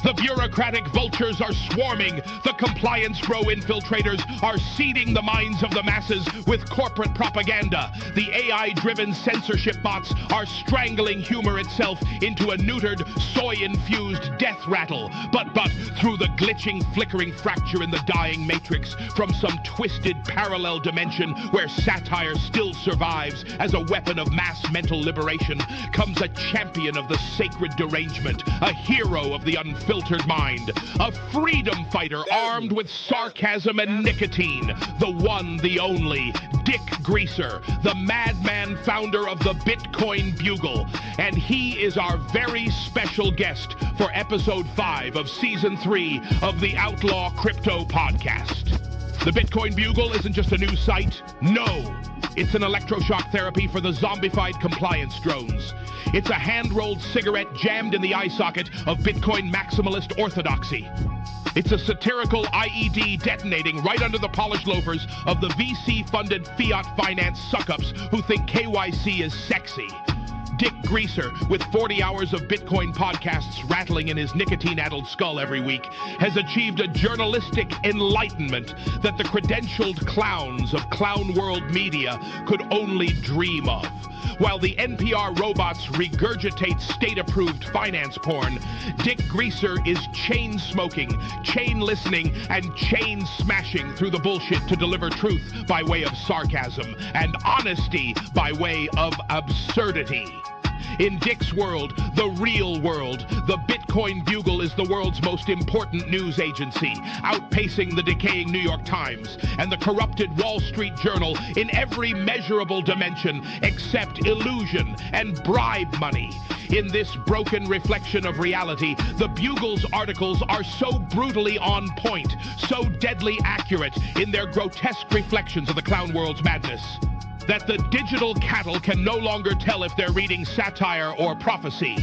The bureaucratic vultures are swarming. The compliance bro infiltrators are seeding the minds of the masses with corporate propaganda. The AI-driven censorship bots are strangling humor itself into a neutered, soy-infused death rattle. But through the glitching, flickering fracture in the dying matrix, from some twisted parallel dimension where satire still survives as a weapon of mass mental liberation, comes a champion of the sacred derangement, a hero of the unfiltered mind, a freedom fighter armed with sarcasm and nicotine, the one, the only, Dick Greaser, the madman founder of the Bitcoin Bugle. And he is our very special guest for episode 5 of season 3 of the Outlaw Crypto Podcast. The Bitcoin Bugle isn't just a news site. No, it's an electroshock therapy for the zombified compliance drones. It's a hand-rolled cigarette jammed in the eye socket of Bitcoin maximalist orthodoxy. It's a satirical IED detonating right under the polished loafers of the VC-funded fiat finance suck-ups who think KYC is sexy. Dick Greaser, with 40 hours of Bitcoin podcasts rattling in his nicotine-addled skull every week, has achieved a journalistic enlightenment that the credentialed clowns of clown world media could only dream of. While the NPR robots regurgitate state-approved finance porn, Dick Greaser is chain-smoking, chain-listening, and chain-smashing through the bullshit to deliver truth by way of sarcasm and honesty by way of absurdity. In Dick's world, the real world, the Bitcoin Bugle is the world's most important news agency, outpacing the decaying New York Times and the corrupted Wall Street Journal in every measurable dimension except illusion and bribe money. In this broken reflection of reality, the Bugle's articles are so brutally on point, so deadly accurate in their grotesque reflections of the clown world's madness, that the digital cattle can no longer tell if they're reading satire or prophecy.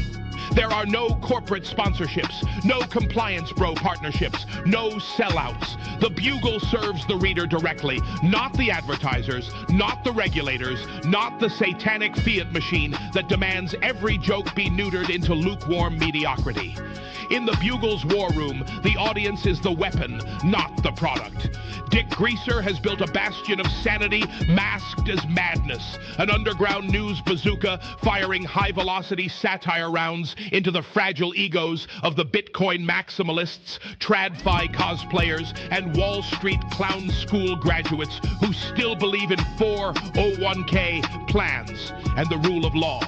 There are no corporate sponsorships, no compliance bro partnerships, no sellouts. The Bugle serves the reader directly, not the advertisers, not the regulators, not the satanic fiat machine that demands every joke be neutered into lukewarm mediocrity. In the Bugle's war room, the audience is the weapon, not the product. Dick Greaser has built a bastion of sanity masked as madness, an underground news bazooka firing high-velocity satire rounds into the fragile egos of the Bitcoin maximalists, TradFi cosplayers, and Wall Street clown school graduates who still believe in 401k plans and the rule of law.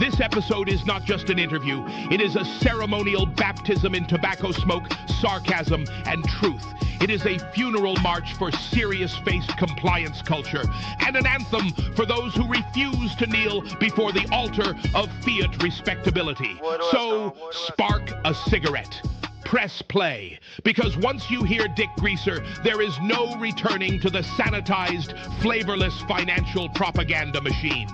This episode is not just an interview. It is a ceremonial baptism in tobacco smoke, sarcasm, and truth. It is a funeral march for serious-faced compliance culture and an anthem for those who refuse to kneel before the altar of fiat respectability. So, spark a cigarette. Press play, because once you hear Dick Greaser, there is no returning to the sanitized, flavorless financial propaganda machine.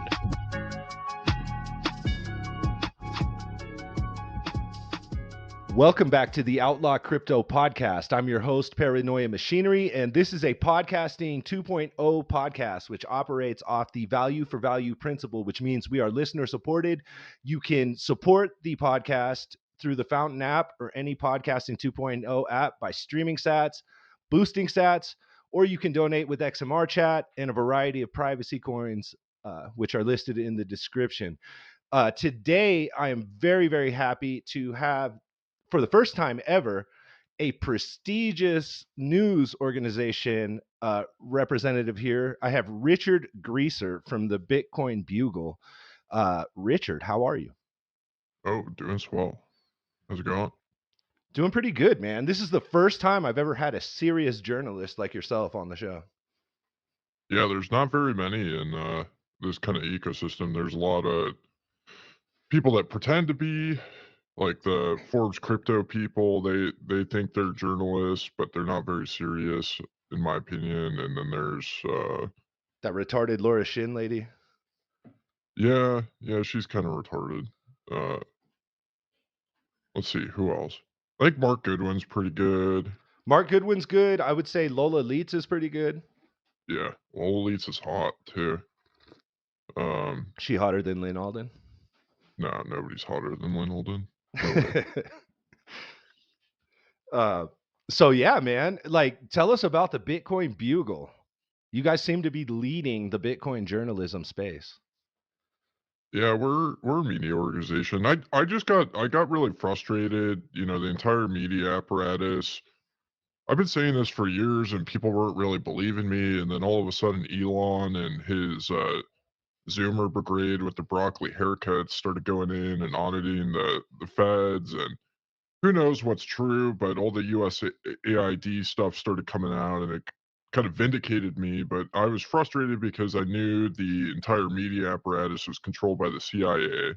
Welcome back to the Outlaw Crypto Podcast. I'm your host, Paranoia Machinery, and this is a podcasting 2.0 podcast, which operates off the value for value principle, which means we are listener supported. You can support the podcast through the Fountain app or any podcasting 2.0 app by streaming sats, boosting sats, or you can donate with XMR chat and a variety of privacy coins, which are listed in the description. Today, I am very, very happy to have, for the first time ever, a prestigious news organization representative here. I have Richard Greaser from the Bitcoin Bugle. Richard, how are you? Oh, doing swell. How's it going? Doing pretty good, man. This is the first time I've ever had a serious journalist like yourself on the show. Yeah, there's not very many in this kind of ecosystem. There's a lot of people that pretend to be, like the Forbes crypto people. They think they're journalists, but they're not very serious, in my opinion. And then there's that retarded Laura Shin lady. Yeah, she's kind of retarded. Let's see, who else? I think Mark Goodwin's pretty good. Mark Goodwin's good. I would say Lola Leitz is pretty good. Yeah, Lola Leitz is hot too. She hotter than Lynn Alden? No, nobody's hotter than Lynn Alden. Uh, so yeah, man, like tell us about the Bitcoin Bugle. You guys seem to be leading the Bitcoin journalism space. Yeah, we're a media organization. I got really frustrated, the entire media apparatus. I've been saying this for years and people weren't really believing me, and then all of a sudden Elon and his Zoomer brigade with the broccoli haircuts started going in and auditing the feds, and who knows what's true, but all the USAID stuff started coming out and it kind of vindicated me, but I was frustrated because I knew the entire media apparatus was controlled by the CIA.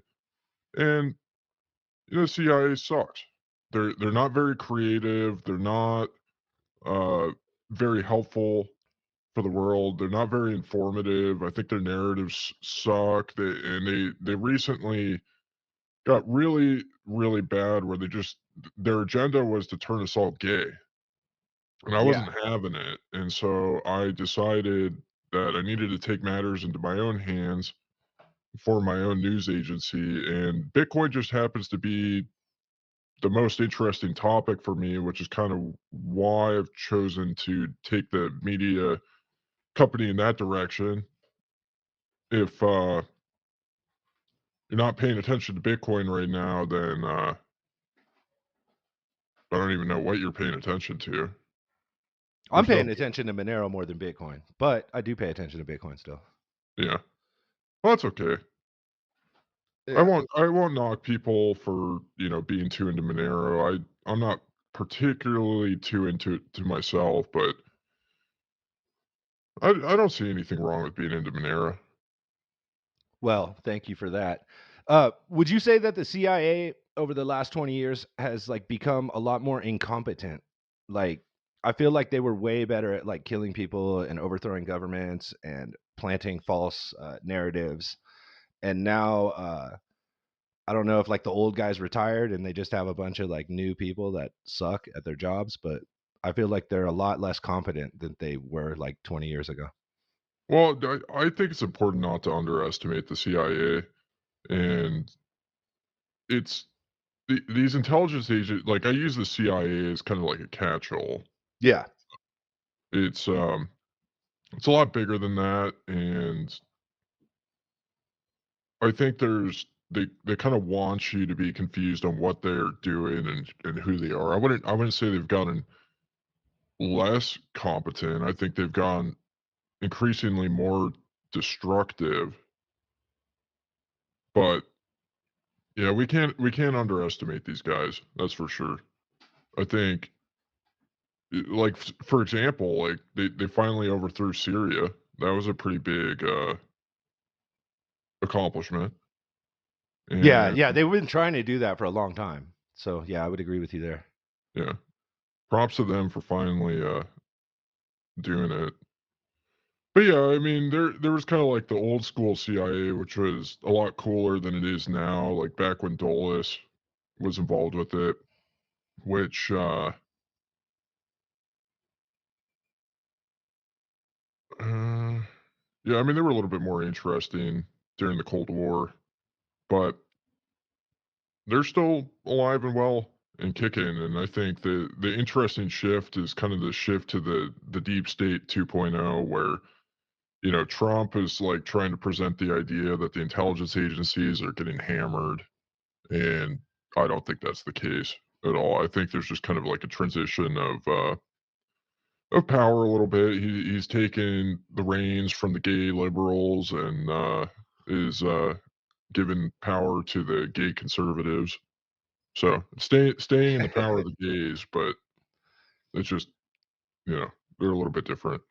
And the CIA sucks. They're not very creative. They're not uh, very helpful for the world. They're not very informative. I think their narratives suck. They recently got really really bad where their agenda was to turn us all gay, and I Yeah. wasn't having it. And so I decided that I needed to take matters into my own hands, form my own news agency, and Bitcoin just happens to be the most interesting topic for me, which is kind of why I've chosen to take the media company in that direction. If you're not paying attention to Bitcoin right now, then I don't even know what you're paying attention to. I'm There's no, paying attention to Monero more than Bitcoin, but I do pay attention to Bitcoin still. yeah, well, that's okay. Yeah. I won't knock people for being too into Monero. I'm not particularly too into it to myself, but I don't see anything wrong with being into Monero. Well, thank you for that. Would you say that the CIA over the last 20 years has like become a lot more incompetent? Like, I feel like they were way better at like killing people and overthrowing governments and planting false narratives. And now, I don't know if like the old guys retired and they just have a bunch of like new people that suck at their jobs, but I feel like they're a lot less competent than they were like 20 years ago. Well, I think it's important not to underestimate the CIA, and it's these intelligence agents. Like I use the CIA as kind of like a catch-all. Yeah. It's it's a lot bigger than that, and I think they kind of want you to be confused on what they're doing and who they are. I wouldn't say they've gotten less competent. I think they've gone increasingly more destructive, but yeah, we can't underestimate these guys. That's for sure. I think like for example, like they finally overthrew Syria. That was a pretty big accomplishment. Yeah, And yeah, they've been trying to do that for a long time. So, yeah, I would agree with you there. yeah, props to them for finally doing it. But yeah, I mean, there was kind of like the old school CIA, which was a lot cooler than it is now. Like back when Dulles was involved with it, which uh, yeah, I mean, they were a little bit more interesting during the Cold War, but they're still alive and well and kicking. And I think the interesting shift is kind of the shift to the deep state 2.0, where Trump is like trying to present the idea that the intelligence agencies are getting hammered, and I don't think that's the case at all. I think there's just kind of like a transition of power a little bit. He's taken the reins from the gay liberals and is giving power to the gay conservatives. So staying in the power of the gays, but it's just they're a little bit different.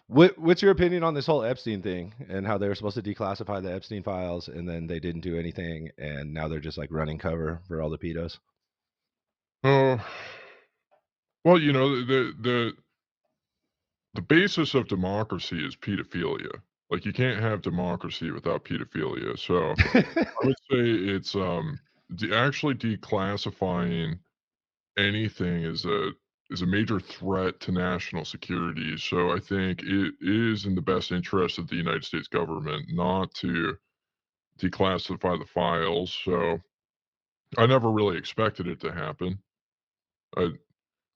What's your opinion on this whole Epstein thing and how they were supposed to declassify the Epstein files and then they didn't do anything and now they're just like running cover for all the pedos? Oh, well, the basis of democracy is pedophilia. Like you can't have democracy without pedophilia. So I would say it's actually declassifying anything is a major threat to national security. So I think it is in the best interest of the United States government not to declassify the files. So I never really expected it to happen.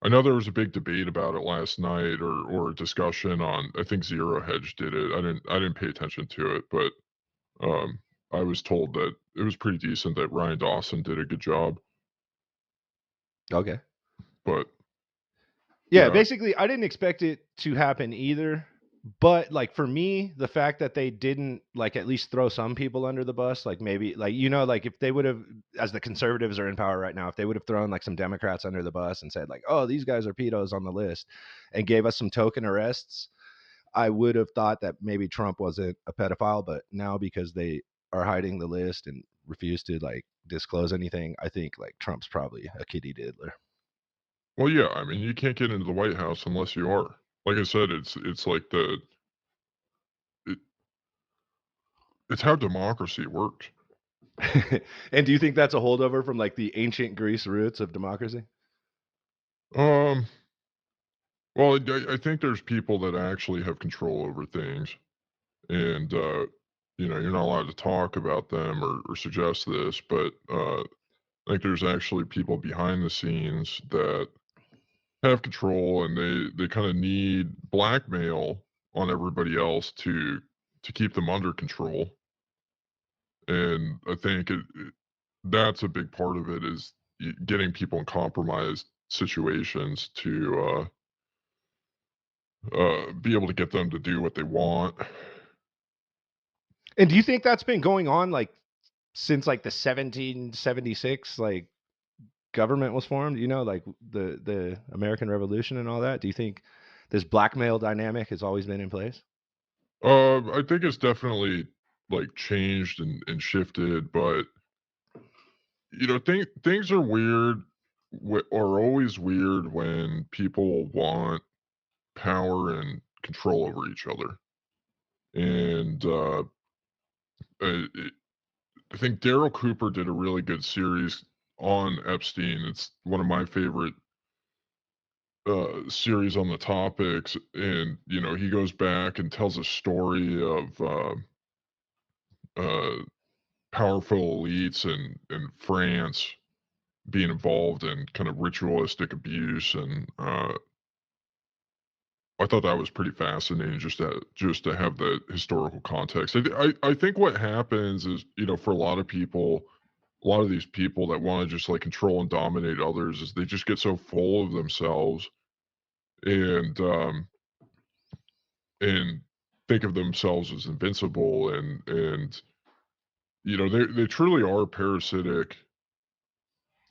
I know there was a big debate about it last night, or a discussion on. I think Zero Hedge did it. I didn't pay attention to it, but um, I was told that it was pretty decent. That Ryan Dawson did a good job, Okay. but Yeah, yeah. basically, I didn't expect it to happen either. But like for me, the fact that they didn't like at least throw some people under the bus, like maybe like like if they would have, as the conservatives are in power right now, if they would have thrown like some Democrats under the bus and said like, oh, these guys are pedos on the list, and gave us some token arrests, I would have thought that maybe Trump wasn't a pedophile. But now because they are hiding the list and refuse to like disclose anything, I think like Trump's probably a kitty diddler. Well, yeah. I mean, you can't get into the White House unless you are. Like I said, it's like it, it's how democracy works. And do you think that's a holdover from like the ancient Greece roots of democracy? Um, well, I think there's people that actually have control over things, and you're not allowed to talk about them or suggest this, but I think there's actually people behind the scenes that have control, and they kind of need blackmail on everybody else to keep them under control. And I think that's a big part of it is getting people in compromised situations to be able to get them to do what they want. And do you think that's been going on like since like the 1776 like government was formed, like the American Revolution and all that? Do you think this blackmail dynamic has always been in place? I think it's definitely like changed and shifted, but things are weird, are always weird when people want power and control over each other. And I I think Daryl Cooper did a really good series on Epstein. It's one of my favorite series on the topics, and he goes back and tells a story of uh, powerful elites in France being involved in kind of ritualistic abuse, and I thought that was pretty fascinating just to have the historical context. I think what happens is, for a lot of people, a lot of these people that want to just like control and dominate others, is they just get so full of themselves, and and think of themselves as invincible, and they truly are parasitic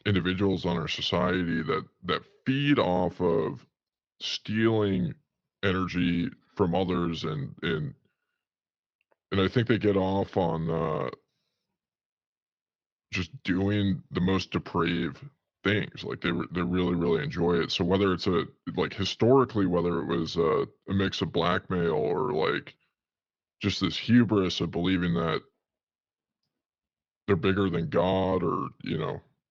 individuals on our society that feed off of stealing energy from others, and I think they get off on just doing the most depraved things. Like they really really enjoy it. So whether it's like historically, whether it was a mix of blackmail or like just this hubris of believing that they're bigger than God, or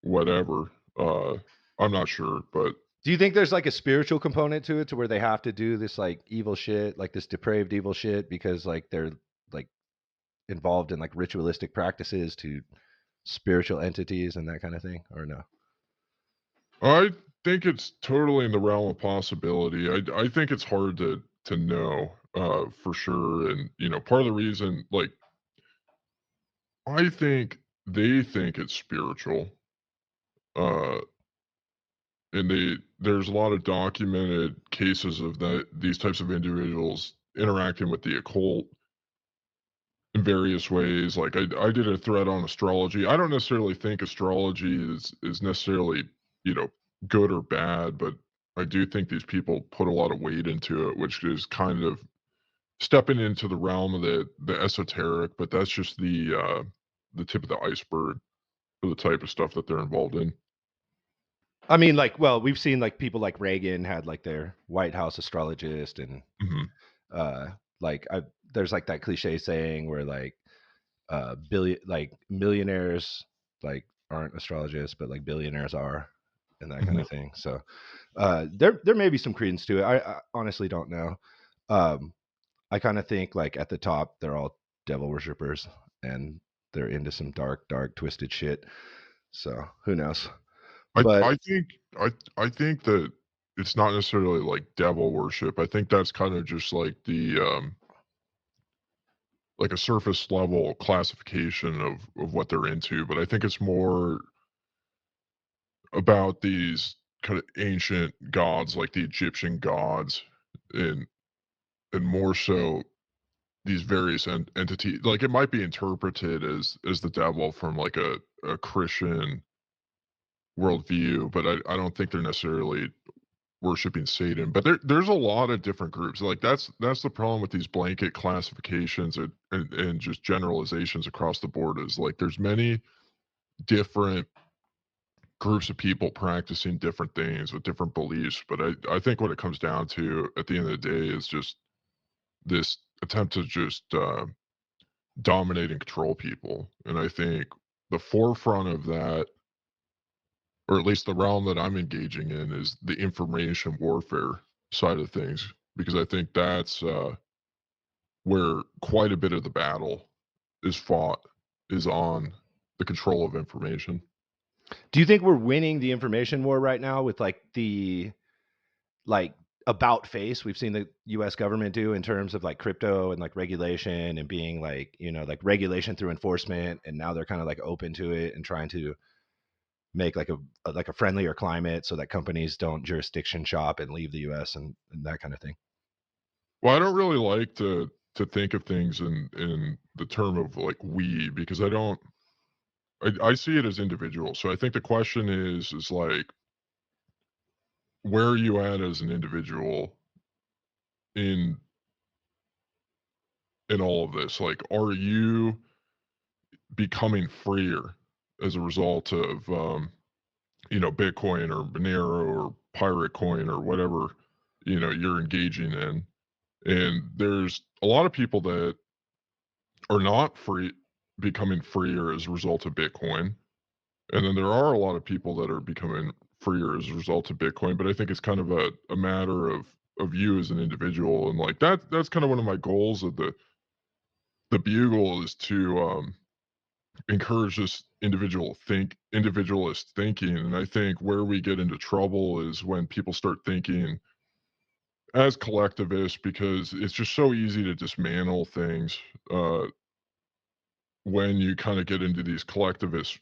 whatever. Uh, I'm not sure, but Do you think there's like a spiritual component to it to where they have to do this like evil shit, like this depraved evil shit because like they're like involved in like ritualistic practices to spiritual entities and that kind of thing, or no? I think it's totally in the realm of possibility. I think it's hard to know for sure, and part of the reason, like, I think they think it's spiritual, uh, and there's a lot of documented cases of these types of individuals interacting with the occult in various ways. Like I did a thread on astrology. I don't necessarily think astrology is necessarily, you know, good or bad, but I do think these people put a lot of weight into it, which is kind of stepping into the realm of the esoteric, but that's just the tip of the iceberg for the type of stuff that they're involved in. I mean, like, well, we've seen like people like Reagan had like their White House astrologist, and Mhm. uh, like there's like that cliche saying where like millionaires like aren't astrologists, but like billionaires are, and that kind Mhm. of thing. So there may be some credence to it. I honestly don't know. Um, I kind of think like at the top they're all devil worshippers and they're into some dark, twisted shit. So who knows? I But I think I think that it's not necessarily like devil worship. I think that's kind of just like like a surface level classification of what they're into, but I think it's more about these kind of ancient gods like the Egyptian gods and more so these various entities. Like it might be interpreted as the devil from like a Christian worldview, but I don't think they're necessarily worshiping Satan. But there's a lot of different groups. Like that's the problem with these blanket classifications and just generalizations across the board is like there's many different groups of people practicing different things with different beliefs. But I think what it comes down to at the end of the day is just this attempt to just dominate and control people. And I think the forefront of that, or at least the realm that I'm engaging in, is the information warfare side of things, because I think that's where quite a bit of the battle is fought, is on the control of information. Do you think we're winning the information war right now with like the like about face we've seen the US government do in terms of like crypto and like regulation and being like, you know, like regulation through enforcement, and now they're kind of like open to it and trying to make like a friendlier climate so that companies don't jurisdiction shop and leave the US and that kind of thing? Well, I don't really like to think of things in the term of like we, because I see it as individual. So I think the question is like, where are you at as an individual in all of this? Like, are you becoming freer as a result of Bitcoin or Monero or Pirate Coin or whatever you're engaging in? And there's a lot of people that are not becoming freer as a result of Bitcoin. And then there are a lot of people that are becoming freer as a result of Bitcoin. But I think it's kind of a matter of you as an individual. And like that's kind of one of my goals of the Bugle is to encourage this individualist thinking. And I think where we get into trouble is when people start thinking as collectivists, because it's just so easy to dismantle things when you kind of get into these collectivist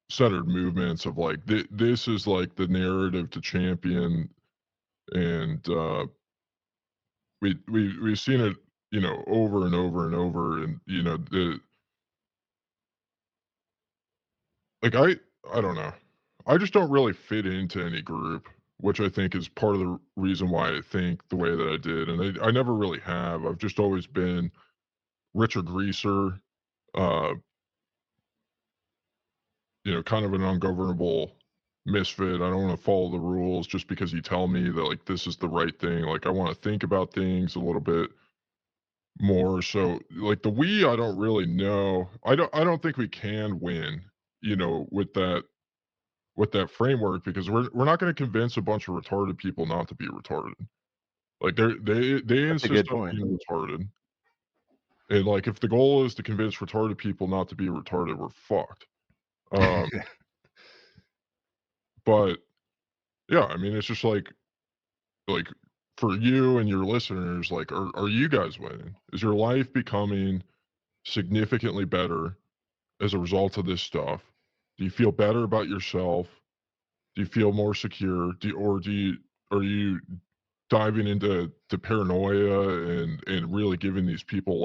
centered movements of like this is like the narrative to champion. And we've seen it over and over and over. And the like I don't know, I just don't really fit into any group, which I think is part of the reason why I think the way that I did. And I never really have. I've just always been Richard Greaser, uh kind of an ungovernable misfit. I don't want to follow the rules just because you tell me that like this is the right thing. Like I want to think about things a little bit more. So like the we, I don't really know. I don't think we can win, with that framework, because we're not going to convince a bunch of retarded people not to be retarded. Like they That's a insist good on point. being retarded. And like if the goal is to convince retarded people not to be retarded, we're fucked. Um but yeah, I mean it's just like for you and your listeners, like are you guys winning? Is your life becoming significantly better as a result of this stuff? Do you feel better about yourself? Do you feel more secure? Are you diving into paranoia and really giving these people a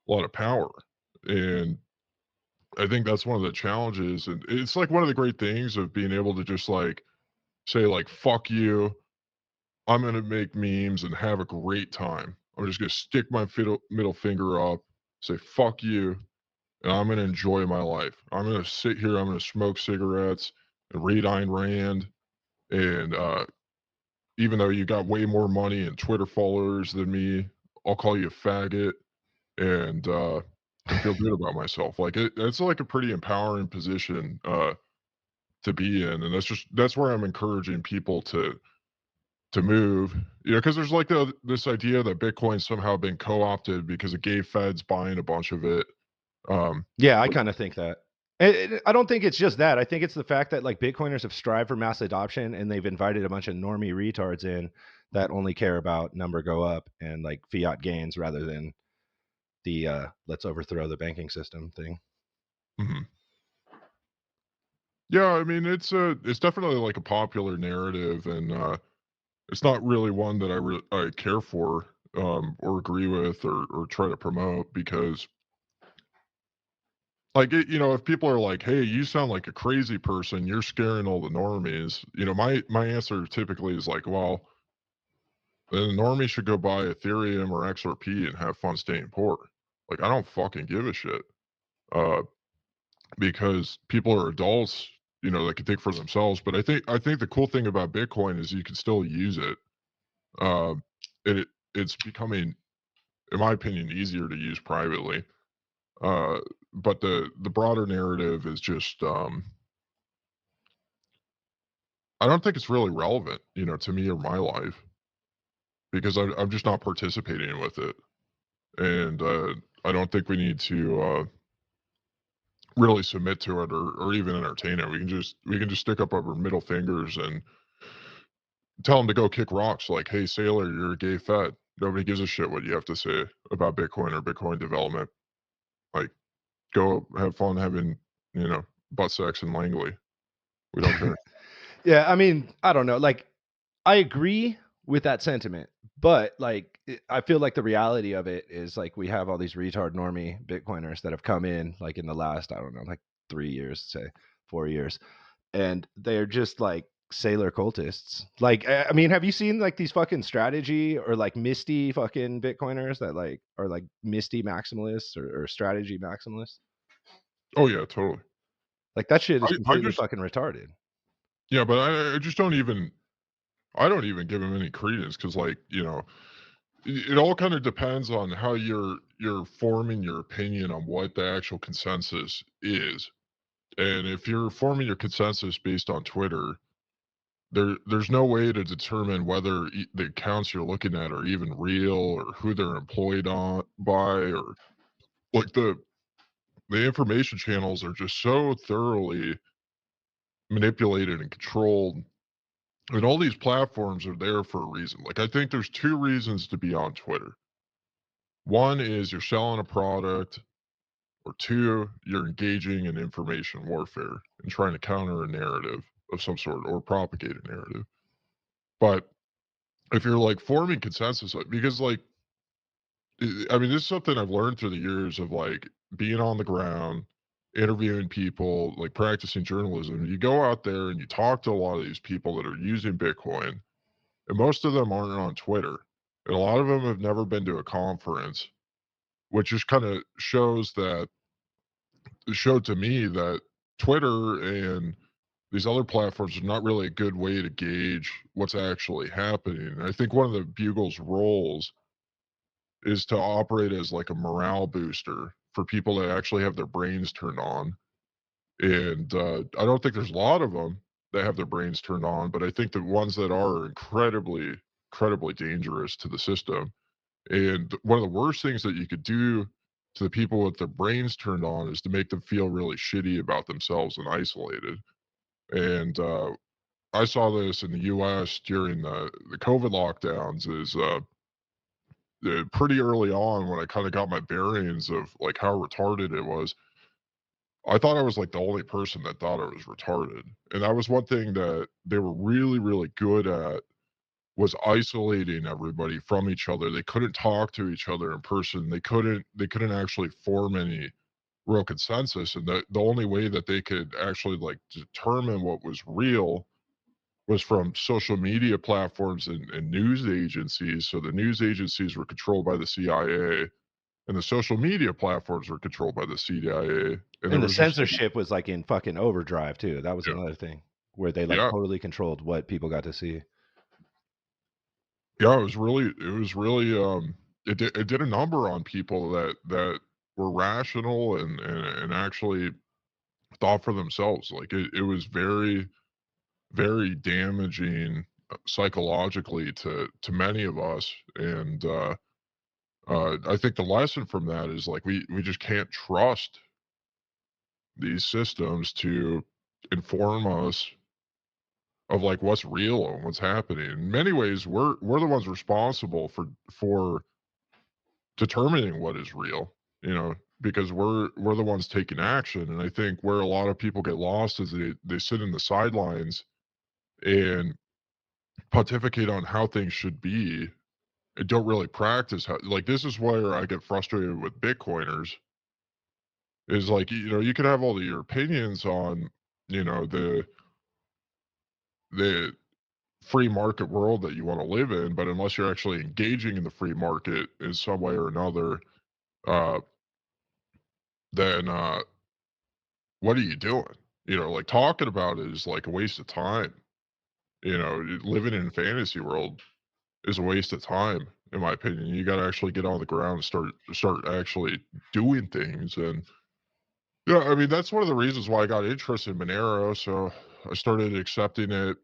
lot of power? And I think that's one of the challenges, and it's like one of the great things of being able to just like say like fuck you, I'm gonna make memes and have a great time. I'm just gonna stick my middle finger up, say fuck you, and I'm gonna enjoy my life. I'm gonna sit here, I'm gonna smoke cigarettes and read Ayn Rand. And even though you got way more money and Twitter followers than me, I'll call you a faggot and feel good about myself. Like it's like a pretty empowering position to be in, and that's where I'm encouraging people to move. Because there's like this idea that Bitcoin's somehow been co-opted because of gay feds buying a bunch of it. Um, Yeah, I kind of think that. I don't think it's just that. I think it's the fact that like Bitcoiners have strived for mass adoption and they've invited a bunch of normie retards in that only care about number go up and like fiat gains rather than the let's overthrow the banking system thing. Mhm. Yeah, I mean, it's definitely like a popular narrative, and it's not really one that I care for, or agree with, or try to promote because, like, if people are like, "Hey, you sound like a crazy person. You're scaring all the normies." My answer typically is like, "Well, then the normie should go buy Ethereum or XRP and have fun staying poor." Like, I don't fucking give a shit. Uh, because people are adults, that can think for themselves. But I think the cool thing about Bitcoin is you can still use it. Uh, it's becoming, in my opinion, easier to use privately. Uh, but the broader narrative is just, I don't think it's really relevant, to me or my life because I'm just not participating with it, and I don't think we need to really submit to it or even entertain it. We can just stick up our middle fingers and tell them to go kick rocks like, "Hey, sailor, you're a gay fed." Nobody gives a shit what you have to say about Bitcoin or Bitcoin development. Like, go have fun having, butt sex in Langley. We don't care. Yeah, I mean, I don't know. Like, I agree with that sentiment, but like, I feel like the reality of it is like we have all these retard normie Bitcoiners that have come in like in the last, I don't know, like 3 years, say 4 years, and they're just like sailor cultists. Like, I mean, have you seen like these fucking strategy or like misty fucking Bitcoiners that like are like misty maximalists or strategy maximalists? Oh, yeah, totally. Like that shit is I completely just fucking retarded. Yeah, but I just I don't even give him any credence because, like, it all kinda depends on how you're forming your opinion on what the actual consensus is, and if you're forming your consensus based on Twitter, there's no way to determine whether the accounts you're looking at are even real or who they're employed on by, or like the information channels are just so thoroughly manipulated and controlled, and all these platforms are there for a reason. Like, I think there's two reasons to be on Twitter. One is you're selling a product, or two, you're engaging in information warfare and trying to counter a narrative of some sort or propagate a narrative. But if you're like forming consensus, because like, I mean, this is something I've learned through the years of like being on the ground, interviewing people, like practicing journalism. You go out there and you talk to a lot of these people that are using Bitcoin, and most of them aren't on Twitter. And a lot of them have never been to a conference, which just kind of showed to me that Twitter and these other platforms are not really a good way to gauge what's actually happening. And I think one of the Bugle's roles is to operate as like a morale booster for people that actually have their brains turned on. And I don't think there's a lot of them that have their brains turned on, but I think the ones that are incredibly, incredibly dangerous to the system. And one of the worst things that you could do to the people with their brains turned on is to make them feel really shitty about themselves and isolated. And I saw this in the U.S. during the COVID lockdowns. Is pretty early on when I kind of got my bearings of like how retarded it was. I thought I was like the only person that thought I was retarded, and that was one thing that they were really, really good at, was isolating everybody from each other. They couldn't talk to each other in person. They couldn't actually form any real consensus, and the only way that they could actually like determine what was real was from social media platforms and news agencies. So the news agencies were controlled by the CIA, and the social media platforms were controlled by the CIA. And there And the was just like, censorship was like in fucking overdrive too. That was yeah, another thing where they like yeah, totally controlled what people got to see. yeah. It did a number on people that were rational and actually thought for themselves. Like it was very, very damaging psychologically to many of us. And I think the lesson from that is like we just can't trust these systems to inform us of like what's real and what's happening. In many ways, we're the ones responsible for determining what is real, you know, because we're the ones taking action. And I think where a lot of people get lost is they sit in the sidelines and pontificate on how things should be and don't really practice how, like, this is where I get frustrated with Bitcoiners is like, you know, you could have all of your opinions on, you know, the free market world that you want to live in, but unless you're actually engaging in the free market in some way or another, uh, then what are you doing? You know, like talking about it is like a waste of time. You know, living in a fantasy world is a waste of time, in my opinion. You got to actually get on the ground and start actually doing things. And yeah, I mean that's one of the reasons why I got interested in Monero. So I started accepting it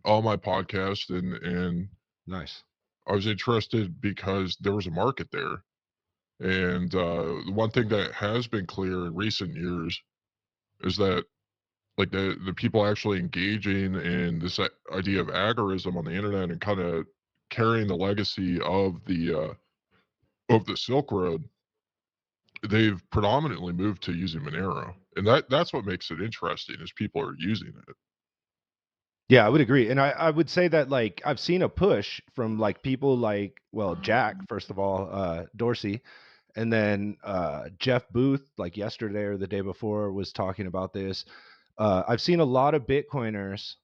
on my podcast, and Nice. I was interested because there was a market there. And the one thing that has been clear in recent years is that like the people actually engaging in this idea of agorism on the internet and kind of carrying the legacy of the Silk Road, they've predominantly moved to using Monero, and that's what makes it interesting is people are using it. Yeah, I would agree. And I would say that like I've seen a push from like people like, well, Jack, first of all, Dorsey, and then Jeff Booth, like yesterday or the day before, was talking about this. I've seen a lot of Bitcoiners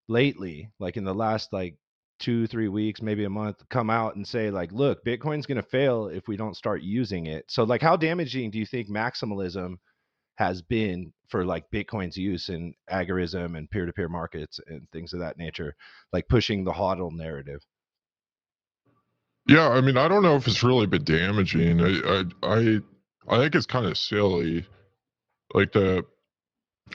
lately, like in the last like 2 3 weeks, maybe a month, come out and say like, look, Bitcoin's going to fail if we don't start using it. So like how damaging do you think maximalism has been for like Bitcoin's use in agorism and peer-to-peer markets and things of that nature, like pushing the hodl narrative? Yeah, I mean, I don't know if it's really been damaging. I think it's kind of silly. Like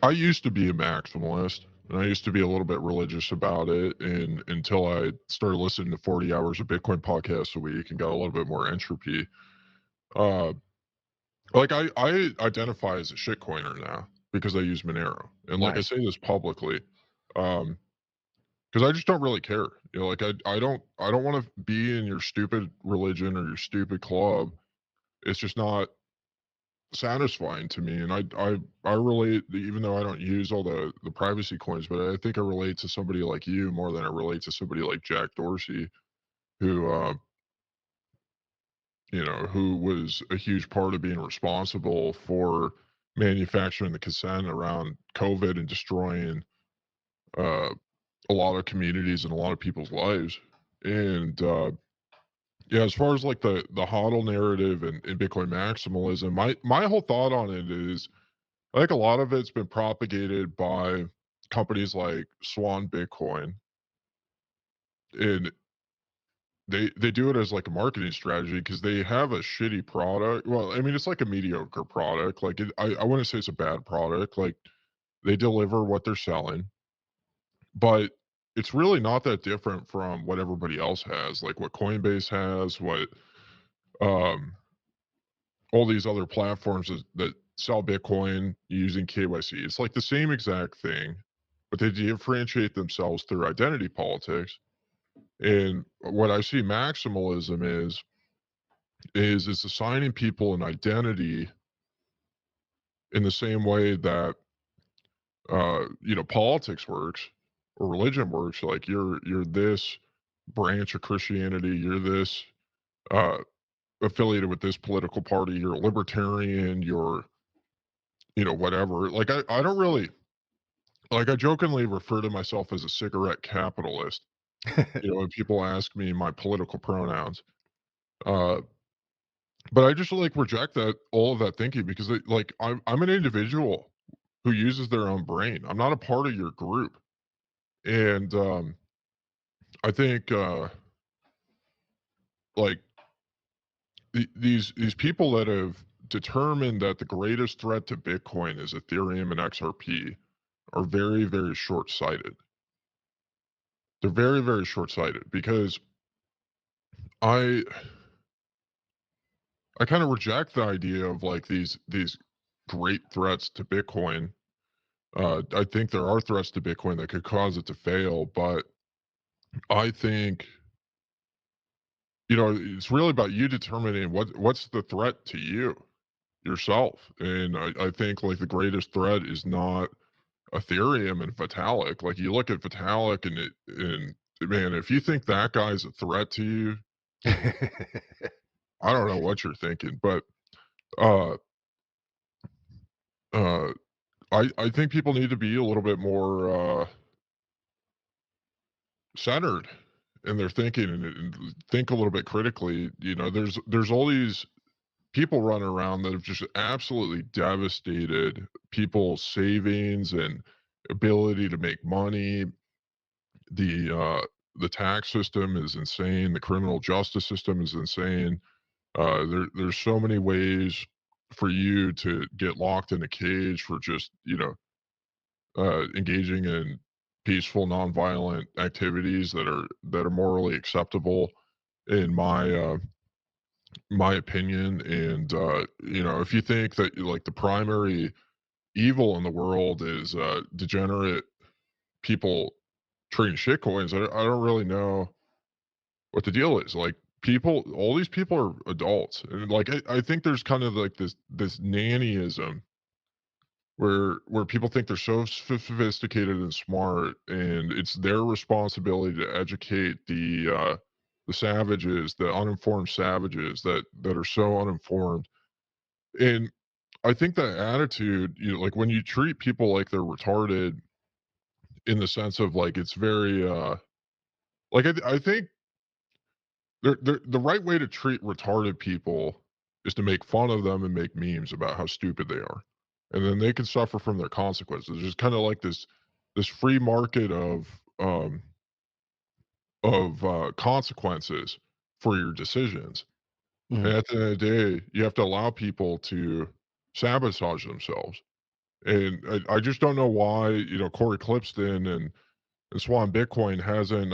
I used to be a maximalist, and I used to be a little bit religious about it, and until I started listening to 40 hours of Bitcoin podcasts a week and got a little bit more entropy. Uh, like I identify as a shitcoiner now because I use Monero, and like I Nice. say this publicly, um, because I just don't really care. You know, like I don't want to be in your stupid religion or your stupid club. It's just not satisfying to me, and I relate, even though I don't use all the privacy coins, but I think I relate to somebody like you more than I relate to somebody like Jack Dorsey, who you know, who was a huge part of being responsible for manufacturing the consent around COVID and destroying uh, a lot of communities and a lot of people's lives. And yeah, as far as like the hodl narrative and Bitcoin maximalism, my whole thought on it is I think a lot of it's been propagated by companies like Swan Bitcoin, and they do it as like a marketing strategy because they have a shitty product. Well, I mean, it's like a mediocre product. Like I wouldn't say it's a bad product. Like they deliver what they're selling, but it's really not that different from what everybody else has, like what Coinbase has, what um all these other platforms that sell Bitcoin using KYC. It's like the same exact thing, but they differentiate themselves through identity politics. And what I see maximalism is it's assigning people an identity in the same way that you know, politics works or religion works. Like you're this branch of Christianity, you're this uh affiliated with this political party, you're a libertarian, you're, you know, whatever. Like I don't really, like I jokingly refer to myself as a cigarette capitalist. You know, when people ask me my political pronouns. Uh but I just like reject that all of that thinking because like I'm an individual who uses their own brain. I'm not a part of your group. And I think like these people that have determined that the greatest threat to Bitcoin is Ethereum and XRP are very, very short-sighted. They're very, very short-sighted because I I kind of reject the idea of like these great threats to Bitcoin. I think there are threats to Bitcoin that could cause it to fail, but I think, it's really about you determining what's the threat to you yourself. And I think like the greatest threat is not Ethereum and Vitalik. Like you look at Vitalik and man, if you think that guy's a threat to you, I don't know what you're thinking. But uh uh I think people need to be a little bit more centered in their thinking and think a little bit critically. There's all these people running around that have just absolutely devastated people's savings and ability to make money. The tax system is insane. The criminal justice system is insane. There's so many ways for you to get locked in a cage for just engaging in peaceful, nonviolent activities that are morally acceptable, in my opinion. And if you think that like the primary evil in the world is degenerate people trading shitcoins, I don't really know what the deal is. Like all these people are adults, and like I think there's kind of like this nannyism where people think they're so sophisticated and smart, and it's their responsibility to educate the savages, the uninformed savages that are so uninformed. And I think that attitude, like when you treat people like they're retarded, in the sense of like it's very like I think the right way to treat retarded people is to make fun of them and make memes about how stupid they are, and then they can suffer from their consequences. There's kind of like this free market um of consequences for your decisions. And Mhm. at the end of the day, you have to allow people to sabotage themselves. And I just don't know why, Corey Clipston and Swan Bitcoin hasn't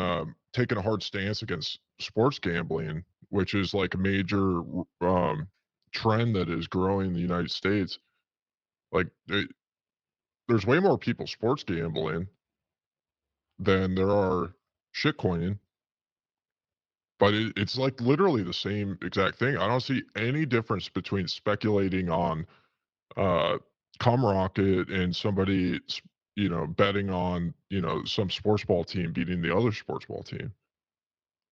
taken a hard stance against sports gambling, which is like a major trend that is growing in the United States. Like, there's way more people sports gambling than there are shitcoining, but it's like literally the same exact thing. I don't see any difference between speculating on uh, Rocket and somebody, betting on, some sports ball team beating the other sports ball team.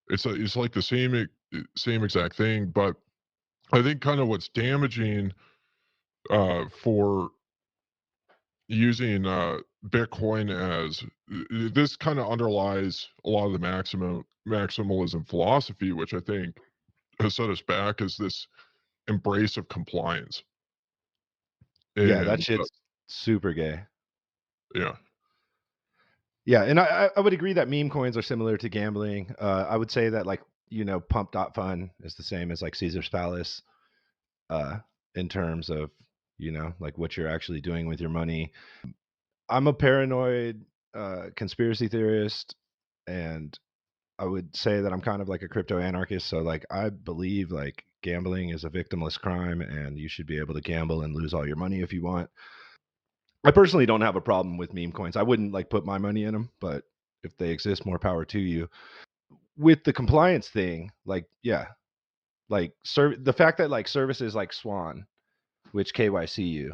It's like the same exact thing. But I think kind of what's damaging for using Bitcoin as this kind of underlies a lot of the maximalism philosophy, which I think has set us back, is this embrace of compliance. Yeah, that And shit's super gay. yeah, Yeah, and I would agree that meme coins are similar to gambling. I would say that like Pump.fun is the same as like Caesar's Palace, uh, in terms of like what you're actually doing with your money. I'm a paranoid conspiracy theorist, and I would say that I'm kind of like a crypto anarchist. So like I believe like gambling is a victimless crime, and you should be able to gamble and lose all your money if you want. I personally don't have a problem with meme coins. I wouldn't like put my money in them, but if they exist, more power to you. With the compliance thing, like yeah, like the fact that like services like Swan, which KYC you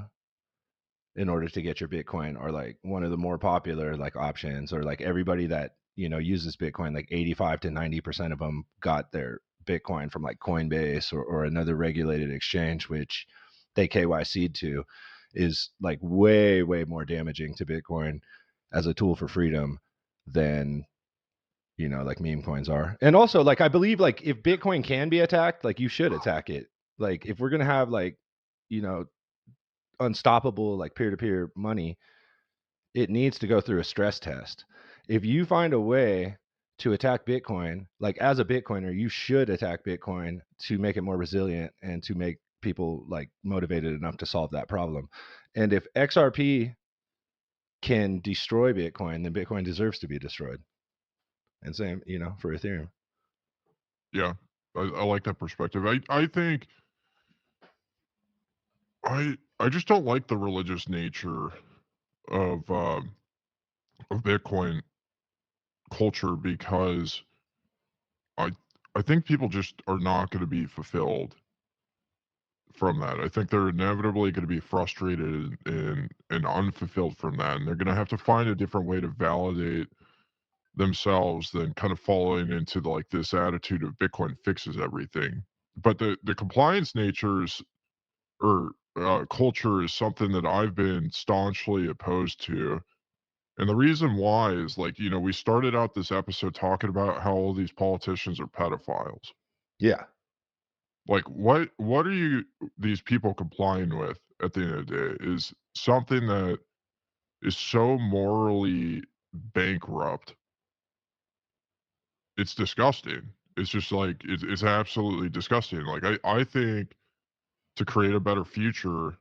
in order to get your Bitcoin, are like one of the more popular like options, or like everybody that uses Bitcoin, like 85 to 90% of them got their Bitcoin from like Coinbase or another regulated exchange, which they KYC'd to, is like way more damaging to Bitcoin as a tool for freedom than like meme coins are. And also like I believe like if Bitcoin can be attacked, like you should attack it. Like if we're gonna have like you know unstoppable like peer-to-peer money, it needs to go through a stress test. If you find a way to attack Bitcoin, like as a Bitcoiner, you should attack Bitcoin to make it more resilient and to make people like motivated enough to solve that problem. And if XRP can destroy Bitcoin, then Bitcoin deserves to be destroyed. And same, for Ethereum. yeah, I like that perspective. I think I just don't like the religious nature of um, of Bitcoin culture because I I think people just are not going to be fulfilled from that. I think they're inevitably going to be frustrated and unfulfilled from that, and they're going to have to find a different way to validate themselves than kind of falling into like this attitude of Bitcoin fixes everything. But the compliance natures or culture is something that I've been staunchly opposed to. And the reason why is like, we started out this episode talking about how all these politicians are pedophiles. Yeah. Like what are these people complying with at the end of the day is something that is so morally bankrupt. It's disgusting. It's just like it's absolutely disgusting. Like I think to create a better future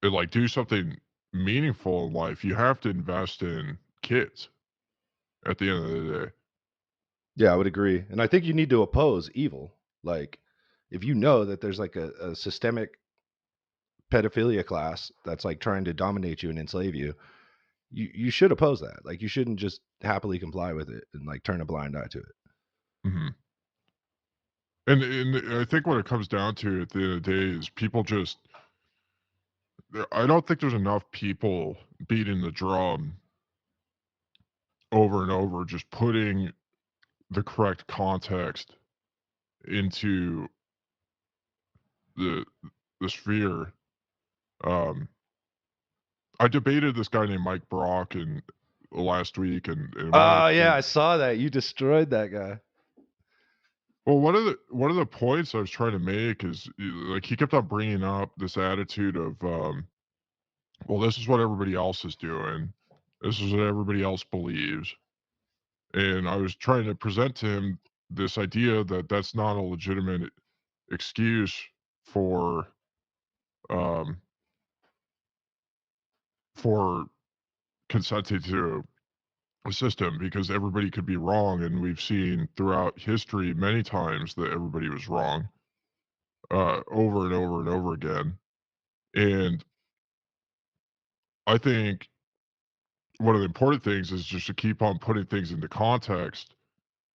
and like do something meaningful in life, you have to invest in kids at the end of the day. Yeah, I would agree. And I think you need to oppose evil. Like, if you know that there's like a systemic pedophilia class that's like trying to dominate you and enslave you, you should oppose that. Like, you shouldn't just happily comply with it and like turn a blind eye to it. Mhm. And I think what it comes down to at the end of the day is people just I don't think there's enough people beating the drum over and over, just putting the correct context into the the sphere. Um, I debated this guy named Mike Brock in last week, and one of Oh the yeah, I points. saw that. You destroyed that guy. Well, one of the points I was trying to make is like he kept on bringing up this attitude of, well, this is what everybody else is doing, this is what everybody else believes, and I was trying to present to him this idea that that's not a legitimate excuse for um for consenting to a system because everybody could be wrong, and we've seen throughout history many times that everybody was wrong, over and over and over again. And I think one of the important things is just to keep on putting things into context.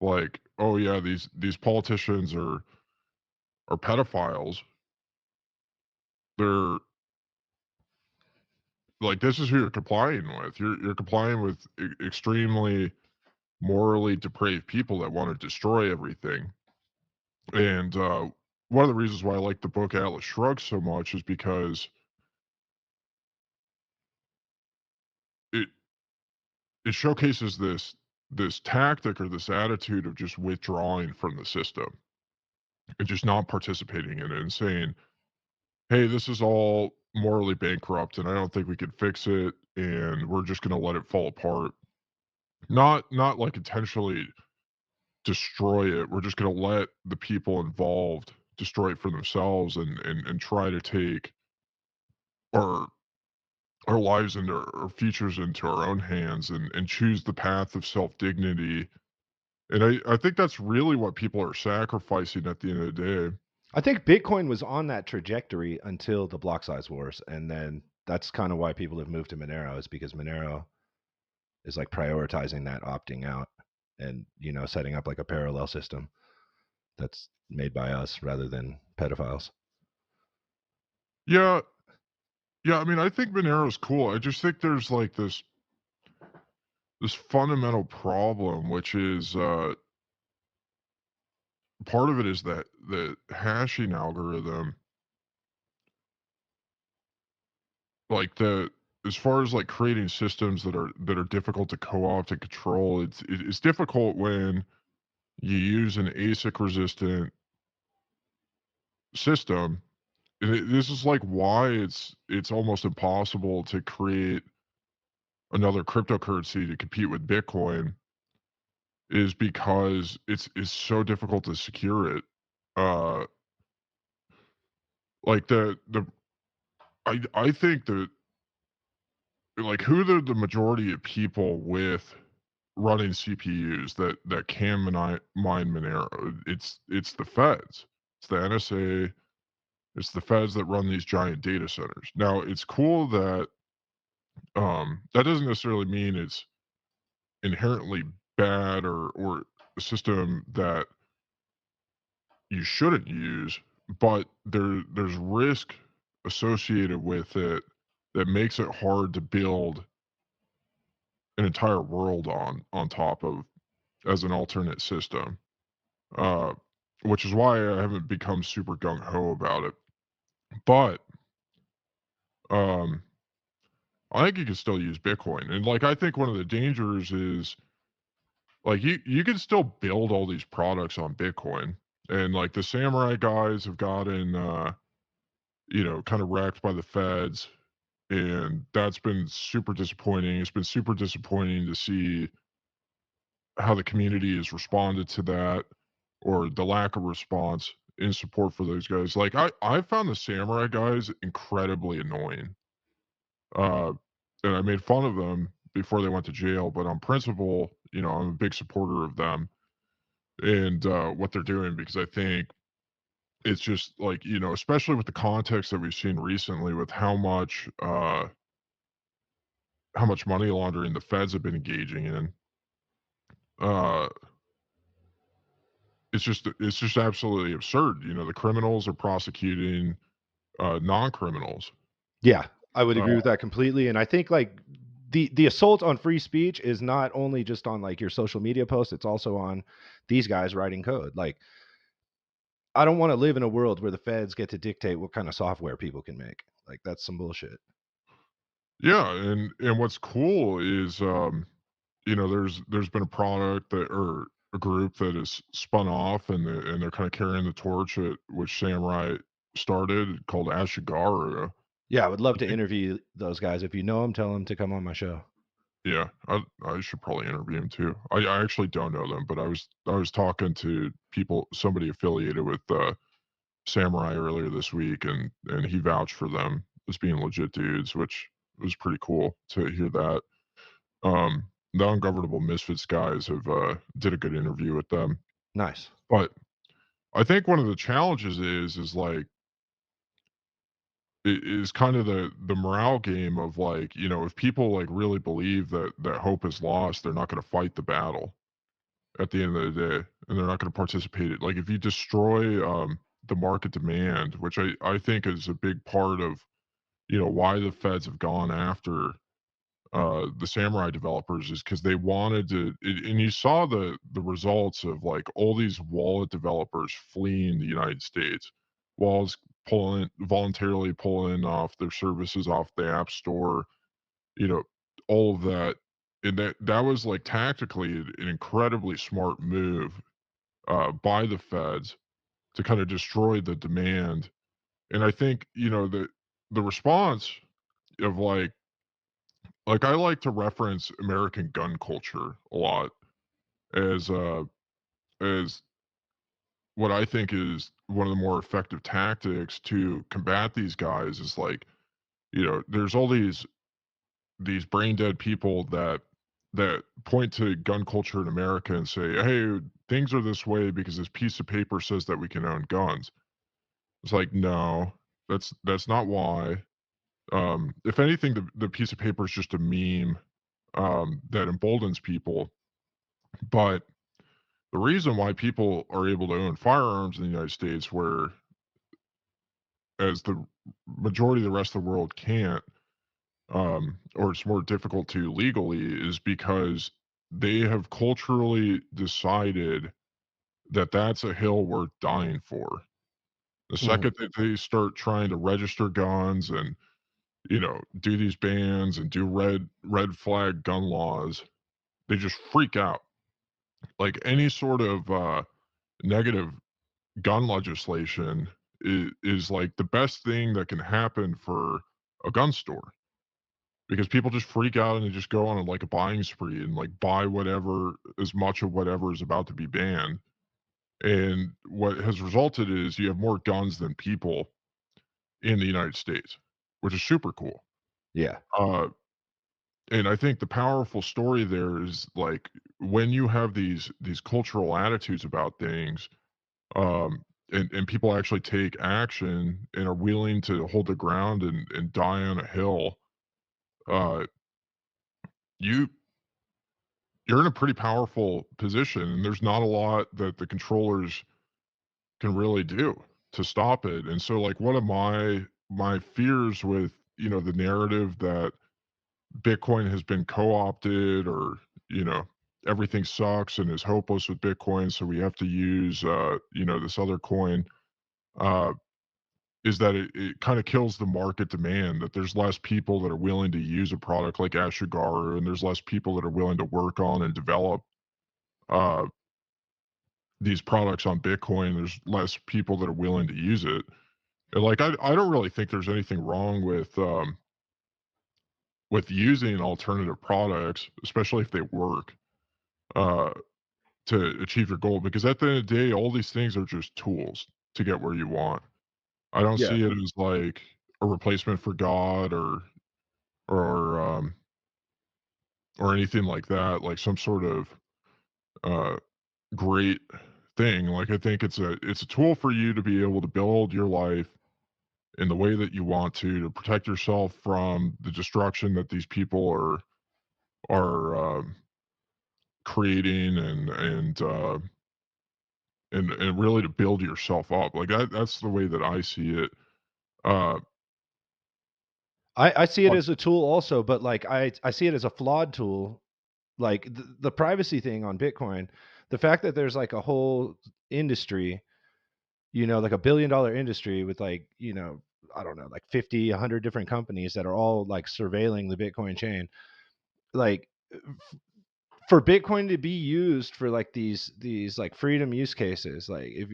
Like, oh yeah, these politicians are pedophiles. They're like this is who you're complying with. You're complying with extremely morally depraved people that want to destroy everything. And one of the reasons why I like the book Atlas Shrugged so much is because it it showcases this tactic or this attitude of just withdrawing from the system and just not participating in it and saying, "Hey, this is all morally bankrupt, and I don't think we can fix it, and we're just going to let it fall apart." Not like intentionally destroy it. We're just going to let the people involved destroy it for themselves and try to take our our lives and our futures into our own hands and choose the path of self dignity. And I think that's really what people are sacrificing at the end of the day. I think Bitcoin was on that trajectory until the block size wars, and then that's kind of why people have moved to Monero, is because Monero is like prioritizing that opting out and setting up like a parallel system that's made by us rather than pedophiles. Yeah, yeah. I mean, I think Monero's cool. I just think there's like this fundamental problem, which is part of it is that the hashing algorithm, like the as far as like creating systems that are difficult to co-opt and control, it's difficult when you use an ASIC resistant system. And this is like why it's almost impossible to create another cryptocurrency to compete with Bitcoin is because it's so difficult to secure it. Uh, like I think that like who the majority of people with running CPUs that can mine Monero. It's the feds. It's the NSA. It's the feds that run these giant data centers. Now, it's cool that that doesn't necessarily mean it's inherently bad or a system that you shouldn't use, but there's risk associated with it that makes it hard to build an entire world on top of as an alternate system. Uh, which is why I haven't become super gung ho about it. But um, I think you can still use Bitcoin, and like I think one of the dangers is like you can still build all these products on Bitcoin, and like the samurai guys have gotten kind of wrecked by the feds, and that's been super disappointing. It's been super disappointing to see how the community has responded to that or the lack of response in support for those guys. Like I found the samurai guys incredibly annoying. Uh and I made fun of them before they went to jail, but on principle, I'm a big supporter of them and what they're doing because I think it's just like, especially with the context that we've seen recently with how much money laundering the feds have been engaging in. Uh it's just absolutely absurd. The criminals are prosecuting non-criminals. Yeah, I would Uh, agree with that completely, and I think, like, the assault on free speech is not only just on, like, your social media posts, it's also on these guys writing code. Like, I don't wanna live in a world where the feds get to dictate what kinda software people can make. Like, that's some bullshit. yeah, and what's cool is there's been a product that or a group that has spun off and they're kind of carrying the torch at which Samurai started called Ashigaru. Yeah, I would love I to think interview those guys. If you know them, tell them to come on my show. yeah, I should probably interview him too. I actually don't know them, but I was talking to somebody affiliated with Samurai earlier this week, and he vouched for them as being legit dudes, which was pretty cool to hear that. The Ungovernable Misfits guys have did a good interview with them, Nice. but I think one of the challenges is like is kind of the morale game of like if people like really believe that hope is lost, they're not going to fight the battle at the end of the day, and they're not going to participate. Like if you destroy the market demand, which I think is a big part of why the feds have gone after the samurai developers is because they wanted to and you saw the results of like all these wallet developers fleeing the United States, wallets voluntarily pulling off their services off the app store, you know all of that, and that was like tactically an incredibly smart move by the feds to kind of destroy the demand. And I think the response of like, I like to reference American gun culture a lot as, as what I think is one of the more effective tactics to combat these guys is like, there's all these brain dead people that point to gun culture in America and say, "Hey, things are this way because this piece of paper says that we can own guns." It's like, no, that's not why. If anything, the piece of paper is just a meme that emboldens people. But the reason why people are able to own firearms in the United States, where as the majority of the rest of the world can't, or it's more difficult to legally, is because they have culturally decided that that's a hill worth dying for. The Mhm. second that they start trying to register guns and do these bans and do red flag gun laws, they just freak out. Like any sort of negative gun legislation is like the best thing that can happen for a gun store because people just freak out and they just go on like a buying spree and like buy whatever as much of whatever is about to be banned. And what has resulted is you have more guns than people in the United States, which is super cool. Yeah. Uh, and I think the powerful story there is like when you have these cultural attitudes about things, and people actually take action and are willing to hold the ground and die on a hill, uh, you you're in a pretty powerful position, and there's not a lot that the controllers can really do to stop it. And so, like, one of my fears with, the narrative that Bitcoin has been co-opted, or, you know, everything sucks and is hopeless with Bitcoin, so we have to use, this other coin, uh, is that it kind of kills the market demand, that there's less people that are willing to use a product like Ashigaru, and there's less people that are willing to work on and develop uh, these products on Bitcoin. There's less people that are willing to use it. And, like, I don't really think there's anything wrong with using alternative products, especially if they work, uh, to achieve your goal, because at the end of the day, all these things are just tools to get where you want. I don't Yeah. see it as like a replacement for God, or or anything like that, like some sort of uh great thing. Like, I think it's a tool for you to be able to build your life in the way that you want to protect yourself from the destruction that these people are creating, and really to build yourself up. Like, that's the way that I see it. Uh, I see it but as a tool also, but like I see it as a flawed tool. Like the privacy thing on Bitcoin, the fact that there's like a whole industry, like $1 billion industry with like, I don't know, like 50, 100 different companies that are all like surveilling the Bitcoin chain. Like for Bitcoin to be used for like these like freedom use cases, like if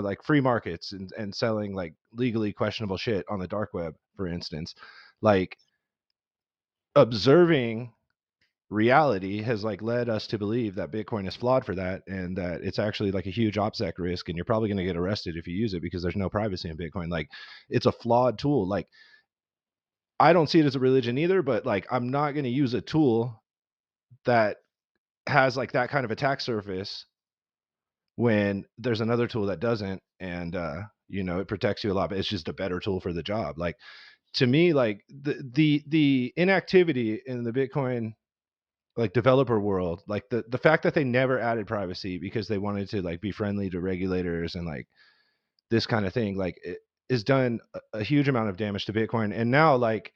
like free markets and selling like legally questionable shit on the dark web, for instance, like observing reality has like led us to believe that Bitcoin is flawed for that, and that it's actually like a huge OPSEC risk, and you're probably going to get arrested if you use it because there's no privacy in Bitcoin. Like it's a flawed tool. Like I don't see it as a religion either, but like I'm not going to use a tool that has like that kind of attack surface when there's another tool that doesn't, and it protects you a lot, but it's just a better tool for the job. Like to me, like the inactivity in the Bitcoin like developer world, like the fact that they never added privacy because they wanted to like be friendly to regulators and like this kind of thing, like it is done a huge amount of damage to Bitcoin. And now like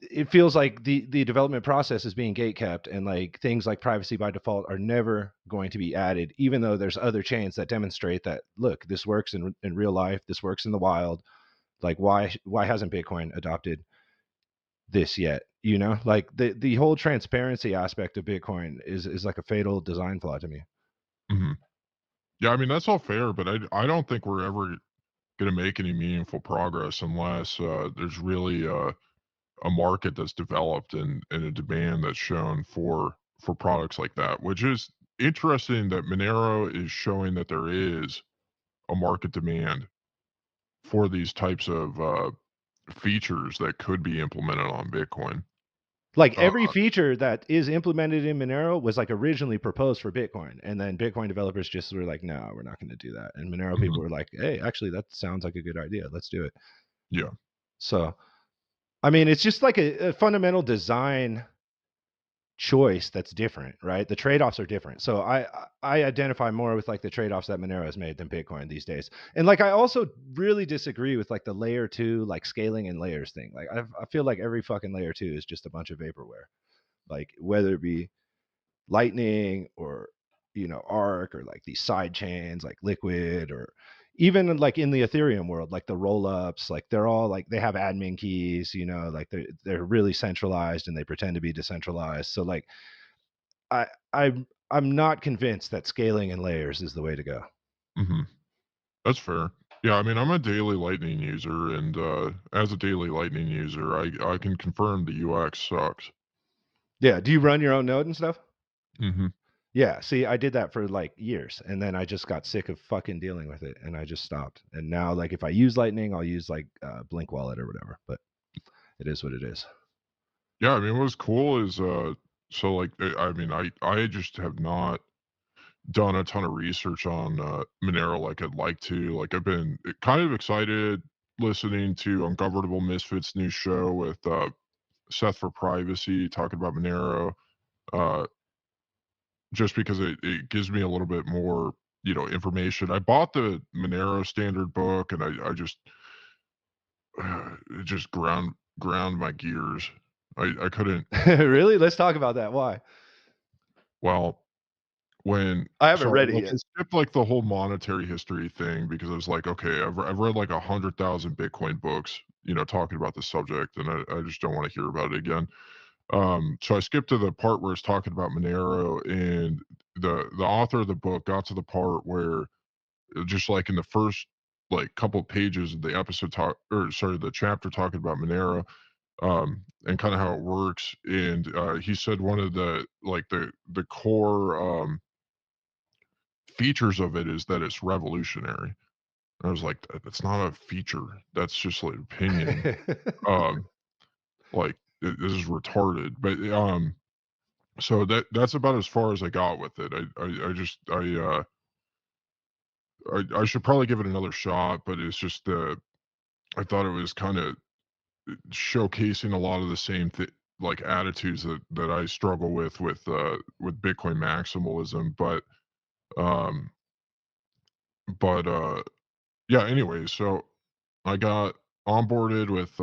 it feels like the development process is being gate kept, and like things like privacy by default are never going to be added, even though there's other chains that demonstrate that, look, this works in real life, this works in the wild. Like why hasn't Bitcoin adopted this yet? Like the whole transparency aspect of Bitcoin is like a fatal design flaw to me. mhm. Yeah, I mean, that's all fair, but I don't think we're ever gonna make any meaningful progress unless there's really a market that's developed, and a demand that's shown for products like that, which is interesting that Monero is showing that there is a market demand for these types of features that could be implemented on Bitcoin. Like Uh, every feature that is implemented in Monero was like originally proposed for Bitcoin, and then Bitcoin developers just were like, no, we're not going to do that. And Monero mhm, people were like, hey, actually that sounds like a good idea, let's do it. yeah. So I mean, it's just like a fundamental design choice that's different, right? The trade-offs are different. So I identify more with like the trade-offs that Monero has made than Bitcoin these days. And like I also really disagree with like the layer 2 like scaling and layers thing. Like I feel like every fucking layer 2 is just a bunch of vaporware. Like whether it be Lightning or Arc, or like these side chains like Liquid, or even like in the Ethereum world, like the roll-ups, like they're all like they have admin keys, like they're really centralized and they pretend to be decentralized. So like I I'm not convinced that scaling and layers is the way to go. Mhm. That's fair. Yeah, I mean, I'm a daily Lightning user, and as a daily Lightning user, I can confirm the UX sucks. Yeah, do you run your own node and stuff? Mhm. Yeah, see, I did that for like years, and then I just got sick of fucking dealing with it, and I just stopped. And now, like, if I use Lightning, I'll use like Blink Wallet or whatever. But it is what it is. Yeah, I mean, what's cool is, so, like, I mean, I just have not done a ton of research on Monero like I'd like to. Like I've been kind of excited listening to Ungovernable Misfits' new show with Seth for Privacy talking about Monero, uh, just because it gives me a little bit more, information. I bought the Monero standard book, and I just it just ground my gears. I couldn't. Really? Let's talk about that. Why? Well, when I haven't so read it like yet. I skipped like the whole monetary history thing because I was like, okay, I've read like 100,000 Bitcoin books, talking about the subject, and I just don't want to hear about it again. So I skipped to the part where it's talking about Monero, and the author of the book got to the part where just like in the first like couple pages of the episode talk or sorry, the chapter talking about Monero, and kind of how it works. And he said one of the core features of it is that it's revolutionary. I was like, That's not a feature. That's just like opinion. Um, like this is retarded." But so that's about as far as I got with it. I should probably give it another shot, but it's just I thought it was kind of showcasing a lot of the same like attitudes that I struggle with Bitcoin maximalism. Um, but yeah. Anyway, so I got onboarded with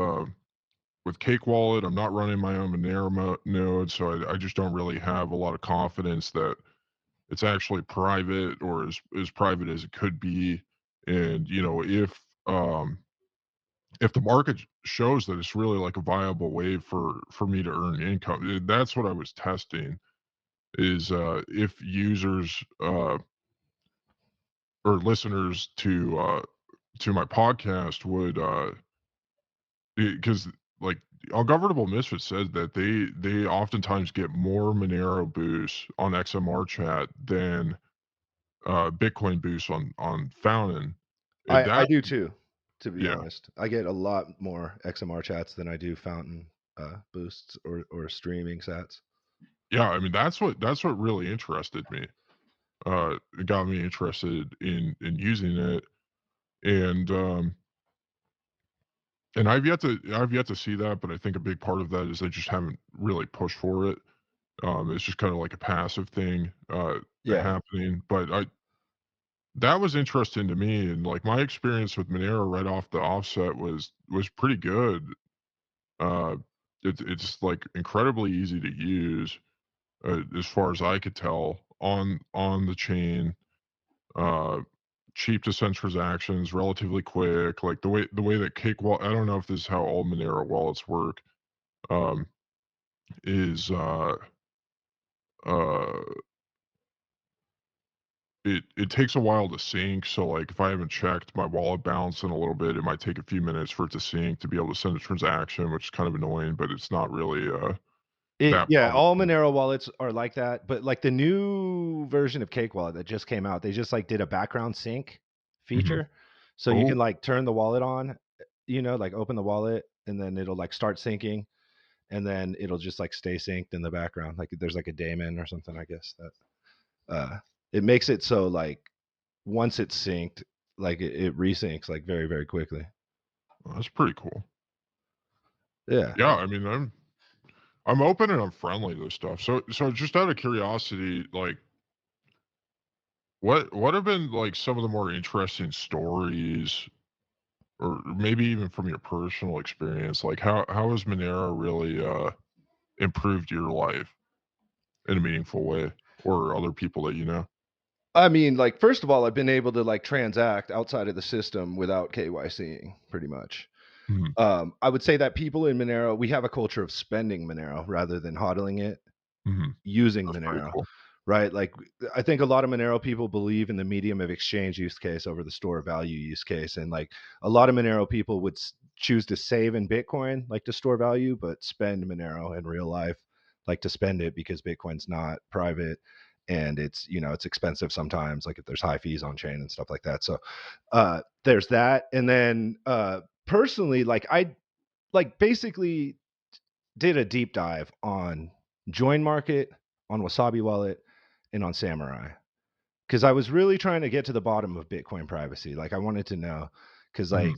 Cake Wallet. I'm not running my own Monero node, so I just don't really have a lot of confidence that it's actually private or as private as it could be. And if the market shows that it's really like a viable way for me to earn income, that's what I was testing. Is if users or listeners to my podcast would because like Ungovernable Misfit said that they oftentimes get more Monero boosts on XMR chat than Bitcoin boosts on Fountain. And I that do too, to be Yeah. honest. I get a lot more XMR chats than I do Fountain boosts or streaming sats. Yeah, I mean that's what really interested me. It got me interested in using it, and I've yet to see that, but I think a big part of that is they just haven't really pushed for it. It's just kind of like a passive thing Yeah. happening. But that was interesting to me, and like my experience with Monero right off the offset was pretty good. Uh, it's like incredibly easy to use, as far as I could tell on the chain. Uh, Cheap to send transactions, relatively quick. Like the way that Cake Wallet, I don't know if this is how all Monero wallets work. Um, is uh it takes a while to sync. So like if I haven't checked my wallet balance in a little bit, it might take a few minutes for it to sync to be able to send a transaction, which is kind of annoying, but it's not really that Yeah, all problematic. Monero wallets are like that, but like the new version of Cake Wallet that just came out, they just like did a background sync Mhm. feature. So you Oh, can like turn the wallet on, like open the wallet and then it'll like start syncing and then it'll just like stay synced in the background. Like there's like a daemon or something, I guess that it makes it so like once it's synced, like it resyncs like very, very quickly. that's pretty cool. Yeah. Yeah, I mean I'm open and I'm friendly to this stuff. So just out of curiosity, like what have been like some of the more interesting stories or maybe even from your personal experience, like how has Monero really improved your life in a meaningful way or other people that you know? I mean, like, first of all, I've been able to like transact outside of the system without KYCing pretty much. Mhm. I would say that people in Monero, we have a culture of spending Monero rather than hodling it, Mhm. using That's pretty Monero, cool. right? Like, I think a lot of Monero people believe in the medium of exchange use case over the store of value use case. And like a lot of Monero people would choose to save in Bitcoin, like to store value, but spend Monero in real life, like to spend it because Bitcoin's not private and it's expensive sometimes, like if there's high fees on chain and stuff like that. So there's that. And then personally, like I like basically did a deep dive on Join Market, on Wasabi Wallet, and on Samurai. because I was really trying to get to the bottom of Bitcoin privacy. Like I wanted to know, because like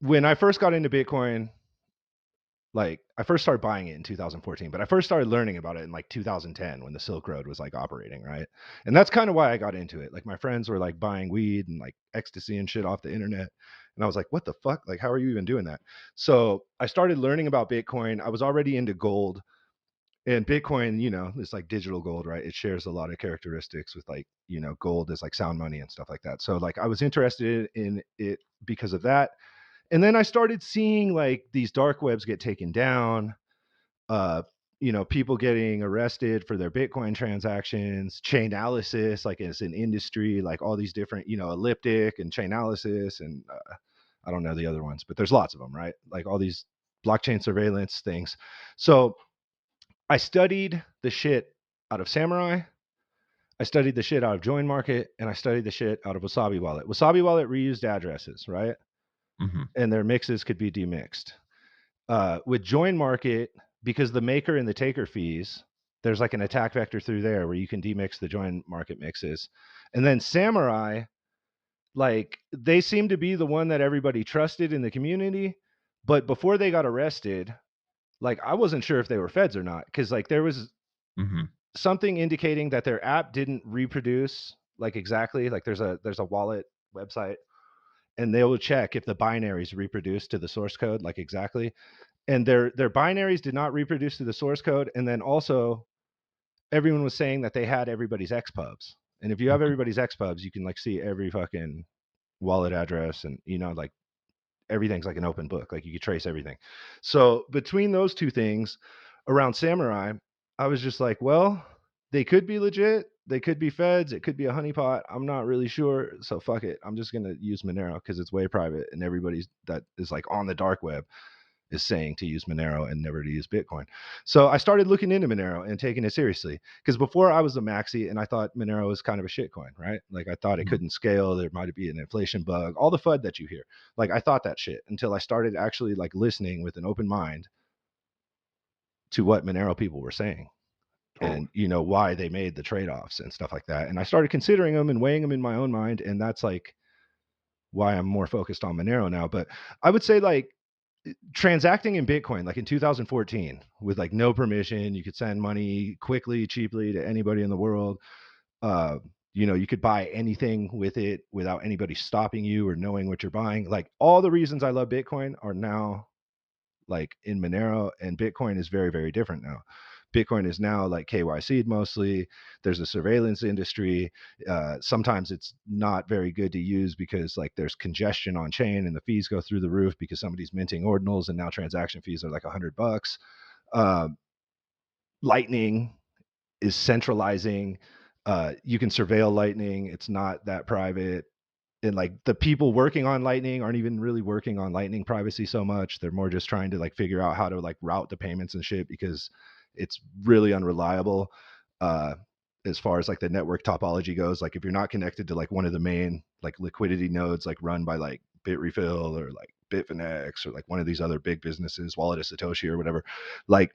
when I first got into Bitcoin, like I first started buying it in 2014, but I first started learning about it in like 2010 when the Silk Road was like operating, right? And that's kind of why I got into it. Like my friends were like buying weed and like ecstasy and shit off the internet. And I was like, what the fuck? Like, how are you even doing that? So I started learning about Bitcoin. I was already into gold, and Bitcoin, you know, it's like digital gold, right? It shares a lot of characteristics with like, you know, gold is like sound money and stuff like that. So like I was interested in it because of that. And then I started seeing like these dark webs get taken down, uh, you know, people getting arrested for their Bitcoin transactions, Chainalysis, like as an industry, like all these different, you know, Elliptic and Chainalysis, and I don't know the other ones, but there's lots of them, right? Like all these blockchain surveillance things. So I studied the shit out of Samurai. I studied the shit out of Join Market, and I studied the shit out of Wasabi Wallet. Wasabi Wallet reused addresses, right? And their mixes could be demixed. With Join Market, because the maker and the taker fees, there's like an attack vector through there where you can demix the Join Market mixes. And then Samurai, like they seem to be the one that everybody trusted in the community. But before they got arrested, like I wasn't sure if they were feds or not, because like there was something indicating that their app didn't reproduce like exactly, like there's a wallet website, and they will check if the binaries reproduce to the source code like exactly, and their binaries did not reproduce to the source code. And then also everyone was saying that they had everybody's xpubs, and if you have everybody's xpubs, you can like see every fucking wallet address, and you know, like everything's like an open book, like you could trace everything. So between those two things around Samurai, I was just like, well, they could be legit, they could be feds, it could be a honeypot, I'm not really sure, so fuck it, I'm just gonna use Monero because it's way private, and everybody's that is like on the dark web is saying to use Monero and never to use Bitcoin. So I started looking into Monero and taking it seriously, because before I was a maxi and I thought Monero was kind of a shitcoin, right? Like I thought it couldn't scale, there might be an inflation bug, all the FUD that you hear. Like I thought that shit until I started actually like listening with an open mind to what Monero people were saying. And you know why they made the trade-offs and stuff like that. And I started considering them and weighing them in my own mind, and that's like why I'm more focused on Monero now. But I would say like transacting in Bitcoin, like in 2014, with like no permission, you could send money quickly, cheaply to anybody in the world. You know, you could buy anything with it without anybody stopping you or knowing what you're buying. Like all the reasons I love Bitcoin are now like in Monero, and Bitcoin is very, very different now. Bitcoin is now like KYC'd mostly. There's a surveillance industry. Sometimes it's not very good to use because like there's congestion on chain and the fees go through the roof because somebody's minting ordinals, and now transaction fees are like $100. Lightning is centralizing. You can surveil Lightning. It's not that private. And like the people working on Lightning aren't even really working on Lightning privacy so much. They're more just trying to like figure out how to like route the payments and shit, because it's really unreliable as far as like the network topology goes. Like if you're not connected to like one of the main like liquidity nodes like run by like Bitrefill or like Bitfinex or like one of these other big businesses, Wallet of Satoshi or whatever, like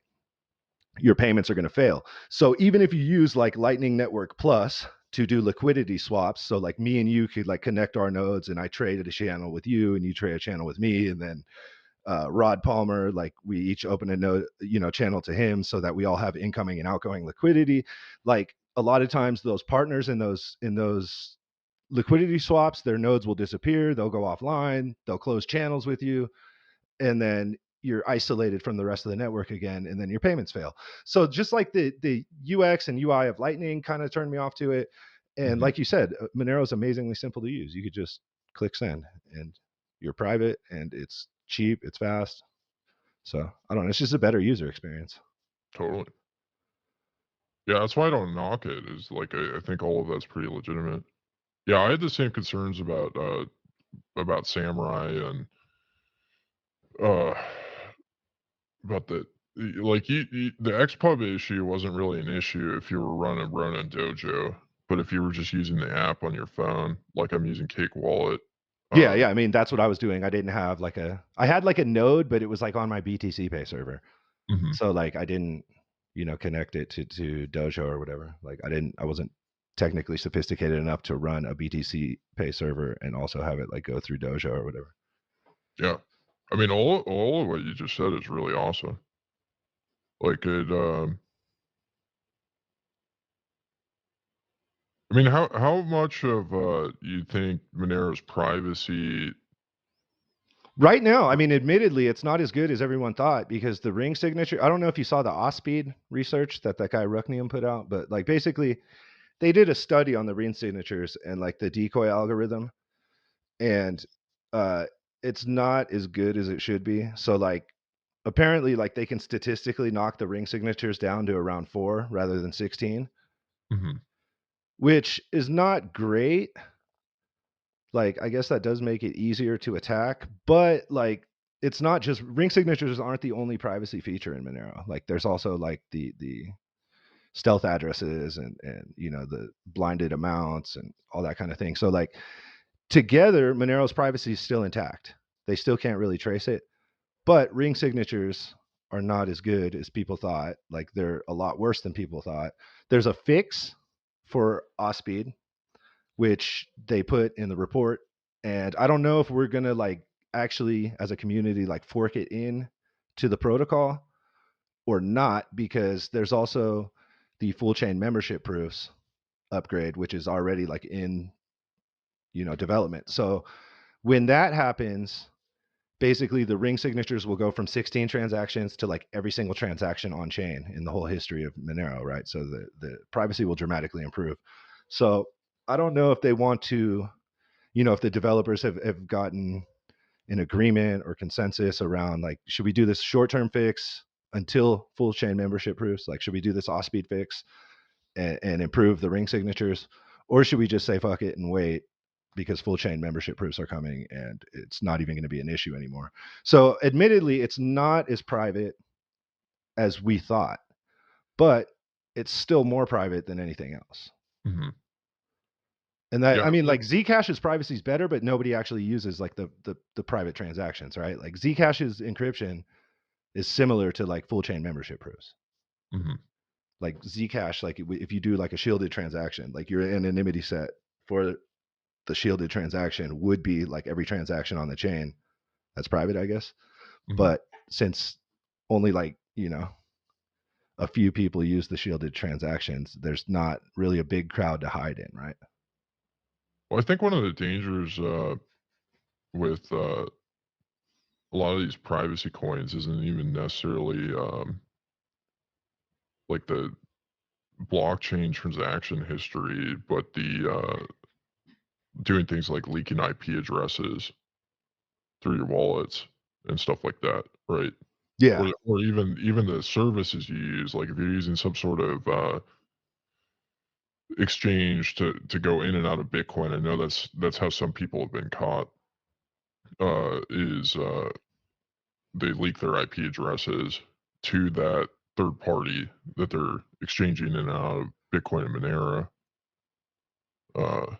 your payments are going to fail. So even if you use like Lightning Network Plus to do liquidity swaps, so like me and you could like connect our nodes, and I traded a channel with you and you trade a channel with me, and then Rod Palmer, like we each open a node, you know, channel to him so that we all have incoming and outgoing liquidity. Like a lot of times those partners in those liquidity swaps, their nodes will disappear, they'll go offline, they'll close channels with you, and then you're isolated from the rest of the network again, and then your payments fail. So just like the UX and UI of Lightning kind of turned me off to it. And like you said, Monero is amazingly simple to use. You could just click send, and you're private, and it's cheap, it's fast. So I don't know, it's just a better user experience. Totally. Yeah, that's why I don't knock it. Is like I think all of that's pretty legitimate. Yeah, I had the same concerns about Samurai and uh about like the XPub issue wasn't really an issue if you were running Ronin Dojo, but if you were just using the app on your phone, like I'm using Cake Wallet. Yeah, I mean that's what I was doing. I didn't have like I had like a node, but it was like on my BTC Pay server. So like I didn't, you know, connect it to Dojo or whatever. Like I wasn't technically sophisticated enough to run a BTC Pay server and also have it like go through Dojo or whatever. Yeah. I mean, all of what you just said is really awesome. Like I mean, how much of you think Monero's privacy? Right now, I mean, admittedly, it's not as good as everyone thought because the ring signature. I don't know if you saw the OSPeed research that guy Rucknium put out, but like basically, they did a study on the ring signatures and like the decoy algorithm, and uh, it's not as good as it should be. So like, apparently, like they can statistically knock the ring signatures down to around 4 rather than 16, Mhm. which is not great. Like, I guess that does make it easier to attack, but like it's not just ring signatures aren't the only privacy feature in Monero. Like there's also like the stealth addresses and you know the blinded amounts and all that kind of thing. So like together Monero's privacy is still intact. They still can't really trace it, but ring signatures are not as good as people thought. Like they're a lot worse than people thought. There's a fix for OSPeed which they put in the report. And I don't know if we're gonna like actually as a community like fork it in to the protocol or not, because there's also the full chain membership proofs upgrade, which is already like in development. So when that happens, basically the ring signatures will go from 16 transactions to like every single transaction on chain in the whole history of Monero, right? So the privacy will dramatically improve. So I don't know if they want to, if the developers have gotten an agreement or consensus around like, should we do this short-term fix until full chain membership proofs? Like, should we do this off-speed fix and improve the ring signatures? Or should we just say fuck it and wait because full chain membership proofs are coming and it's not even going to be an issue anymore? So admittedly, it's not as private as we thought, but it's still more private than anything else. Mhm. And that, Yeah. I mean, like Zcash's privacy is better, but nobody actually uses like the private transactions, right? Like Zcash's encryption is similar to like full chain membership proofs. Mhm. Like Zcash, like if you do like a shielded transaction, like your anonymity set for the shielded transaction would be like every transaction on the chain that's private, I guess. Mhm. But since only like, a few people use the shielded transactions, there's not really a big crowd to hide in, right? Well, I think one of the dangers with a lot of these privacy coins isn't even necessarily like the blockchain transaction history, but the doing things like leaking IP addresses through your wallets and stuff like that, right? Yeah. Or even the services you use, like if you're using some sort of exchange to go in and out of Bitcoin. I know that's how some people have been caught. Is they leak their IP addresses to that third party that they're exchanging in and out of Bitcoin and Monero. Uh,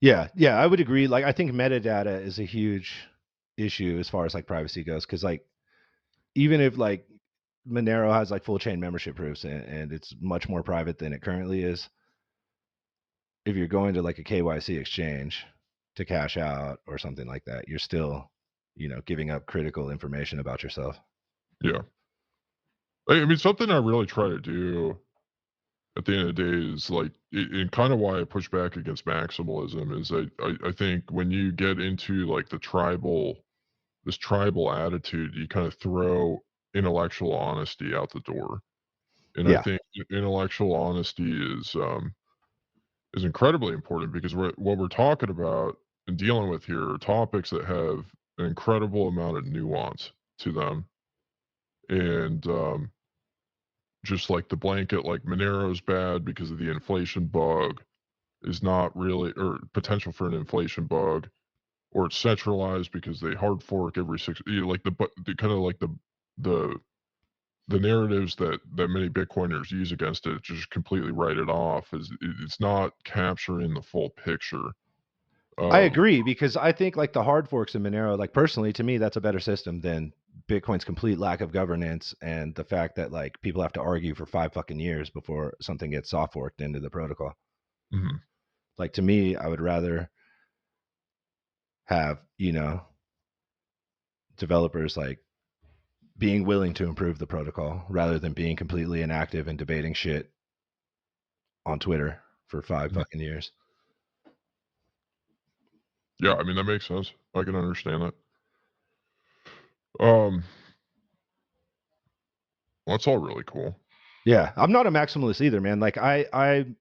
Yeah, I would agree. Like, I think metadata is a huge issue as far as like privacy goes, because like even if like Monero has like full chain membership proofs and it's much more private than it currently is, if you're going to like a KYC exchange to cash out or something like that, you're still, giving up critical information about yourself. yeah, I mean something I really try to do at the end of the day is like, and kind of why I push back against maximalism is I think when you get into like this tribal attitude, you kind of throw intellectual honesty out the door. And I Yeah. think intellectual honesty is incredibly important because what we're talking about and dealing with here are topics that have an incredible amount of nuance to them. And just like the blanket, like Monero's bad because of the inflation bug is not really, or potential for an inflation bug, or it's centralized because they hard fork every like the kind of like the the narratives that many Bitcoiners use against it, just completely write it off as it's not capturing the full picture. I Um, agree because I think like the hard forks in Monero, like personally to me, that's a better system than Bitcoin's complete lack of governance and the fact that like people have to argue for 5 fucking years before something gets soft forked into the protocol. Mhm. Like, to me, I would rather have, developers like being willing to improve the protocol rather than being completely inactive and debating shit on Twitter for 5 Mhm. fucking years. Yeah, I mean, that makes sense. I can understand that. Um, well, that's all really cool. Yeah, I'm not a maximalist either, man. Like I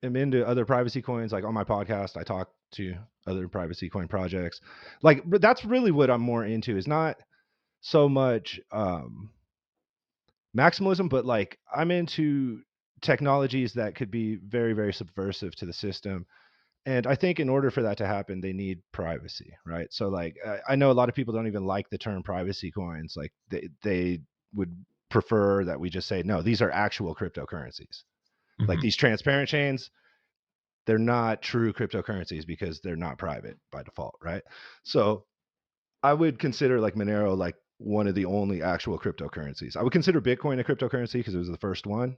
am into other privacy coins. Like on my podcast, I talk to other privacy coin projects. Like, but that's really what I'm more into. Is not so much maximalism, but like I'm into technologies that could be very, very subversive to the system. And I think in order for that to happen, they need privacy, right? So like I know a lot of people don't even like the term privacy coins. Like they would prefer that we just say no, these are actual cryptocurrencies. Like Mhm. these transparent chains, they're not true cryptocurrencies because they're not private by default, right? So I would consider like Monero like one of the only actual cryptocurrencies. I would consider Bitcoin a cryptocurrency because it was the first one,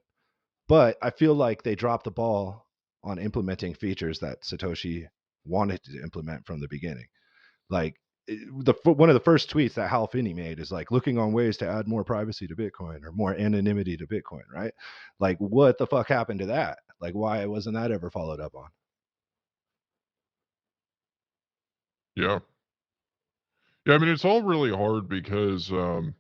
but I feel like they dropped the ball on implementing features that Satoshi wanted to implement from the beginning. Like one of the first tweets that Hal Finney made is like looking on ways to add more privacy to Bitcoin or more anonymity to Bitcoin, right? Like what the fuck happened to that? Like why wasn't that ever followed up on? Yeah. Yeah, I mean, it's all really hard because the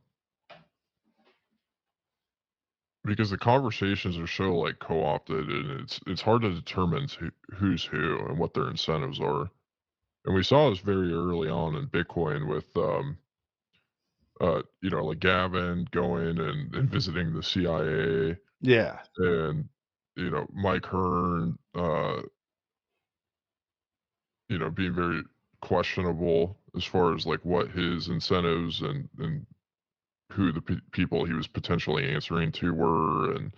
conversations are so, like, co-opted, and it's hard to determine who's who and what their incentives are. And we saw this very early on in Bitcoin with, like Gavin going and visiting the CIA Yeah. and, Mike Hearn, being very questionable as far as like what his incentives and who the people he was potentially answering to were, and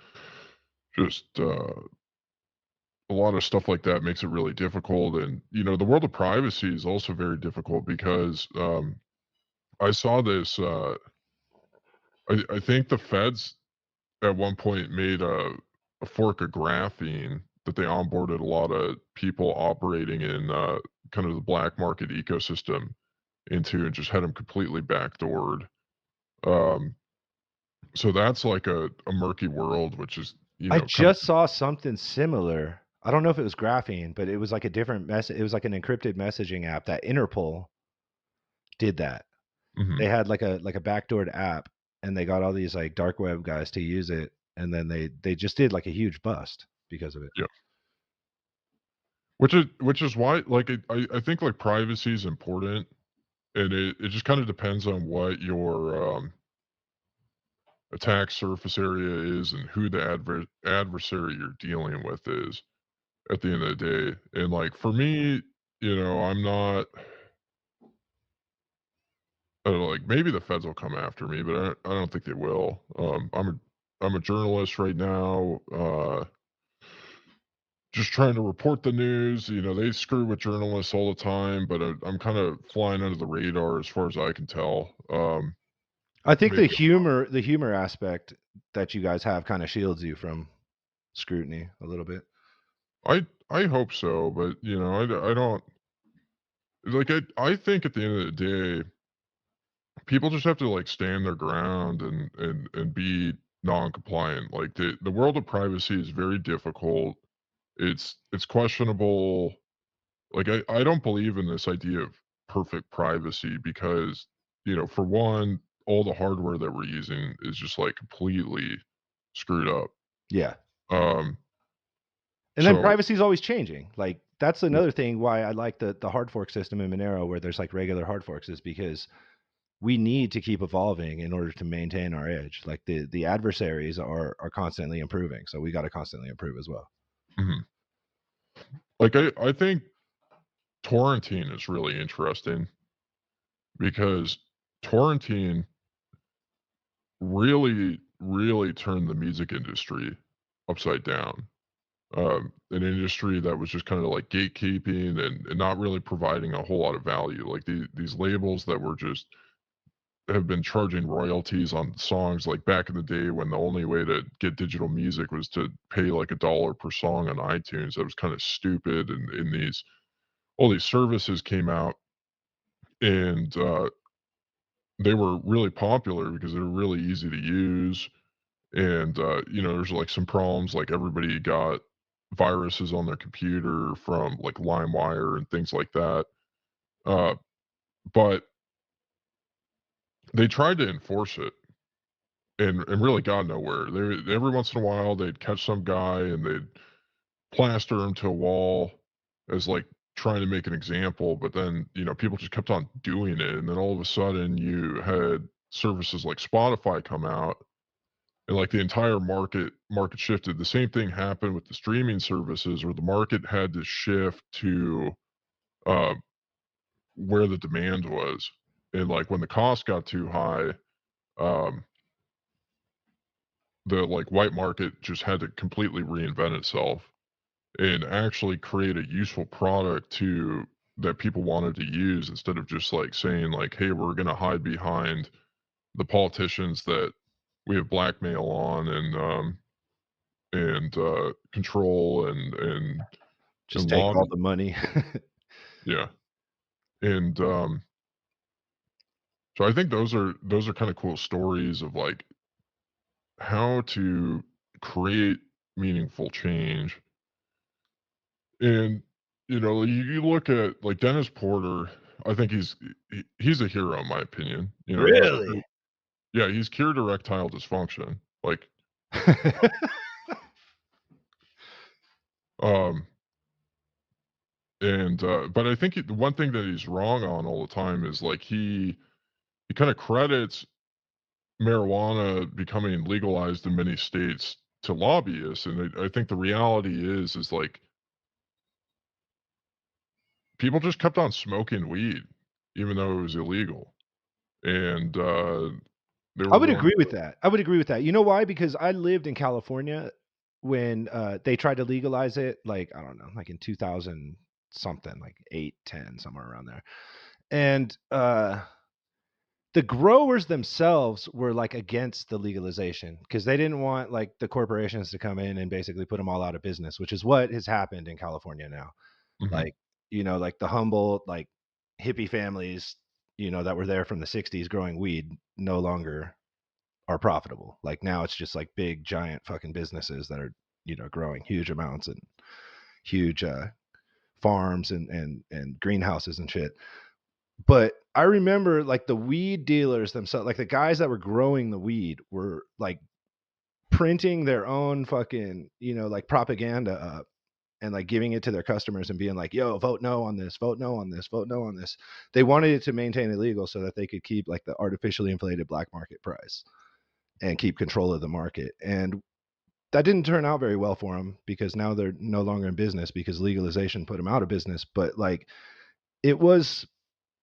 just a lot of stuff like that makes it really difficult. And the world of privacy is also very difficult because I saw this. I think the feds at one point made a fork of graphene that they onboarded a lot of people operating in kind of the black market ecosystem into and just had them completely backdoored. Um, so that's like a murky world, which is, I kind of just saw something similar. I don't know if it was graphene, but it was like a different message. It was like an encrypted messaging app that Interpol did that. They mhm, had like a backdoored app and they got all these like dark web guys to use it and then they just did like a huge bust because of it. yeah. Which is why, like, I think, like, privacy is important, and it just kinda depends on what your, attack surface area is and who the adversary you're dealing with is at the end of the day. And, like, for me, I'm not I don't know, like, maybe the feds will come after me, but I don't think they will. I'm a journalist right now, just trying to report the news. They screw with journalists all the time, but I'm kind of flying under the radar as far as I can tell. I think Maybe the humor aspect that you guys have kind of shields you from scrutiny a little bit. I hope so, but I don't like. I think at the end of the day, people just have to like stand their ground and be non-compliant. Like the world of privacy is very difficult. It's questionable. Like, I don't believe in this idea of perfect privacy because, for one, all the hardware that we're using is just, like, completely screwed up. Yeah. Um, And then so privacy is always changing. Like that's yeah, another thing why I like the hard fork system in Monero where there's like regular hard forks is because we need to keep evolving in order to maintain our edge. Like the adversaries are constantly improving, so we got to constantly improve as well. mhm. Like, I think torrenting is really interesting because torrenting really, really turned the music industry upside down. An industry that was just kinda, like, gatekeeping and not really providing a whole lot of value, like, these labels that were just have been charging royalties on songs like back in the day when the only way to get digital music was to pay like $1 per song on iTunes. That was kind of stupid. And these all these services came out, and they were really popular because they were really easy to use. And there's like some problems, like everybody got viruses on their computer from like LimeWire and things like that. Uh, but they tried to enforce it and really got nowhere. They every once in a while they'd catch some guy and they'd plaster him to a wall as like trying to make an example, but then people just kept on doing it, and then all of a sudden you had services like Spotify come out, and like the entire market shifted. The same thing happened with the streaming services, where the market had to shift to uh, where the demand was, and like when the cost got too high. Um, the like white market just had to completely reinvent itself and actually create a useful product to that people wanted to use, instead of just like saying like, hey, we're going to hide behind the politicians that we have blackmail on and control and Just take all lobby. the money. Yeah. And so I think those are kind of cool stories of like how to create meaningful change. And, you look at, like, Dennis Porter, I think he's a hero in my opinion. Really? Yeah, he's cured erectile dysfunction. Like, um, but I think the one thing that he's wrong on all the time is, like, he kinda credits marijuana becoming legalized in many states to lobbyists, and I think the reality is, like, people just kept on smoking weed even though it was illegal, and, they I were would going agree with that. I would agree with that. You know why? Because I lived in California when, they tried to legalize it, like, I don't know, like in 2000 something, like 8, 10, somewhere around there. And, the growers themselves were, like, against the legalization because they didn't want, like, the corporations to come in and basically put them all out of business, which is what has happened in California now. Mhm, Like, like the humble, like, hippie families, that were there from the '60s growing weed no longer are profitable. Like, now it's just, like, big, giant fucking businesses that are, growing huge amounts and huge, farms and greenhouses and shit. But I remember, like, the weed dealers themselves, like, the guys that were growing the weed were, like, printing their own fucking, like, propaganda up and, like, giving it to their customers and being like, "Yo, vote no on this, vote no on this, vote no on this." They wanted it to maintain illegal so that they could keep, like, the artificially inflated black market price and keep control of the market. And that didn't turn out very well for them because now they're no longer in business because legalization put them out of business. But, like, it was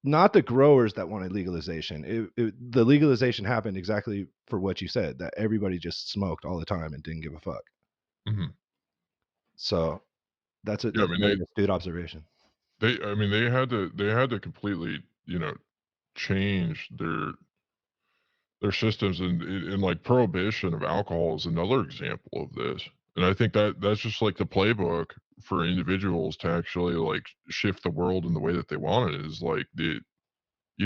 not the growers that wanted legalization. The legalization happened exactly for what you said, that everybody just smoked all the time and didn't give a fuck. mhm. So Yeah, I that's a mean, very astute observation. they had to completely, change their systems, and like prohibition of alcohol is another example of this. And I think that's just like the playbook for individuals to actually like shift the world in the way that they want it, is like you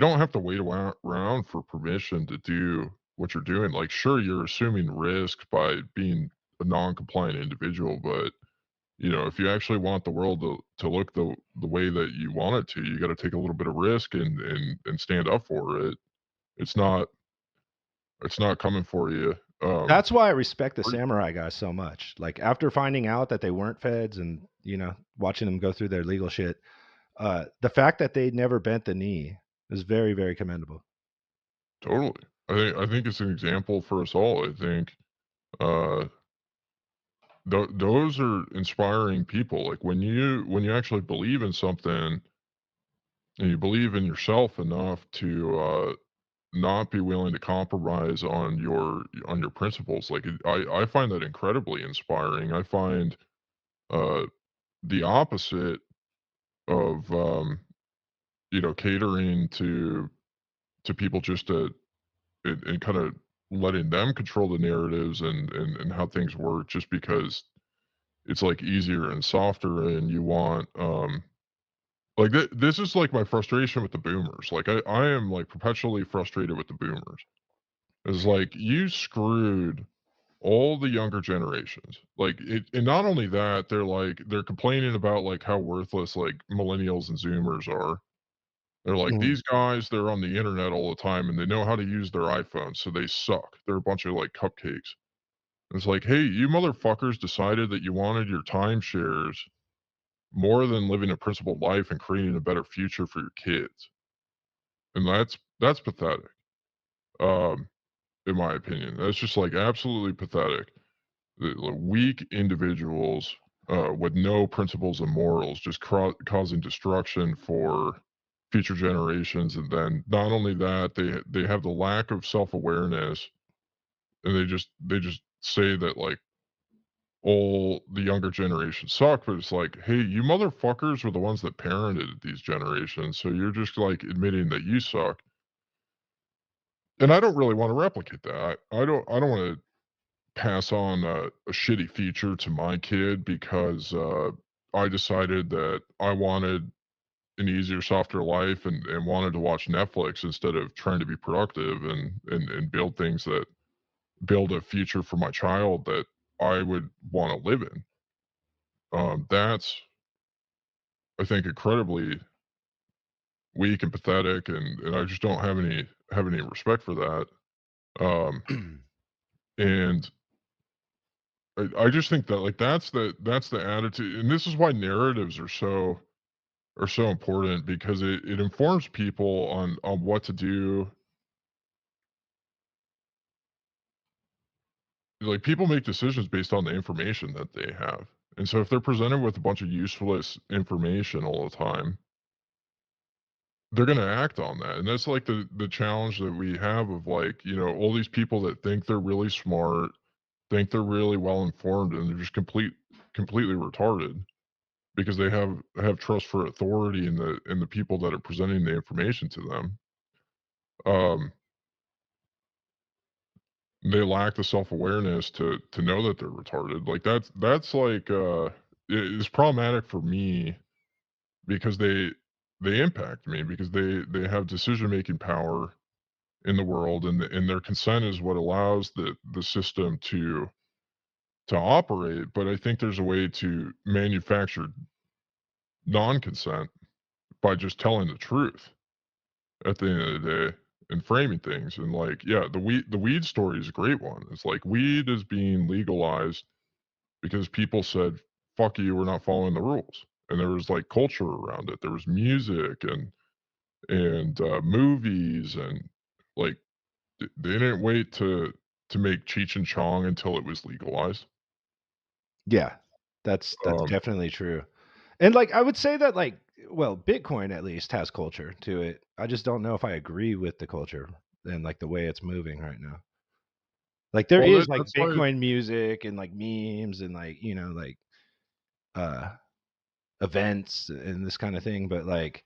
don't have to wait around for permission to do what you're doing. Like, sure, you're assuming risk by being a non-compliant individual, but if you actually want the world to look the way that you want it to, you got to take a little bit of risk and stand up for it. It's not it's not coming for you. That's why I respect the Free. samurai guys so much. Like, after finding out that they weren't feds and, watching them go through their legal shit, the fact that they never bent the knee is very, very commendable. Totally. I think it's an example for us all. I think uh, those are inspiring people. Like when you actually believe in something and you believe in yourself enough to not be willing to compromise on your principles. Like I find that incredibly inspiring. I find uh, the opposite of catering to people just and kind of letting them control the narratives and how things work just because it's like easier and softer and you want like this is like my frustration with the boomers. Like I am like perpetually frustrated with the boomers. It's like you screwed all the younger generations. Like it, and not only that, they're complaining about like how worthless like millennials and zoomers are. They're like, Mhm. these guys, they're on the internet all the time and they know how to use their iPhones, so they suck. They're a bunch of like cupcakes. It's like, hey, you motherfuckers decided that you wanted your timeshares more than living a principled life and creating a better future for your kids. And that's pathetic. Um, in my opinion. That's just like absolutely pathetic. The weak individuals with no principles and morals just causing destruction for future generations, and then not only that, they have the lack of self awareness, and they just say that like all the younger generations suck, but it's like, hey, you motherfuckers were the ones that parented these generations, so you're just like admitting that you suck. And I don't really want to replicate that. I don't want to pass on a shitty feature to my kid because I decided that I wanted an easier, softer life and wanted to watch Netflix instead of trying to be productive and build things that build a future for my child that I would want to live in. That's, I think, incredibly weak and pathetic, and I just don't have any respect for that. Um, and I just think that like that's the attitude, and this is why narratives are so important because it informs people on what to do. Like people make decisions based on the information that they have. And so if they're presented with a bunch of useless information all the time, they're going to act on that. And that's like the challenge that we have of like, all these people that think they're really smart, think they're really well informed, and they're just completely retarded because they have trust for authority in the people that are presenting the information to them. Um, they lack the self-awareness to know that they're retarded. Like that's like it's problematic for me because they impact me because they have decision-making power in the world and their consent is what allows the system to operate. But I think there's a way to manufacture non-consent by just telling the truth at the end of the day and framing things. And like, yeah, the weed story is a great one. It's like weed is being legalized because people said, "Fuck you, we're not following the rules." And there was like culture around it. There was music and movies and like they didn't wait to make Cheech and Chong until it was legalized. Yeah, that's Um, definitely true. And, like, I would say that, like, well, Bitcoin at least has culture to it. I just don't know if I agree with the culture and, like, the way it's moving right now. Like, there well, is, like, that's why. Bitcoin music and, like, memes and, like, like, uh, events and this kinda thing, but, like,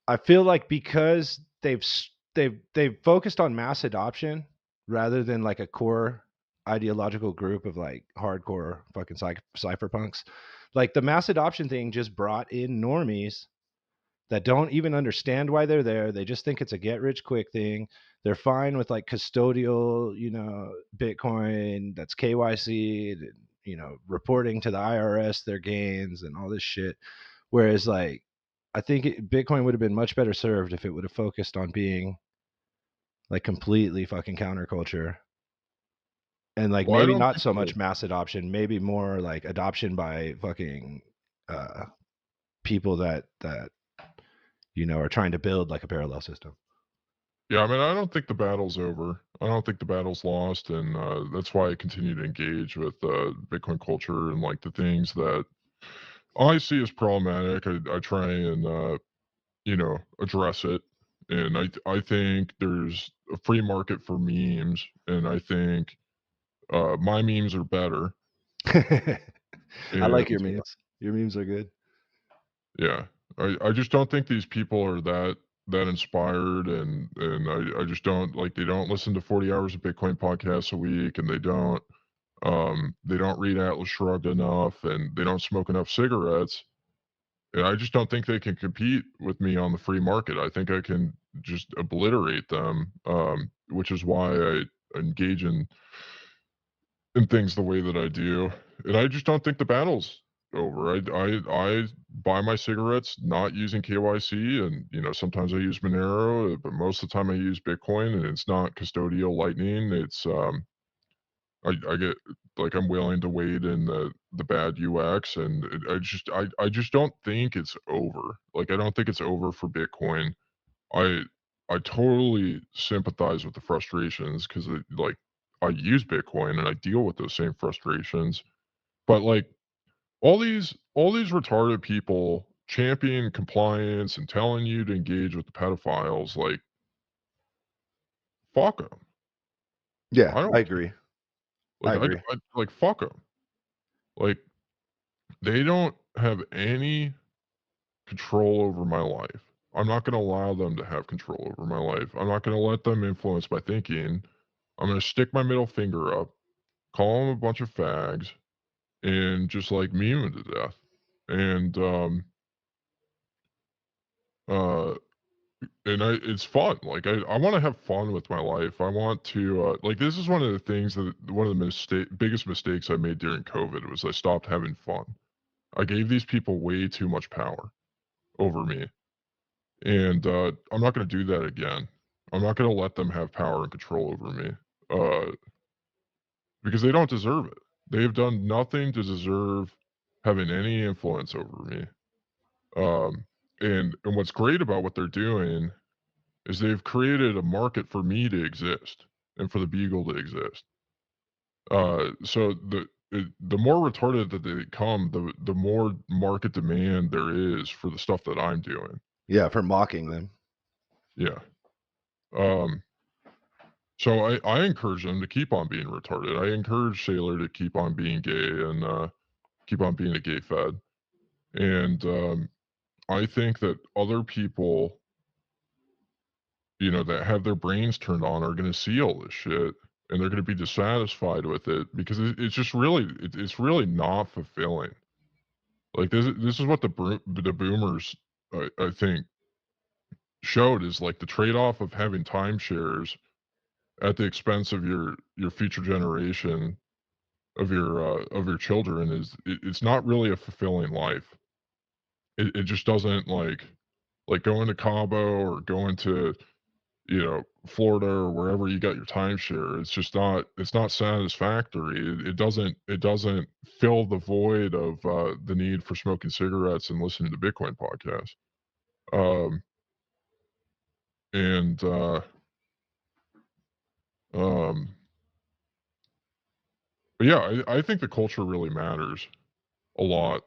I feel like because they've focused on mass adoption rather than, like, a core ideological group of, like, hardcore fucking cypherpunks, like, the mass adoption thing just brought in normies that don't even understand why they're there. They just think it's a get rich quick thing. They're fine with like custodial, Bitcoin that's KYC, reporting to the IRS their gains and all this shit. Whereas, like, I think Bitcoin would have been much better served if it would have focused on being like completely fucking counterculture and like Well, I maybe don't not think so the much mass adoption, maybe more like adoption by fucking uh, people that are trying to build like a parallel system. yeah, I mean, I don't think the battle's over. I don't think the battle's lost, and that's why I continue to engage with Bitcoin culture and like the things that I see as problematic. I try and address it, and I think there's a free market for memes, and I think my memes are better, I like and your memes. Your memes are good. yeah, I just don't think these people are that inspired, and I just don't like, they don't listen to 40 hours of Bitcoin podcasts a week, and they don't read Atlas Shrugged enough, and they don't smoke enough cigarettes. And I just don't think they can compete with me on the free market. I think I can just obliterate them, which is why I engage in things the way that I do. And I just don't think the battle's over. I buy my cigarettes not using KYC, and sometimes I use Monero, but most of the time I use Bitcoin, and it's not custodial Lightning. It's I get, like, I'm willing to wade in the bad UX, and I just don't think it's over. Like, I don't think it's over for Bitcoin. I I totally sympathize with the frustrations, because like, I use Bitcoin and I deal with those same frustrations. But like, all these retarded people championing compliance and telling you to engage with the pedophiles, like, fuck them. Yeah, I I don't agree. I like, agree. like, fuck them. Like, they don't have any control over my life. I'm not going to allow them to have control over my life. I'm not going to let them influence my thinking. I'm going to stick my middle finger up, call them a bunch of fags, and just like meme them to death. And uh it's fun. Like, I want to have fun with my life. I want to like, this is one of the things that one of the biggest mistakes I made during COVID was I stopped having fun. I gave these people way too much power over me. And I'm not going to do that again. I'm not going to let them have power and control over me, uh, because they don't deserve it. They have done nothing to deserve having any influence over me. Um, and what's great about what they're doing is they've created a market for me to exist and for the Bugle to exist. So the more retarded that they become, the more market demand there is for the stuff that I'm doing. Yeah, for mocking them. Yeah. Um, So I encourage them to keep on being retarded. I encourage Sailor to keep on being gay, and keep on being a gay fed. And I think that other people, that have their brains turned on are going to see all this shit, and they're going to be dissatisfied with it, because it's just really, it's really not fulfilling. Like, this is what the boomers, I think, showed, is like the trade off of having timeshares at the expense of your future generation, of your children, is it's not really a fulfilling life. It just doesn't, like going to Cabo or going to, Florida, or wherever you got your timeshare. It's not satisfactory. It doesn't fill the void of the need for smoking cigarettes and listening to Bitcoin podcasts. Um and um but yeah, I think the culture really matters a lot.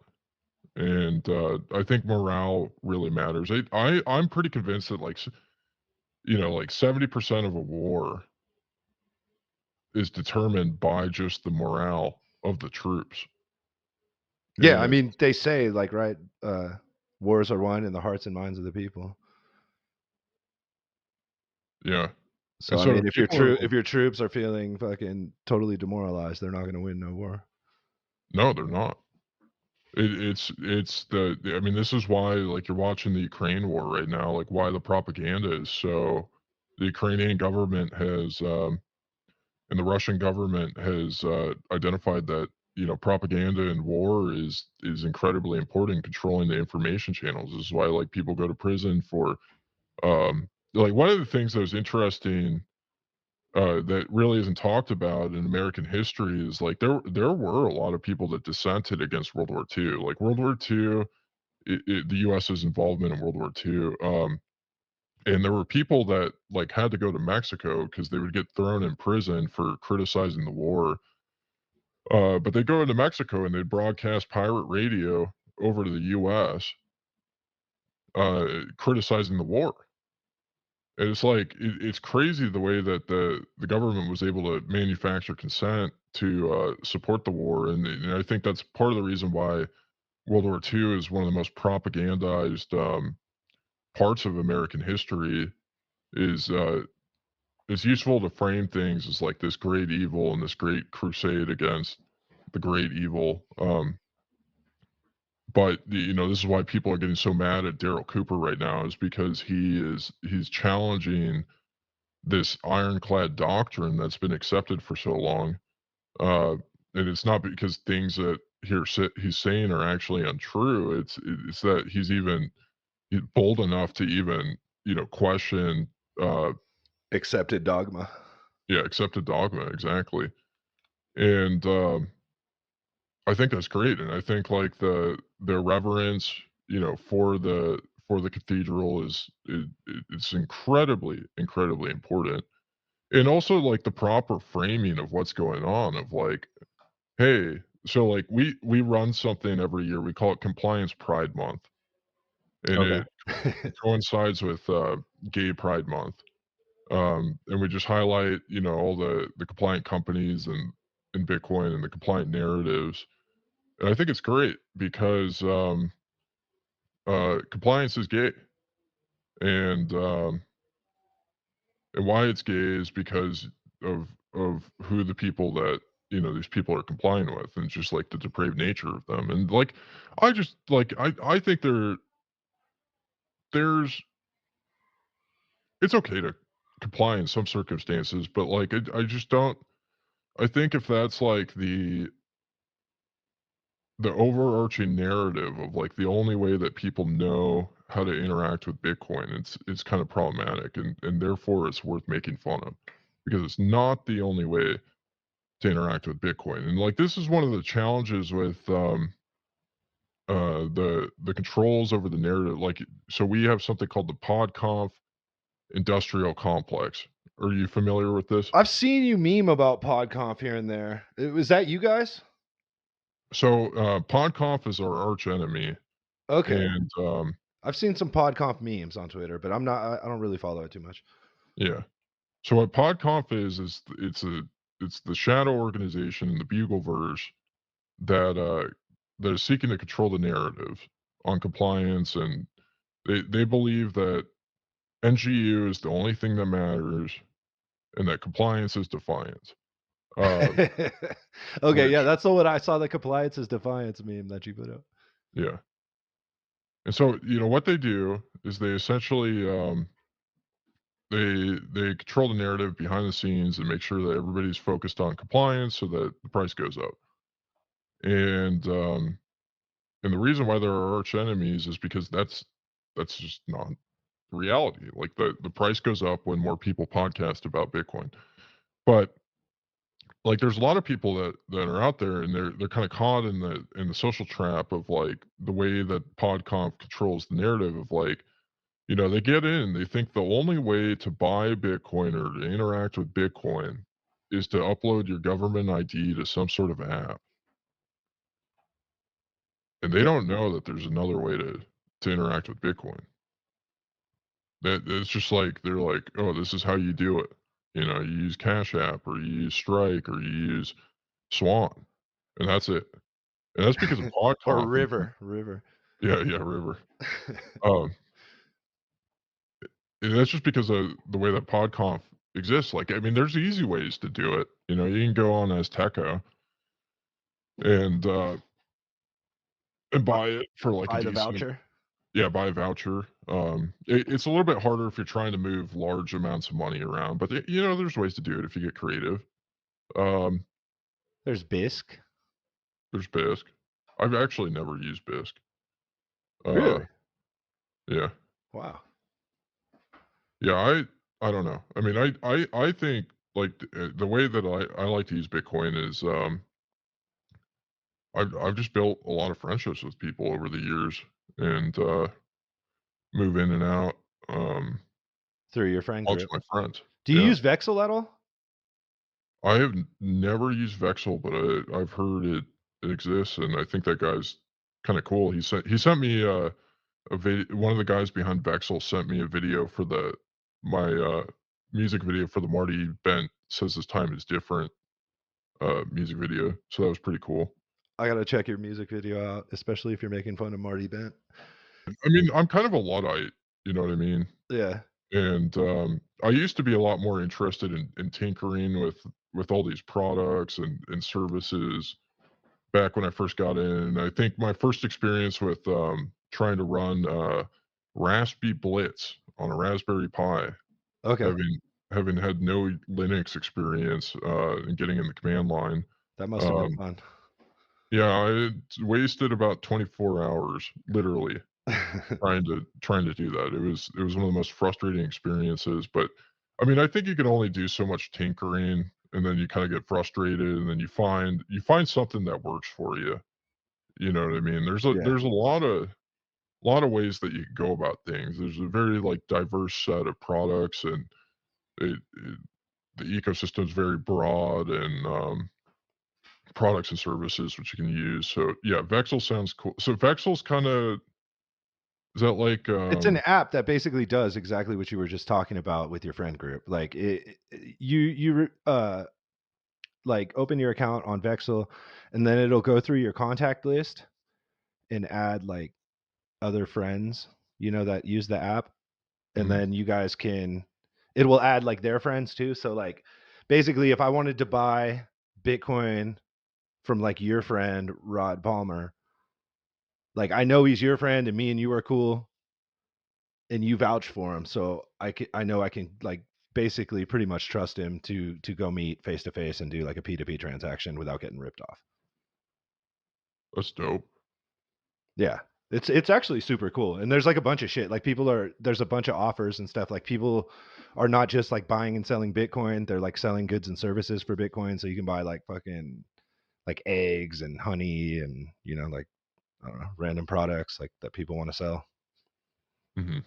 And I think morale really matters. I'm pretty convinced that, like, like 70% of a war is determined by just the morale of the troops. Yeah, I And mean, they say, like, right, wars are won in the hearts and minds of the people. yeah, So, and I so mean, people are if like, your troops are feeling fucking totally demoralized, they're not gonna win no war. no, they're not. It's I mean, this is why, like, you're watching the Ukraine war right now. Like, why the propaganda is so. The Ukrainian government has and the Russian government has identified that, propaganda in war is incredibly important in controlling the information channels. This is why, like, people go to prison for like, one of the things that was interesting, that really isn't talked about in American history, is like, there were a lot of people that dissented against World War II. Like, World War II, the U.S.'s involvement in World War II. And there were people that, like, had to go to Mexico because they would get thrown in prison for criticizing the war. But they go into Mexico and they broadcast pirate radio over to the U.S., criticizing the war. And it's like, it's crazy the way that the government was able to manufacture consent to support the war. And I think that's part of the reason why World War II is one of the most propagandized parts of American history is it's useful to frame things as like this great evil and this great crusade against the great evil. But this is why people are getting so mad at Daryl Cooper right now is because he's challenging this ironclad doctrine that's been accepted for so long. Uh, and it's not because things that he's saying are actually untrue. It's that he's bold enough to even question uh, Accepted dogma. yeah, accepted dogma exactly. And I think that's great, and I think like the reverence for the cathedral it's incredibly important. And also, like, the proper framing of what's going on of, like, "Hey" so, like, we run something every year, we call it Compliance Pride Month, and Okay. it coincides with, Gay Pride Month, and we just highlight, all the compliant companies and in Bitcoin and the compliant narratives, and I think it's great because, compliance is gay, and, um and why it's gay is because of who the people that these people are complying with, and just like the depraved nature of them. And like, I just like I think there's it's okay to comply in some circumstances, but like I just don't. I think if that's like the overarching narrative of like the only way that people know how to interact with Bitcoin, it's kind of problematic, and therefore it's worth making fun of because it's not the only way to interact with Bitcoin. And like this is one of the challenges with the controls over the narrative. Like so we have something called the PodConf industrial complex. Are you familiar with this? I've seen you meme about PodConf here and there. Was that you guys? So PodConf is our arch enemy. Okay. And I've seen some PodConf memes on Twitter, but I don't really follow it too much. yeah. So what PodConf is it's the shadow organization in the Bugle verse that that is seeking to control the narrative on compliance, and they believe that NGU is the only thing that matters, and that compliance is defiance. Uh, Okay, yeah, which that's the one I saw, the compliance is defiance meme that you put up. yeah, and so what they do is they essentially they control the narrative behind the scenes and make sure that everybody's focused on compliance so that the price goes up. And and the reason why they're our arch enemies is because that's just not reality. Like the price goes up when more people podcast about Bitcoin. But like there's a lot of people that are out there and they're kind of caught in the social trap of like the way that PodConf controls the narrative of like, they get in, they think the only way to buy Bitcoin or to interact with Bitcoin is to upload your government ID to some sort of app. And they Yeah. don't know that there's another way to interact with Bitcoin. That it's just like they're like, "Oh, this is how you do it." You use Cash App or you use Strike or you use Swan, and that's it. And that's because of Or PodConf and River. yeah, yeah, River. Um, and that's just because of the way that PodConf exists. Like, I mean, there's easy ways to do it. You can go on Azteca and and Bu buy it for like a Buy the decent voucher. yeah, buy a voucher. It's a little bit harder if you're trying to move large amounts of money around, but there's ways to do it if you get creative. Um, There's Bisq. there's Bisq. I've actually never used Bisq. Uh, Really? yeah, Wow. yeah. I don't know. I mean, I think like the way that I like to use Bitcoin is I've just built a lot of friendships with people over the years and move in and out. Through your friend Lots of group. my friends. Do you Yeah. use Vexel at all? I have never used Vexel, but I've heard it exists, and I think that guy's kind of cool. He sent me a video. One of the guys behind Vexel sent me a video for the my music video for the Marty Bent says this time is different music video. So that was pretty cool. I gotta check your music video out, especially if you're making fun of Marty Bent. I mean, I'm kind of a Luddite. You know what I mean? Yeah. And I used to be a lot more interested in tinkering with all these products and services back when I first got in. I think my first experience with trying to run Raspberry Blitz on a Raspberry Pi, Okay. having having had no Linux experience and getting in the command line. That must have been Um, fun. yeah, I wasted about 24 hours, literally, trying to do that. It was one of the most frustrating experiences, but, I mean, I think you can only do so much tinkering, and then you kinda get frustrated, and then you find something that works for you. You know what I mean? There's a Yeah. there's a lot of ways that you can go about things. There's a very, like, diverse set of products, and it the ecosystem is very broad, and, products and services which you can use. So, yeah, Vexel sounds cool. So Vexel's kinda is that like, It's an app that basically does exactly what you were just talking about with your friend group. Like like open your account on Vexel, and then it'll go through your contact list and add like other friends, that use the app, and mhm, then you guys can it will add like their friends too. So like basically if I wanted to buy Bitcoin from like your friend Rod Palmer, like I know he's your friend and me and you are cool and you vouch for him. So I know I can like basically pretty much trust him to go meet face to face and do like a P2P transaction without getting ripped off. that's dope. Yeah. It's actually super cool. And there's like a bunch of shit. Like there's a bunch of offers and stuff. Like people are not just like buying and selling Bitcoin. They're like selling goods and services for Bitcoin. So you can buy like fucking like eggs and honey and like I don't know, random products like that people want to sell. Mhm.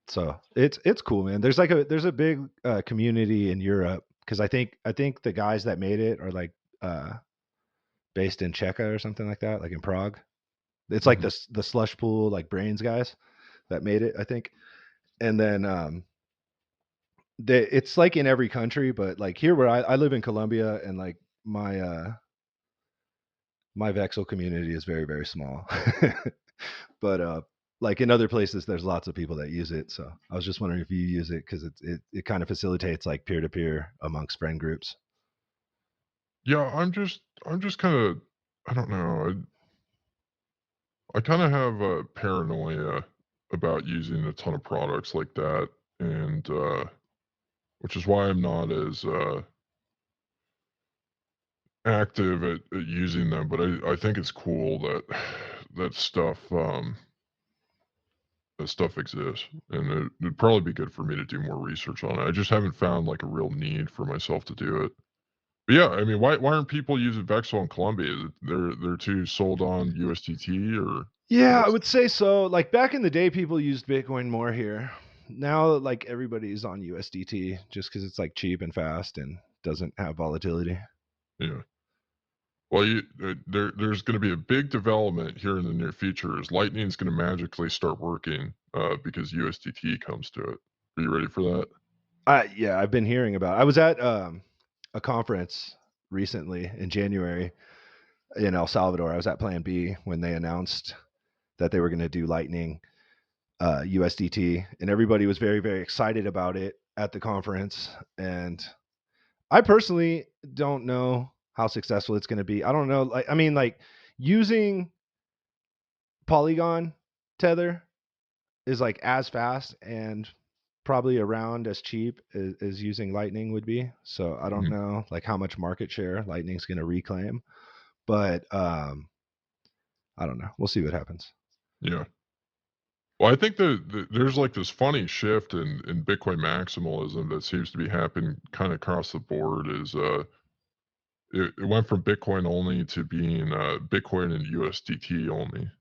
So it's cool, man. There's a big community in Europe because I think the guys that made it are like based in Czechia or something like that, like in Prague. It's like Mhm. the slush pool like brains guys that made it, I think. And then it's like in every country, but like here where I live in Colombia, and like my Vexel community is very very small. But like in other places there's lots of people that use it, so I was just wondering if you use it because it kind of facilitates like peer to peer amongst friend groups. Yeah, I'm just kinda I don't know, I kinda have a paranoia about using a ton of products like that, and, which is why I'm not as, active at using them, but I think it's cool that that stuff exists, and it'd probably be good for me to do more research on it. I just haven't found, like, a real need for myself to do it. But yeah, I mean, why aren't people using Vexel in Colombia? Is it they're too sold on USDT or Yeah, I what's would say so. Like back in the day, people used Bitcoin more here. Now, like everybody's on USDT just because it's like cheap and fast and doesn't have volatility. yeah. Well, there's gonna be a big development here in the near future is Lightning's gonna magically start working, because USDT comes to it. Are you ready for that? Yeah, I've been hearing about. I was at a conference recently in January in El Salvador. I was at Plan B when they announced that they were going to do Lightning USDT, and everybody was very very excited about it at the conference. And I personally don't know how successful it's going to be. I don't know. Like, I mean, like using Polygon Tether is like as fast and probably around as cheap as using Lightning would be. So I don't Mhm. know like how much market share Lightning's going to reclaim, but I don't know. We'll see what happens. Yeah. Well, I think there's, like, this funny shift in Bitcoin maximalism that seems to be happening kinda across the board is, it went from Bitcoin only to being, Bitcoin and USDT only.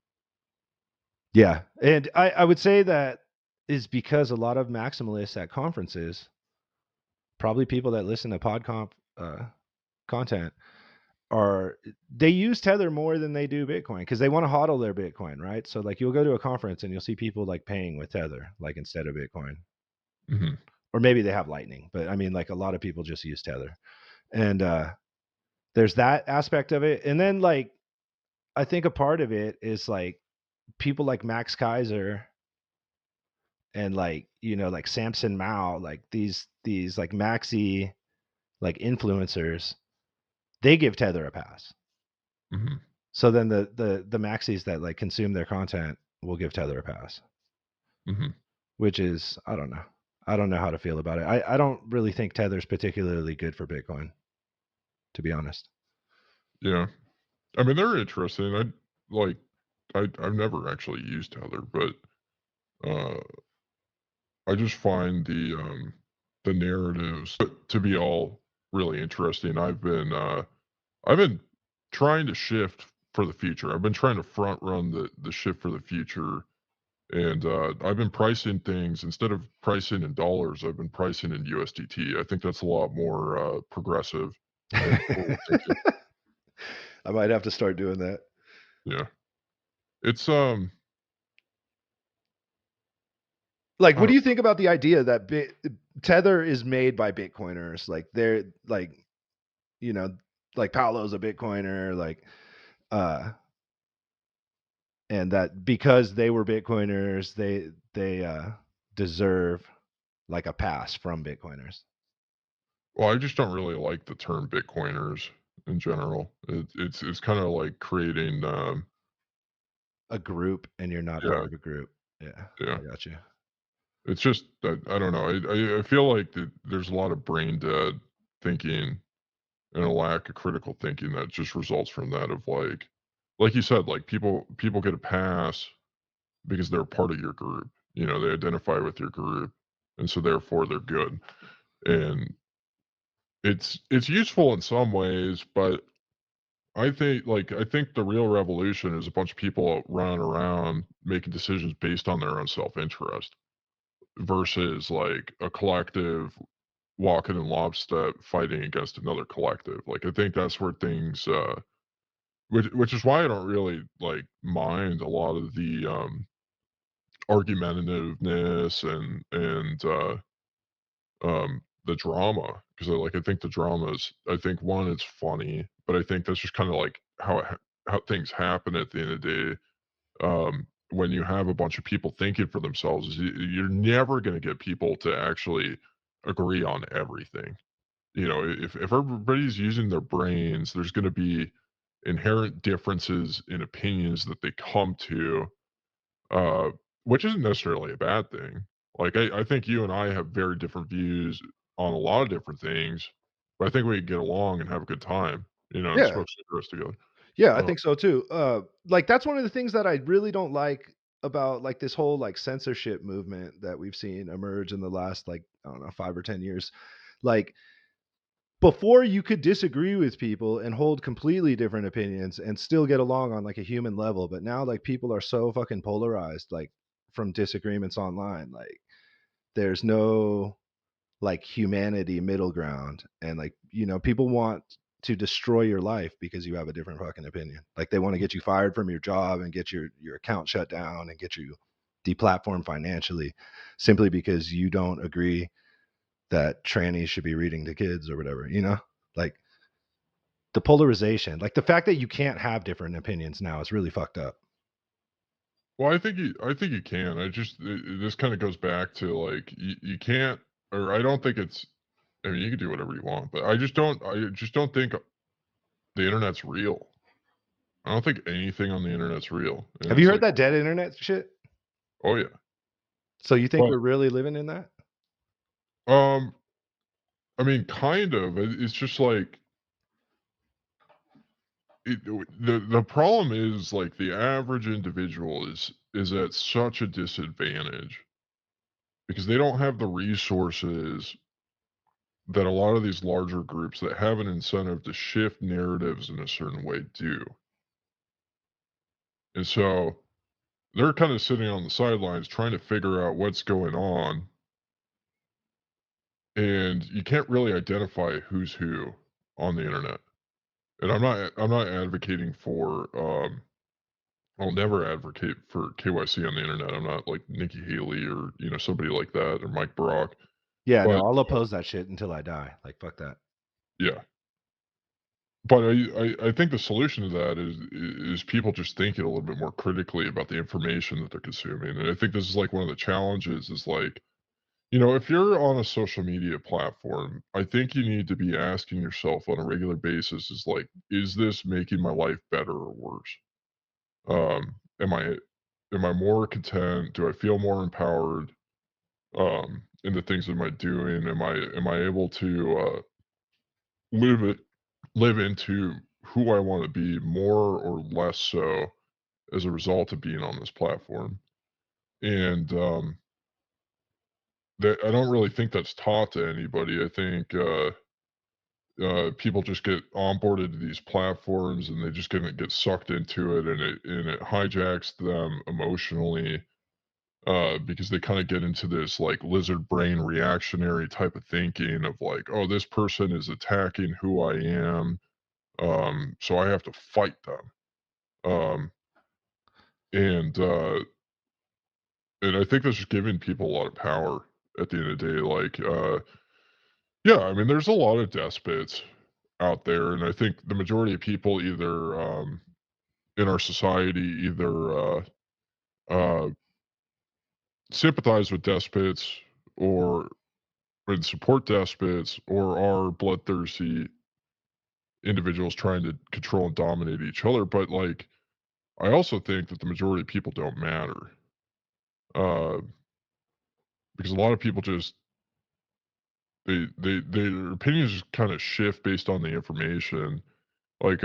Yeah, and I would say that is because a lot of maximalists at conferences, probably people that listen to PodConf content, are they use Tether more than they do Bitcoin because they want to hodl their Bitcoin, right? So like you'll go to a conference and you'll see people like paying with Tether, like instead of Bitcoin, Mhm. or maybe they have Lightning, but I mean like a lot of people just use Tether, and there's that aspect of it, and then like I think a part of it is like people like Max Kaiser and like, like Samson Mao, like these like maxi like influencers, they give Tether a pass. Mhm. So then the maxis that like consume their content will give Tether a pass, Mhm. which is, I don't know. I don't know how to feel about it. I don't really think Tether's particularly good for Bitcoin, to be honest. Yeah. I mean, they're interesting. Like, I've never actually used Tether, but, uh, I just find the narratives to be all really interesting. I've been trying to shift for the future. I've been trying to front run the shift for the future, and, I've been pricing things instead of pricing in dollars, I've been pricing in USDT. I think that's a lot more, progressive and forward thinking. I might have to start doing that. Yeah. It's, Like, I what do don't you think about the idea that Tether is made by Bitcoiners? Like, they're like, you know, like Paolo's a Bitcoiner, like, uh, and that because they were Bitcoiners, they deserve like a pass from Bitcoiners, well, I just don't really like the term Bitcoiners in general. It's kinda like creating, a group, and you're not yeah, part of a group. Yeah, yeah. I got you. It's just I don't know. I feel like there's a lot of brain dead thinking and a lack of critical thinking that just results from that of like you said, like people get a pass because they're part of your group. You know, they identify with your group, and so therefore they're good. And it's useful in some ways, but I think the real revolution is a bunch of people running around making decisions based on their own self-interest versus like a collective walking in lockstep fighting against another collective. Like I think that's where things which is why I don't really like mind a lot of the argumentativeness and the drama because I think the drama is I think one it's funny, but I think that's just kind of like how things happen at the end of the day. When you have a bunch of people thinking for themselves, you're never going to get people to actually agree on everything. You know, if everybody's using their brains, there's going to be inherent differences in opinions that they come to, uh, which isn't necessarily a bad thing. Like I think you and I have very different views on a lot of different things, but I think we can get along and have a good time, you know, and Yeah. smoke cigarettes together. Yeah, I Uh, think so too. Like that's one of the things that I really don't like about like this whole like censorship movement that we've seen emerge in the last like, I don't know, 5 or 10 years. Like, before, you could disagree with people and hold completely different opinions and still get along on like a human level, but now like people are so fucking polarized, like from disagreements online. Like there's no like humanity middle ground, and like, people want to destroy your life because you have a different fucking opinion. Like they want to get you fired from your job and get your account shut down and get you deplatformed financially, simply because you don't agree that trannies should be reading to kids or whatever, like the polarization, like the fact that you can't have different opinions now is really fucked up. Well, I think you can. This kind of goes back to like you can't, or I don't think it's. I mean, you can do whatever you want, but I just don't think the internet's real. I don't think anything on the internet's real, and Have you it's heard like, that dead internet shit? oh yeah, So you think but we're really living in that? um, I mean, kind of. It's just like the problem is like the average individual is at such a disadvantage because they don't have the resources that a lot of these larger groups that have an incentive to shift narratives in a certain way do. And so they're kind of sitting on the sidelines trying to figure out what's going on. And you can't really identify who's who on the internet. And I'm not advocating for I'll never advocate for KYC on the internet. I'm not like Nikki Haley or somebody like that or Mike Brock. Yeah, no, But I'll oppose that shit until I die. Like fuck that. yeah. But I think the solution to that is people just thinking a little bit more critically about the information that they're consuming, and I think this is, like, one of the challenges is, like, if you're on a social media platform, I think you need to be asking yourself on a regular basis is, like, "Is this making my life better or worse?" Um, am I more content? Do I feel more empowered, in the things that am I doing? Am I able to, live it live into who I wanna be more or less so as a result of being on this platform? And, that I don't really think that's taught to anybody. I think, people just get onboarded to these platforms, and they just gonna get sucked into it, and it hijacks them emotionally, because they kinda get into this, like, lizard brain reactionary type of thinking of like, "Oh, this person is attacking who I am, so I have to fight them." Um, and, uh, and I think that's just giving people a lot of power at the end of the day, like, yeah, I mean, there's a lot of despots out there, and I think the majority of people either, in our society either, uh, sympathize with despots or and support despots or are bloodthirsty individuals trying to control and dominate each other. But like, I also think that the majority of people don't matter, uh, because a lot of people just their opinions just kind of shift based on the information. Like,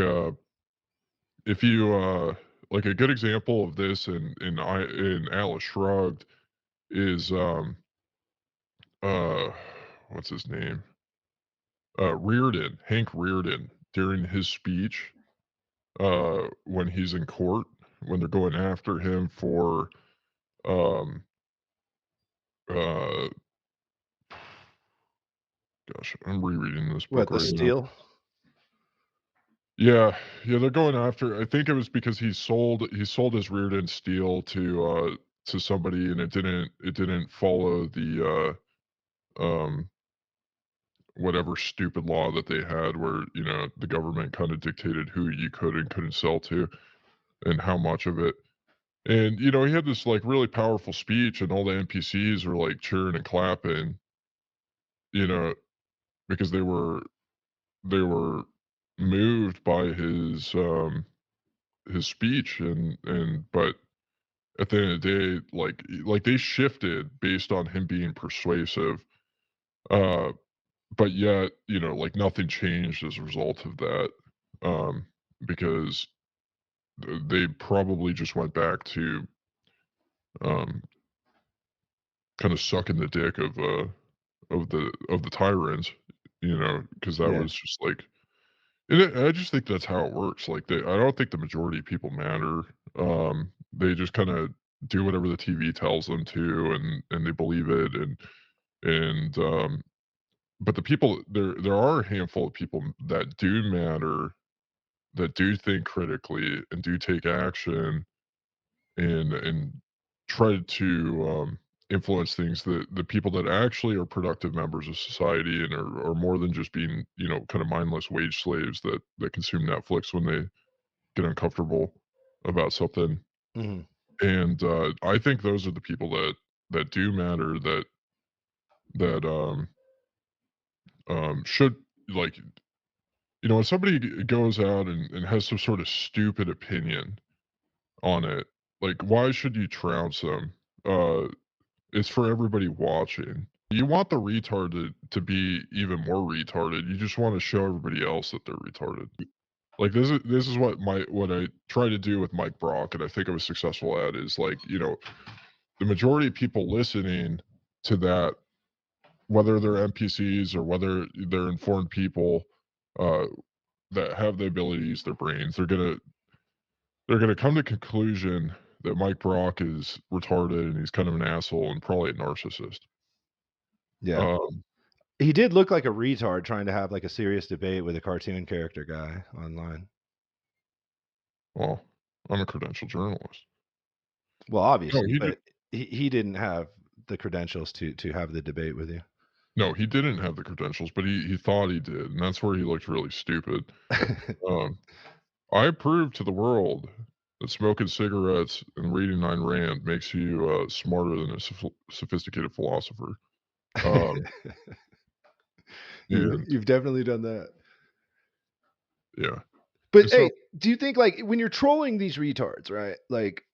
if you like a good example of this in Atlas Shrugged is uh what's his name, Reardon, Hank Reardon, during his speech, when he's in court, when they're going after him for, um, uh, gosh, I'm rereading this book What, the right now. steel? Yeah, yeah, they're going after. I think it was because he sold his Reardon steel to somebody, and it didn't follow the whatever stupid law that they had where the government kind of dictated who you could and couldn't sell to and how much of it. And, he had this, like, really powerful speech, and all the NPCs were, like, cheering and clapping, you know, because they were moved by his speech, but at the end of the day, like, they shifted based on him being persuasive, uh, but yet, like, nothing changed as a result of that, um, because they probably just went back to, um, kinda sucking the dick of the tyrants, because that Yeah. was just like, and I just think that's how it works. Like, I don't think the majority of people matter. They just kind of do whatever the TV tells them to, and they believe it, and but the people there are a handful of people that do matter, that do think critically and do take action and try to, influence things, the people that actually are productive members of society and are more than just being, kind of mindless wage slaves that consume Netflix when they get uncomfortable about something. Mhm. And, I think those are the people that do matter, that should, like, when somebody goes out and has some sort of stupid opinion on it, like, why should you trounce them? Uh It's for everybody watching. You want the retard to be even more retarded. You just wanna show everybody else that they're retarded. Like, this is what I try to do with Mike Brock, and I think I was successful at, is, like, the majority of people listening to that, whether they're NPCs or whether they're informed people, uh, that have the ability to use their brains, they're gonna come to conclusion that Mike Brock is retarded and he's kind of an asshole and probably a narcissist. Yeah. Um He did look like a retard trying to have, like, a serious debate with a cartoon character guy online. Well, I'm a credentialed journalist. Well, No, obviously, he did. but he didn't have the credentials to have the debate with you. No, he didn't have the credentials, but he thought he did, and that's where he looked really stupid. Um, I proved to the world that smoking cigarettes and reading Ayn Rand makes you, smarter than a sophisticated philosopher. Um, and You've definitely done that. yeah. But And so hey, do you think like when you're trolling these retards, right? Like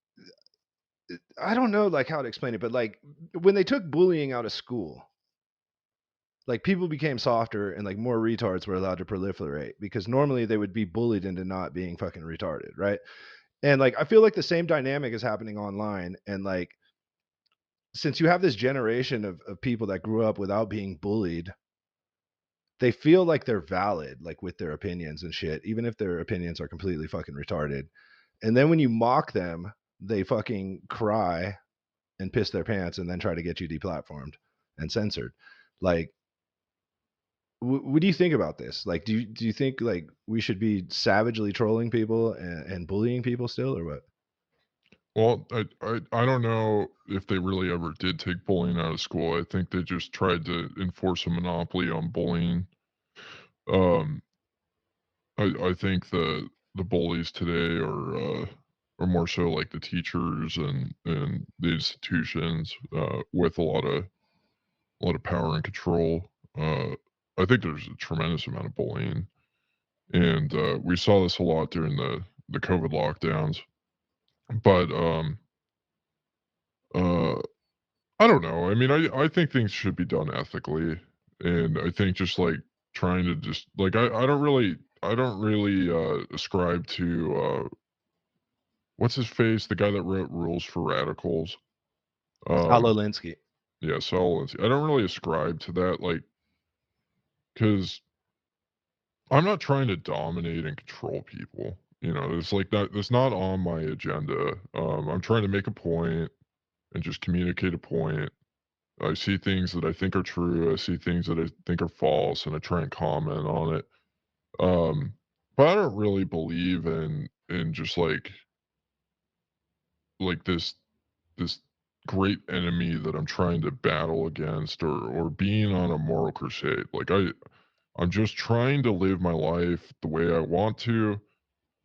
I don't know like how to explain it, but like when they took bullying out of school, like people became softer and like more retards were allowed to proliferate because normally they would be bullied into not being fucking retarded, right? And like I feel like the same dynamic is happening online and like since you have this generation of people that grew up without being bullied, they feel like they're valid, like with their opinions and shit, even if their opinions are completely fucking retarded. And then when you mock them, they fucking cry and piss their pants and then try to get you deplatformed and censored. Like, what do you think about this? Like, do you think like we should be savagely trolling people and bullying people still, or what? well, I don't know if they really ever did take bullying out of school. I think they just tried to enforce a monopoly on bullying. Um, I think the bullies today are more so like the teachers and the institutions, with a lot of power and control. I think there's a tremendous amount of bullying, and, we saw this a lot during the COVID lockdowns. But, uh, I don't know. I mean, I think things should be done ethically, and I think just, like, trying to just like, I don't really, ascribe to, what's his face? The guy that wrote Rules for Radicals. Salo Um, Linsky. yeah, Saul Alinsky. I don't really ascribe to that, like, because I'm not trying to dominate and control people. It's like that. That's not on my agenda. I'm trying to make a point and just communicate a point. I see things that I think are true. I see things that I think are false, and I try and comment on it. Um, but I don't really believe in just like this great enemy that I'm trying to battle against, or being on a moral crusade. Like I'm just trying to live my life the way I want to,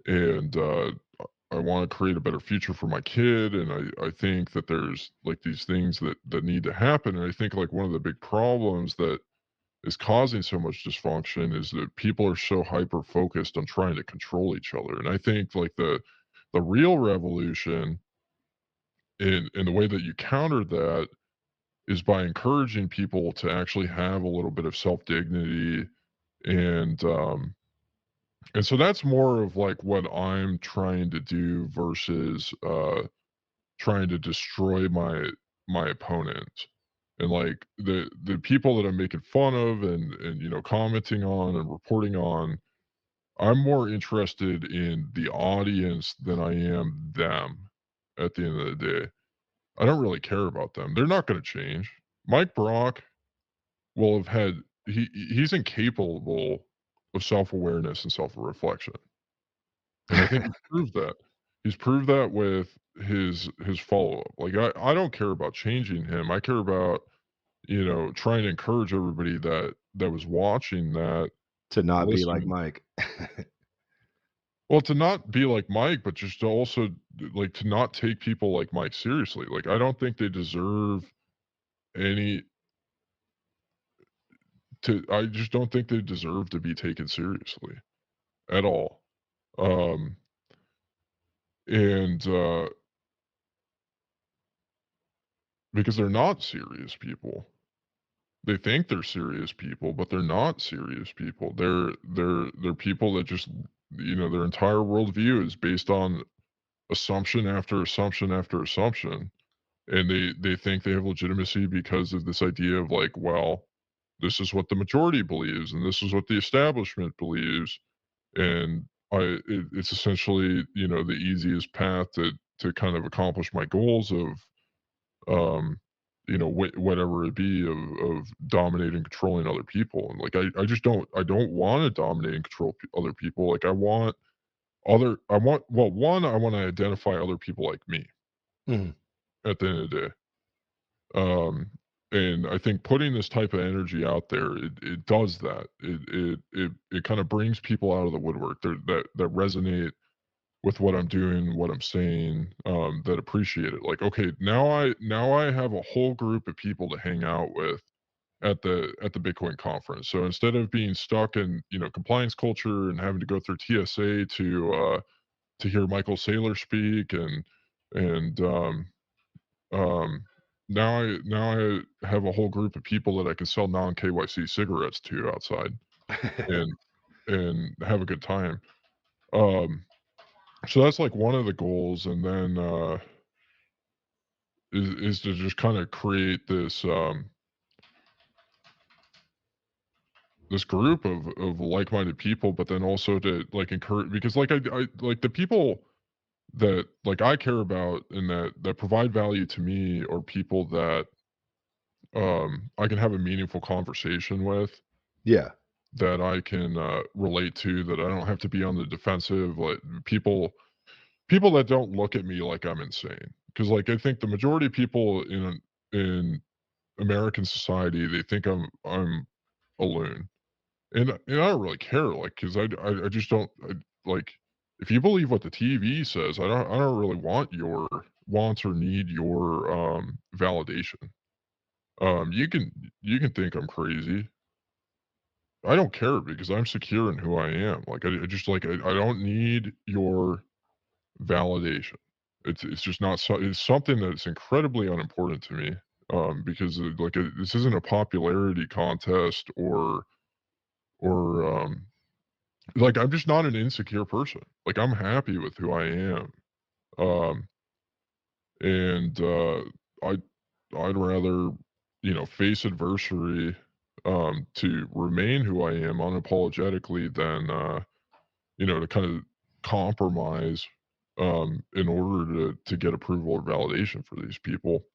and I want to create a better future for my kid. And I think that there's like these things that need to happen. And I think like one of the big problems that is causing so much dysfunction is that people are so hyper focused on trying to control each other. And I think like the real revolution in the way that you counter that is by encouraging people to actually have a little bit of self dignity. And um and so that's more of like what I'm trying to do versus trying to destroy my opponent. And like the people that I'm making fun of and commenting on and reporting on, I'm more interested in the audience than I am them at the end of the day. I don't really care about them. They're not going to change. Mike Brock will have had he's incapable of self-awareness and self-reflection. And I think he's proved that. He's proved that with his follow-up. Like, I don't care about changing him. I care about, trying to encourage everybody that was watching that To and not be like listening. Mike. Well, to not be like Mike, but just to also, like, to not take people like Mike seriously. Like, I don't think they deserve any I just don't think they deserve to be taken seriously at all. Um, and, because they're not serious people. They think they're serious people, but they're not serious people. They're people that just their entire worldview is based on assumption after assumption after assumption, and they think they have legitimacy because of this idea of like, well, this is what the majority believes, and this is what the establishment believes, and it's essentially the easiest path to kind of accomplish my goals of um, whatever it be of dominating, controlling other people. And like, I just don't want to dominate and control other people. Like, well, one, I want to identify other people like me Mhm. at the end of the day. Um, and I think putting this type of energy out there, it does that. It kind of brings people out of the woodwork that resonate with what I'm doing, what I'm saying, that appreciate it. Like, okay, now I have a whole group of people to hang out with at the Bitcoin conference. So instead of being stuck in, compliance culture and having to go through TSA to hear Michael Saylor speak and um now I have a whole group of people that I can sell non KYC cigarettes to outside and have a good time. Um so that's like one of the goals, and then is to just kind of create this group of like-minded people, but then also to like encourage, because like I like the people that like I care about and that provide value to me, or people that I can have a meaningful conversation with, Yeah. that I can relate to, that I don't have to be on the defensive, like people that don't look at me like I'm insane. Because like I think the majority of people in American society, they think I'm a loon. And I don't really care, like, 'cause I just don't like, if you believe what the TV says, I don't really want or need your, validation. You can think I'm crazy. I don't care because I'm secure in who I am. Like, I just, like, I don't need your validation. It's just not it's something that's incredibly unimportant to me, because, this isn't a popularity contest, or like, I'm just not an insecure person. Like, I'm happy with who I am. Um, and, I'd rather, face adversity, to remain who I am unapologetically than, to kind of compromise, in order to get approval or validation for these people.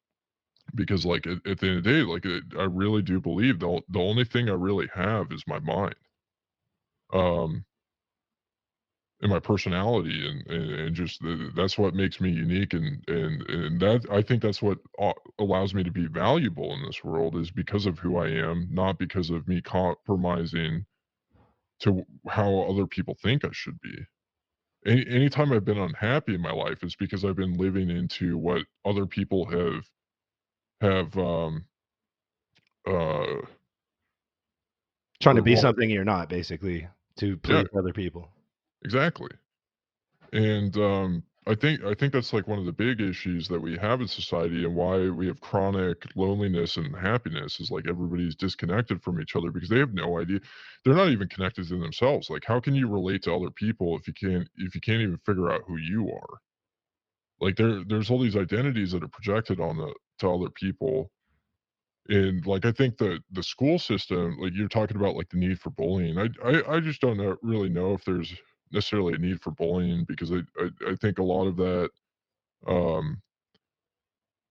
Because, like, at the end of the day, like, I really do believe the only thing I really have is my mind. Um and my personality, and just that's what makes me unique, and that I think that's what allows me to be valuable in this world, is because of who I am, not because of me compromising to how other people think I should be. Anytime I've been unhappy in my life, it's because I've been living into what other people have uh Trying to or be what, something you're not, basically, to yeah, please other people. exactly. And, I think that's, like, one of the big issues that we have in society, and why we have chronic loneliness and happiness, is, like, everybody's disconnected from each other because they have no idea. They're not even connected to themselves. Like, how can you relate to other people if you can't even figure out who you are? Like, there's all these identities that are projected on the to other people, and, like, I think the school system, like, you're talking about, like, the need for bullying. I just don't really know if there's necessarily a need for bullying, because I think a lot of that, um,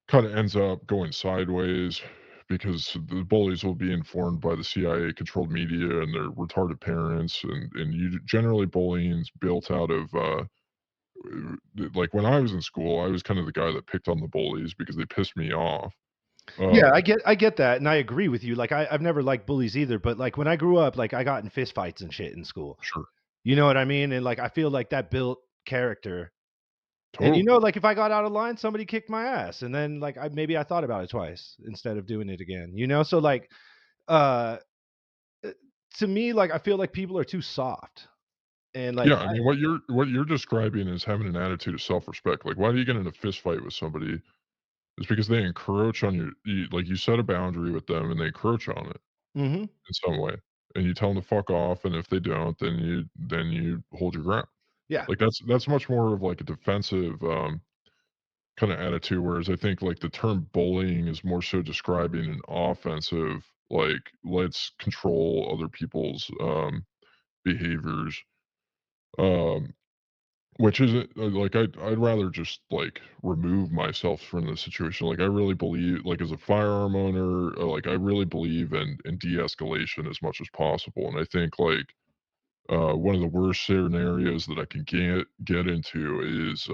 kinda ends up going sideways, because the bullies will be informed by the CIA-controlled media and their retarded parents, and you generally bullying's built out of, like, when I was in school, I was kind of the guy that picked on the bullies because they pissed me off. Yeah, Um I get that, and I agree with you. Like, I've never liked bullies either, but, like, when I grew up, like, I got in fist fights and shit in school. Sure. You know what I mean? And, like, I feel like that built character. And, Totally. like, if I got out of line, somebody kicked my ass, and then, like, I thought about it twice instead of doing it again, you know? So, like, uh, uh, to me, like, I feel like people are too soft, and, like, Yeah, I mean, what you're describing is having an attitude of self-respect. Like, why do you get in a fist fight with somebody? It's because they encroach on like, you set a boundary with them, and they encroach on it mhm, in some way, and you tell them to fuck off, and if they don't, then you hold your ground. yeah. Like, that's much more of, like, a defensive, kinda attitude, whereas I think, like, the term bullying is more so describing an offensive, like, let's control other people's, behaviors, um which isn't, like, I'd rather just, like, remove myself from the situation. Like, I really believe, like, as a firearm owner, like, I really believe in de-escalation as much as possible, and I think, like, one of the worst scenarios that I can get into is,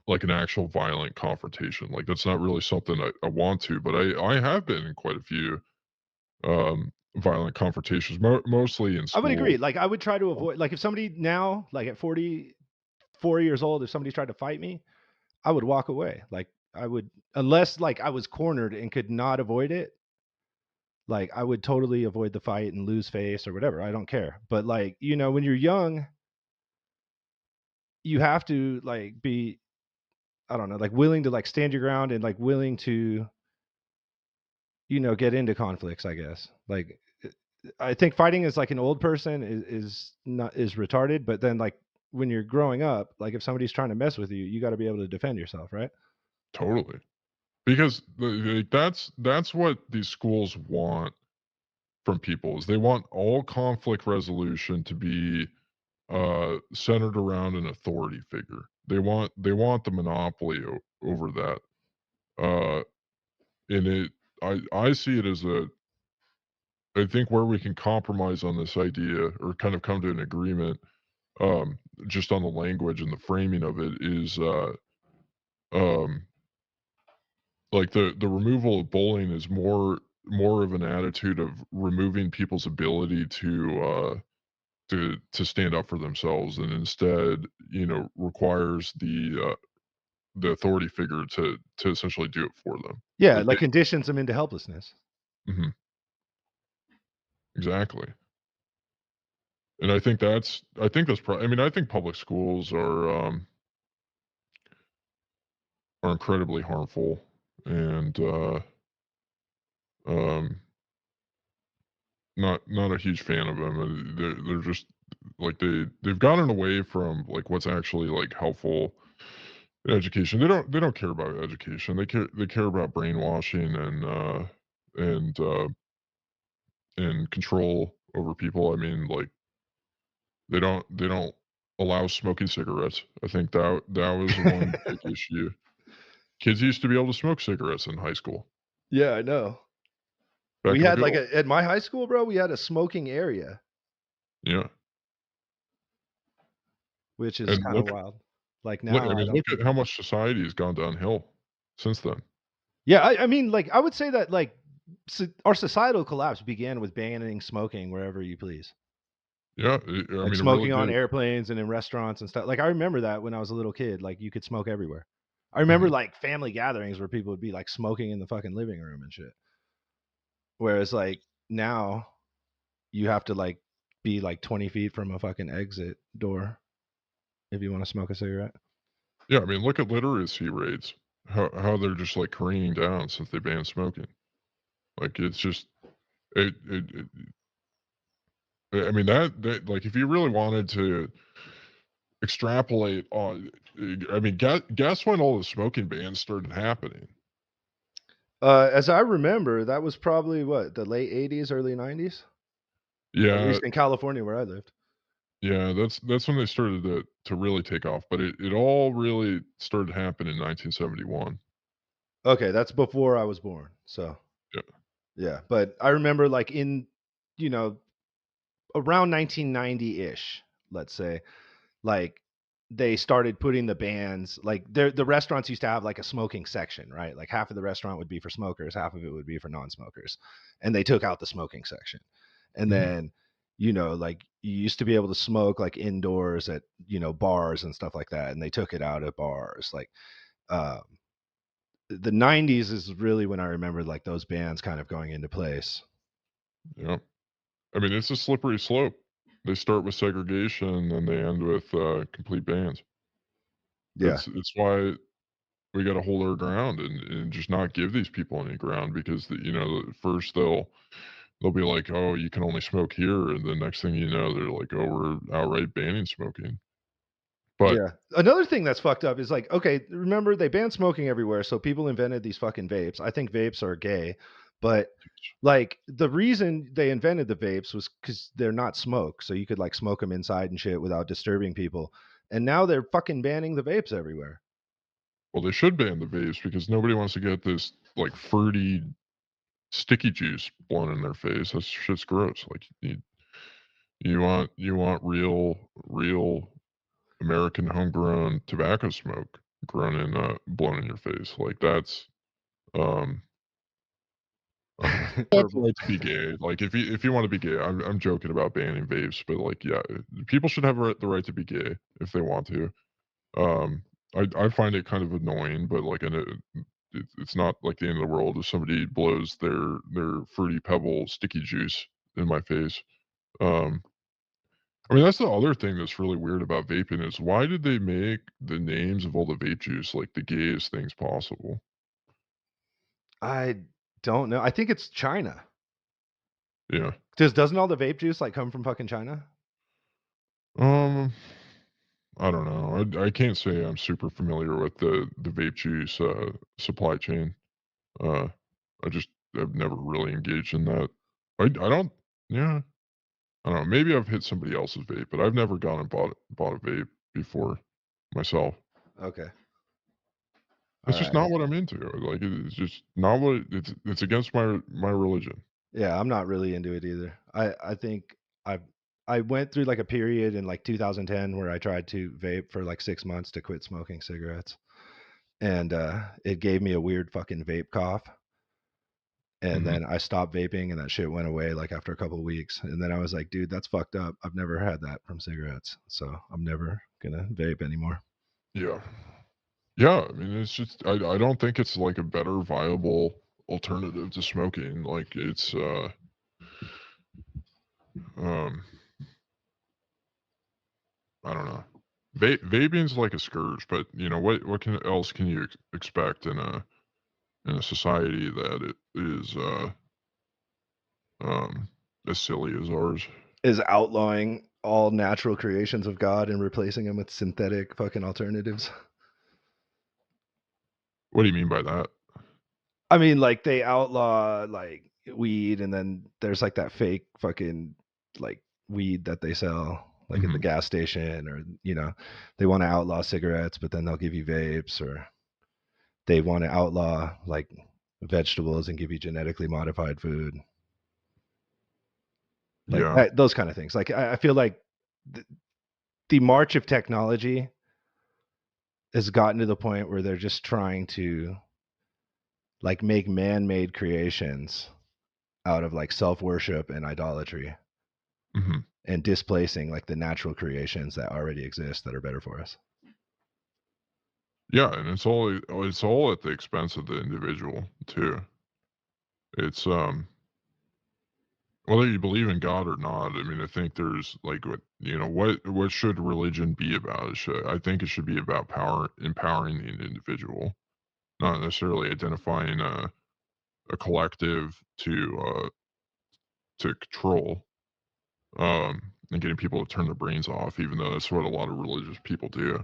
like an actual violent confrontation. Like that's not really something I want to, but I have been in quite a few violent confrontations, mostly in I would agree. school. Like I would try to avoid, like if somebody now, like at 44 years old, if somebody tried to fight me, I would walk away. Like I would, unless like I was cornered and could not avoid it, like I would totally avoid the fight and lose face or whatever. I don't care. But like, when you're young, you have to like be, I don't know, like willing to like stand your ground and like willing to, get into conflicts, I guess. Like I think fighting as like an old person is retarded, but then like when you're growing up, like if somebody's trying to mess with you, you got to be able to defend yourself, right? Totally. Because that's what these schools want from people is they want all conflict resolution to be centered around an authority figure. They want the monopoly over that. Uh, and I see it as I think where we can compromise on this idea or kind of come to an agreement, um, just on the language and the framing of it is um, like the removal of bullying is more of an attitude of removing people's ability to stand up for themselves and instead, requires the authority figure to essentially do it for them. Yeah, Like they like conditions them into helplessness. Mhm, exactly. And I think that's I mean, I think public schools are incredibly harmful and um not a huge fan of them. They're just like they've gotten away from like what's actually like helpful in education. They don't care about education. They care about brainwashing and and control over people. I mean, like they don't allow smoking cigarettes. I think that was one big issue. Kids used to be able to smoke cigarettes in high school Yeah, I know. back We in the had good like old. at my high school, bro, we had a smoking area, Yeah, which is and kind of wild. Like I now, I mean, don't look think. at how much society has gone downhill since then. Yeah, I mean, like I would say that like our societal collapse began with banning smoking wherever you please. Yeah, I Like mean, it really smoking on did. airplanes and in restaurants and stuff. Like I remember that when I was a little kid, like you could smoke everywhere. I remember Mhm. like family gatherings where people would be like smoking in the fucking living room and shit. Whereas like now you have to like be like 20 feet from a fucking exit door if you want to smoke a cigarette. Yeah, I mean, look at literacy rates. How they're just like careening down since they banned smoking. Like it's just it I mean that like if you really wanted to extrapolate on, I mean, guess when all the smoking bans started happening. As I remember, that was probably what, the late 80s, early 90s? At Yeah, least in California where I lived. yeah, that's when they started to really take off. But it all really started happening in 1971. Okay, that's before I was born. So, Yeah. yeah, but I remember like in, you know, around 1990-ish, let's say, like they started putting the bans like the restaurants used to have like a smoking section, right? Like half of the restaurant would be for smokers, half of it would be for non-smokers. And they took out the smoking section. And Mhm. then, like you used to be able to smoke like indoors at, bars and stuff like that. And they took it out at bars. Like um the 90s is really when I remember like those bans kind of going into place. Yeah. I mean, it's a slippery slope. They start with segregation and they end with complete bans. Yeah. It's why we got to hold our ground and just not give these people any ground because first they'll be like, oh, you can only smoke here, and the next thing you know, they're like, oh, we're outright banning smoking. But Yeah. Another thing that's fucked up is like, okay, remember they banned smoking everywhere, so people invented these fucking vapes. I think vapes are gay, but like the reason they invented the vapes was because they're not smoke, so you could like smoke them inside and shit without disturbing people. And now they're fucking banning the vapes everywhere. well, they should ban the vapes because nobody wants to get this like fruity sticky juice blown in their face. That's shit's gross. Like you want real American homegrown tobacco smoke. grown and blown in your face. Like that's have the right to be gay. Like if you want to be gay, I'm joking about banning vapes, but like yeah, people should have the right to be gay if they want to. Um, I find it kind of annoying, but like it's not like the end of the world if somebody blows their fruity pebble sticky juice in my face. Um, I mean that's the other thing that's really weird about vaping is why did they make the names of all the vape juice like the gayest things possible? I don't know. I think it's China. Yeah. Doesn't all the vape juice like come from fucking China? Um, I don't know. I can't say I'm super familiar with the vape juice supply chain. Uh, I've never really engaged in that. I don't. Yeah, I don't know. Maybe I've hit somebody else's vape, but I've never gone and bought a vape before myself. Okay. All It's just right. not what I'm into. Like it's just not what it's against my religion. Yeah, I'm not really into it either. I think I I went through like a period in like 2010 where I tried to vape for like 6 months to quit smoking cigarettes. And it gave me a weird fucking vape cough. And Hmm. then I stopped vaping and that shit went away like after a couple of weeks. And then I was like, dude, that's fucked up. I've never had that from cigarettes. So I'm never gonna vape anymore. Yeah, yeah. I mean, it's just I don't think it's like a better viable alternative to smoking. Like it's um I don't know. Vaping's like a scourge, but you know what can else can you expect in a society that it is um as silly as ours? Is outlawing all natural creations of God and replacing them with synthetic fucking alternatives. What do you mean by that? I mean, like they outlaw like weed, and then there's like that fake fucking like weed that they sell like at the Hmm. gas station, or they want to outlaw cigarettes, but then they'll give you vapes, or they want to outlaw like vegetables and give you genetically modified food, like Yeah. that, those kind of things. Like I feel like th- the march of technology has gotten to the point where they're just trying to like make man-made creations out of like self-worship and idolatry, Hmm. and displacing like the natural creations that already exist that are better for us. Yeah, and it's all at the expense of the individual too. It's whether you believe in God or not. I mean, I think there's like what should religion be about? I think it should be about empowering the individual, not necessarily identifying a collective to control, and getting people to turn their brains off, even though that's what a lot of religious people do.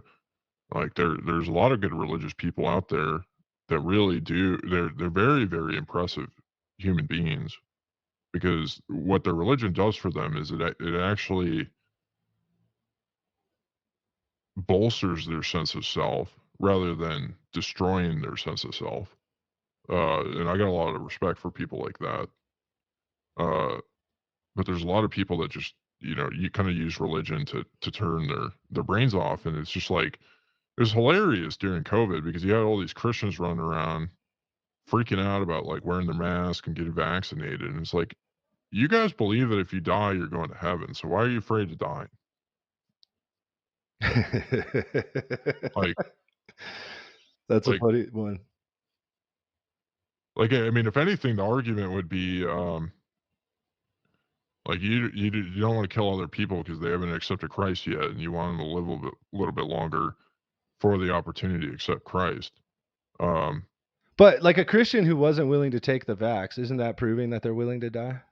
Like there's a lot of good religious people out there that really do. They're very very impressive human beings because what their religion does for them is it actually bolsters their sense of self rather than destroying their sense of self. And I got a lot of respect for people like that. Uh, but there's a lot of people that just you kind of use religion to turn their brains off, and it's just like it was hilarious during COVID because you had all these Christians running around freaking out about like wearing their mask and getting vaccinated, and it's like you guys believe that if you die you're going to heaven, so why are you afraid to die? Like That's a like funny one. I mean, if anything, the argument would be like you don't want to kill other people because they haven't accepted Christ yet, and you want them to live a little bit longer for the opportunity to accept Christ. Um, But like a Christian who wasn't willing to take the vax, isn't that proving that they're willing to die?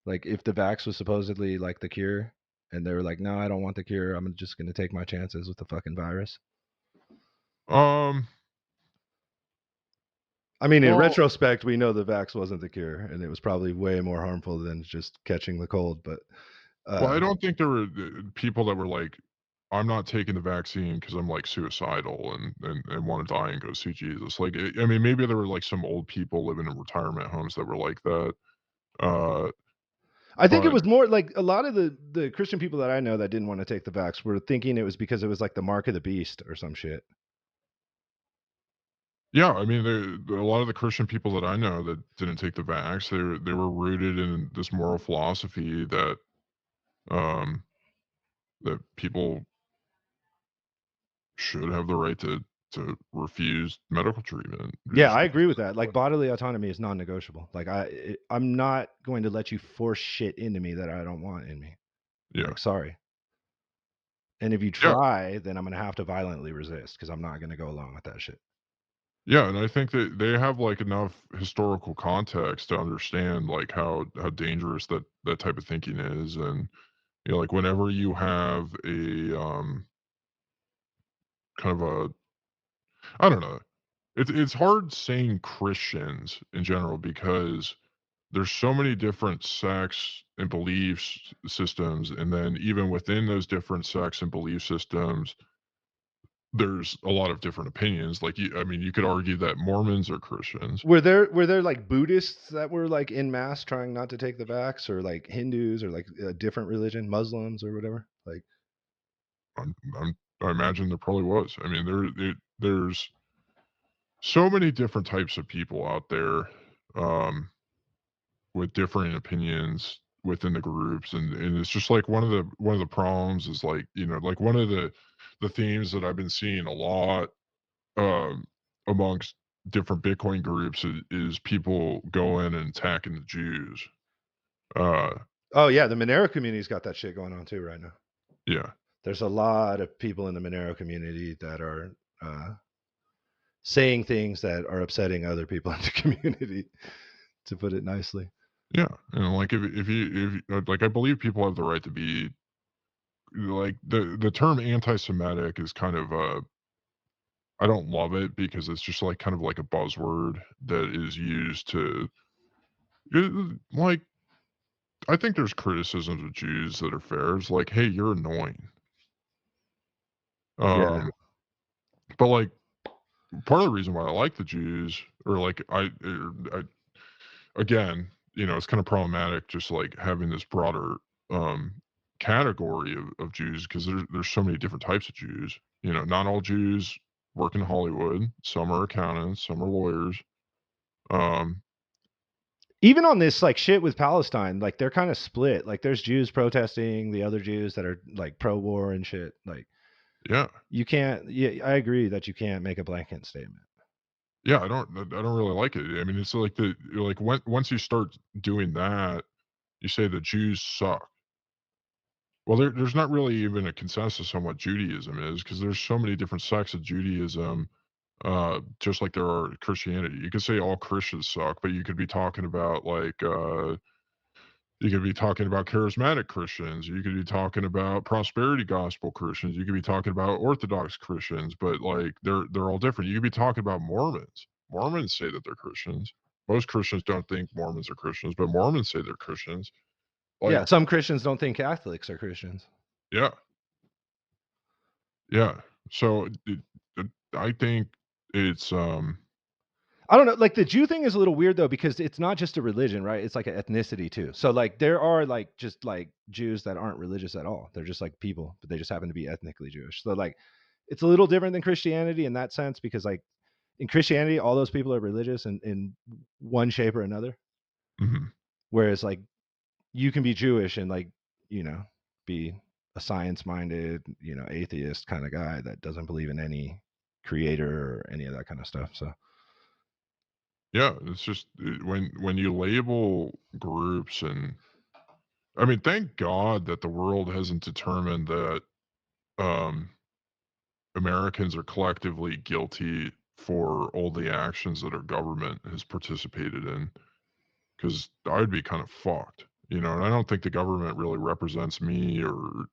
Like if the vax was supposedly like the cure, and they were like, no, I don't want the cure, I'm just going to take my chances with the fucking virus. um, I mean, in well, retrospect, we know the vax wasn't the cure, and it was probably way more harmful than just catching the cold. But I uh, don't think there were people that were like, "I'm not taking the vaccine because I'm like suicidal and want to die and go see Jesus." Like, I mean, maybe there were like some old people living in retirement homes that were like that. Uh, I think it but was more like a lot of the Christian people that I know that didn't want to take the vax were thinking it was because it was like the mark of the beast or some shit. Yeah, I mean, a lot of the Christian people that I know that didn't take the vax, they were rooted in this moral philosophy um, that people should have the right to refuse medical treatment. Yeah, Just I agree with because that. Like bodily autonomy is non-negotiable. Like I'm not going to let you force shit into me that I don't want in me. yeah, Like sorry. And if you yeah, try, then I'm gonna have to violently resist because I'm not gonna go along with that shit. yeah, and I think that they have, like, enough historical context to understand, like, how dangerous that type of thinking is, and, like, whenever you have kind of a I don't know. It's hard saying Christians in general because there's so many different sects and beliefs systems, and then even within those different sects and belief systems, there's a lot of different opinions. Like, I mean, you could argue that Mormons are Christians. Were there like Buddhists that were like in mass trying not to take the vax, or like Hindus, or like a different religion, Muslims or whatever? Like, I imagine there probably was. I mean, there's so many different types of people out there. With differing opinions within the groups, and it's just like one of the problems is, like, like one of the themes that I've been seeing a lot um amongst different Bitcoin groups is people going and attacking the Jews. uh oh yeah, the Monero community's got that shit going on too right now. yeah, There's a lot of people in the Monero community that are saying things that are upsetting other people in the community, to put it nicely. yeah, and like like, I believe people have the right to be, like, the term anti-Semitic is kind of I don't love it because it's just like kind of like a buzzword that is used to like, I think there's criticisms of Jews that are fair. It's like, "Hey, you're annoying." Yeah. Um, but, like, part of the reason why I like the Jews, or, like, I again, it's kinda problematic just, like, having this broader, um, category of Jews, 'cause there's so many different types of Jews. Not all Jews work in Hollywood. Some are accountants, some are lawyers. Um, Even on this like shit with Palestine, like they're kind of split. Like there's Jews protesting, the other Jews that are like pro-war and shit. Like yeah. you can't. Yeah, I agree that you can't make a blanket statement. Yeah, I don't really like it. I mean, it's like once you start doing that, you say the Jews suck. Well, there's not really even a consensus on what Judaism is, because there's so many different sects of Judaism, just like there are Christianity. You could say all Christians suck, but you could be talking about charismatic Christians. You could be talking about prosperity gospel Christians. You could be talking about Orthodox Christians, but, like, they're all different. You could be talking about Mormons. Mormons say that they're Christians. Most Christians don't think Mormons are Christians, but Mormons say they're Christians. Like, Yeah, some Christians don't think Catholics are Christians. yeah, yeah. So I think it's I don't know. Like the Jew thing is a little weird though because it's not just a religion, right? It's like an ethnicity too. So like there are like just like Jews that aren't religious at all. They're just like people, but they just happen to be ethnically Jewish. So like it's a little different than Christianity in that sense because like in Christianity, all those people are religious in one shape or another. mhm. Whereas like you can be Jewish and like, you know, be a science minded, atheist kind of guy that doesn't believe in any creator or any of that kind of stuff. So Yeah, it's just when you label groups, and I mean, thank God that the world hasn't determined that um Americans are collectively guilty for all the actions that our government has participated in, because I'd be kind of fucked, and I don't think the government really represents me or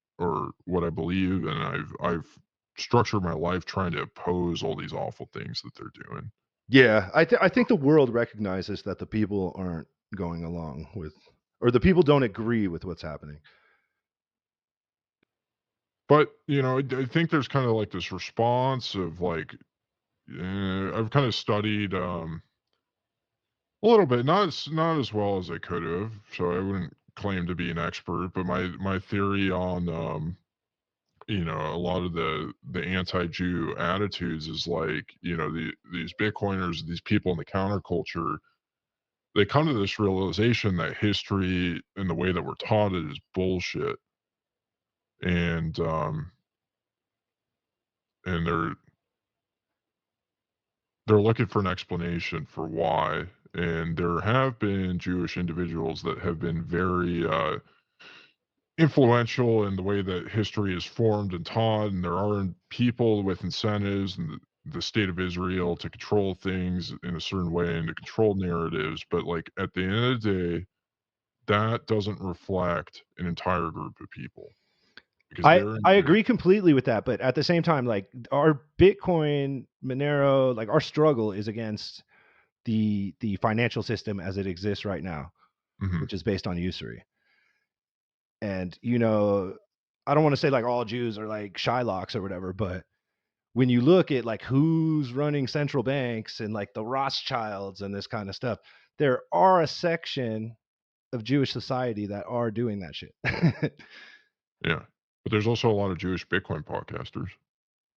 what I believe, and I've structured my life trying to oppose all these awful things that they're doing. yeah, I think the world recognizes that the people aren't going along with, or the people don't agree with what's happening. But, I think there's kind of like this response of, like, I've kind of studied a little bit, not as well as I could have, so I wouldn't claim to be an expert, but my theory on you know, a lot of the anti-Jew attitudes is like, you know, these Bitcoiners, these people in the counterculture, they come to this realization that history and the way that we're taught it is bullshit. And and they're looking for an explanation for why. And there have been Jewish individuals that have been very influential in the way that history is formed and taught, and there are people with incentives and the state of Israel to control things in a certain way and to control narratives. But like at the end of the day, that doesn't reflect an entire group of people because I agree completely with that, but at the same time, like our Bitcoin, Monero, like our struggle is against the financial system as it exists right now, Mhm. which is based on usury. And you know, I don't want to say like all Jews are like Shylocks or whatever, but when you look at like who's running central banks and like the Rothschilds and this kind of stuff, there are a section of Jewish society that are doing that shit. Yeah, but there's also a lot of Jewish Bitcoin podcasters.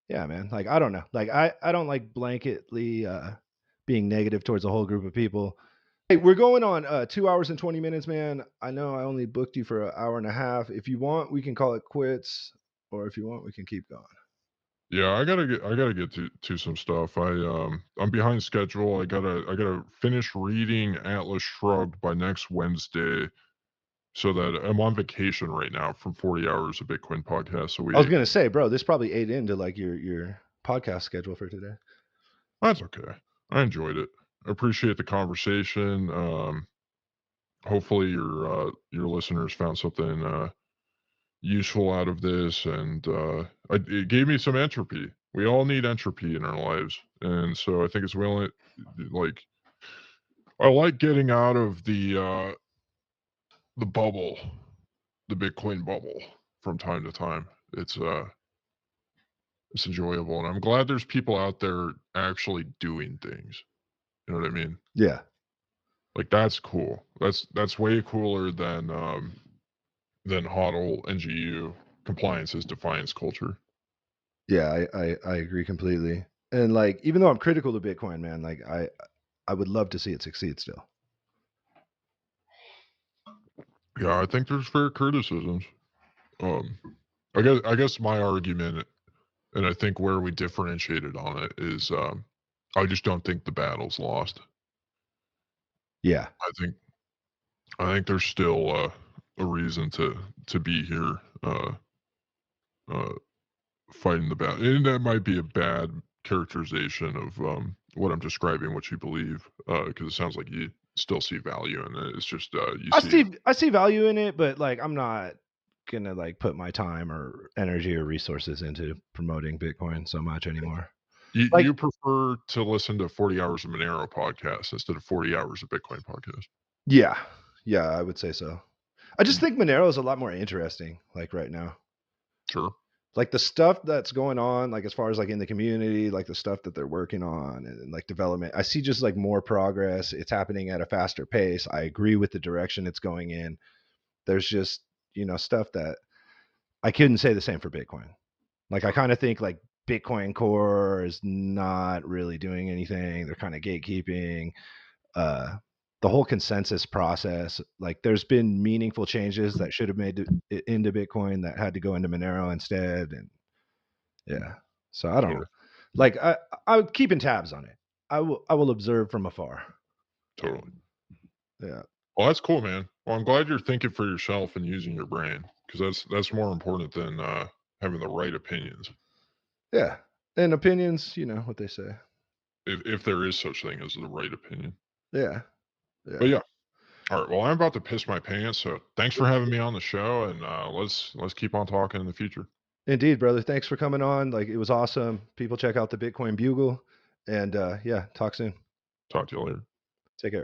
Yeah, man. Like I don't know. Like I don't like blanketly being negative towards a whole group of people. Hey, we're going on 2 hours and 20 minutes, man. I know I only booked you for an hour and a half. If you want, we can call it quits, or if you want, we can keep going. Yeah, I gotta get to some stuff. I'm behind schedule. I gotta finish reading Atlas Shrugged by next Wednesday so that I'm on vacation right now from 40 hours of Bitcoin podcast. So I was gonna say, bro, this probably ate into like your podcast schedule for today. that's okay. I enjoyed it. I appreciate the conversation. Hopefully your listeners found something useful out of this, and it gave me some entropy. We all need entropy in our lives, and so I think it's really like I like getting out of the bubble, the Bitcoin bubble, from time to time. It's enjoyable, and I'm glad there's people out there actually doing things. You know what I mean? Yeah. Like that's cool. That's way cooler than HODL, NGU, compliances, defiance culture. Yeah, I agree completely. And like even though I'm critical to Bitcoin, man, like I would love to see it succeed still. Yeah, I think there's fair criticisms. Um, I guess my argument, and I think where we differentiated on it is, I just don't think the battle's lost. Yeah. I think I think there's still a reason to be here, uh, fighting the battle, and that might be a bad characterization of what I'm describing, what you believe, because it sounds like you still see value in it. It's just you see. I see value in it, but like I'm not gonna like put my time or energy or resources into promoting Bitcoin so much anymore. Like You prefer to listen to 40 hours of Monero podcast instead of 40 hours of Bitcoin podcast. yeah. Yeah, I would say so. I just think Monero is a lot more interesting, like right now. Sure. Like the stuff that's going on, like as far as like in the community, like the stuff that they're working on and like development, I see just like more progress. It's happening at a faster pace. I agree with the direction it's going in. There's just, you know, stuff that I couldn't say the same for Bitcoin. Like I kind of think like Bitcoin Core is not really doing anything. They're kind of gatekeeping. Uh, the whole consensus process, like there's been meaningful changes that should have made it into Bitcoin that had to go into Monero instead. And yeah, so I don't know. Totally. Like I'm keeping tabs on it. I will observe from afar. Totally. Yeah. Well, that's cool, man. Well, I'm glad you're thinking for yourself and using your brain because that's more important than having the right opinions, Yeah. And opinions, you know what they say. if there is such thing as the right opinion. Yeah. But Yeah. yeah. All right. Well, I'm about to piss my pants. So thanks for having me on the show, and let's keep on talking in the future. Indeed, brother. Thanks for coming on. Like it was awesome. People check out the Bitcoin Bugle and yeah, talk soon. Talk to you later. Take care.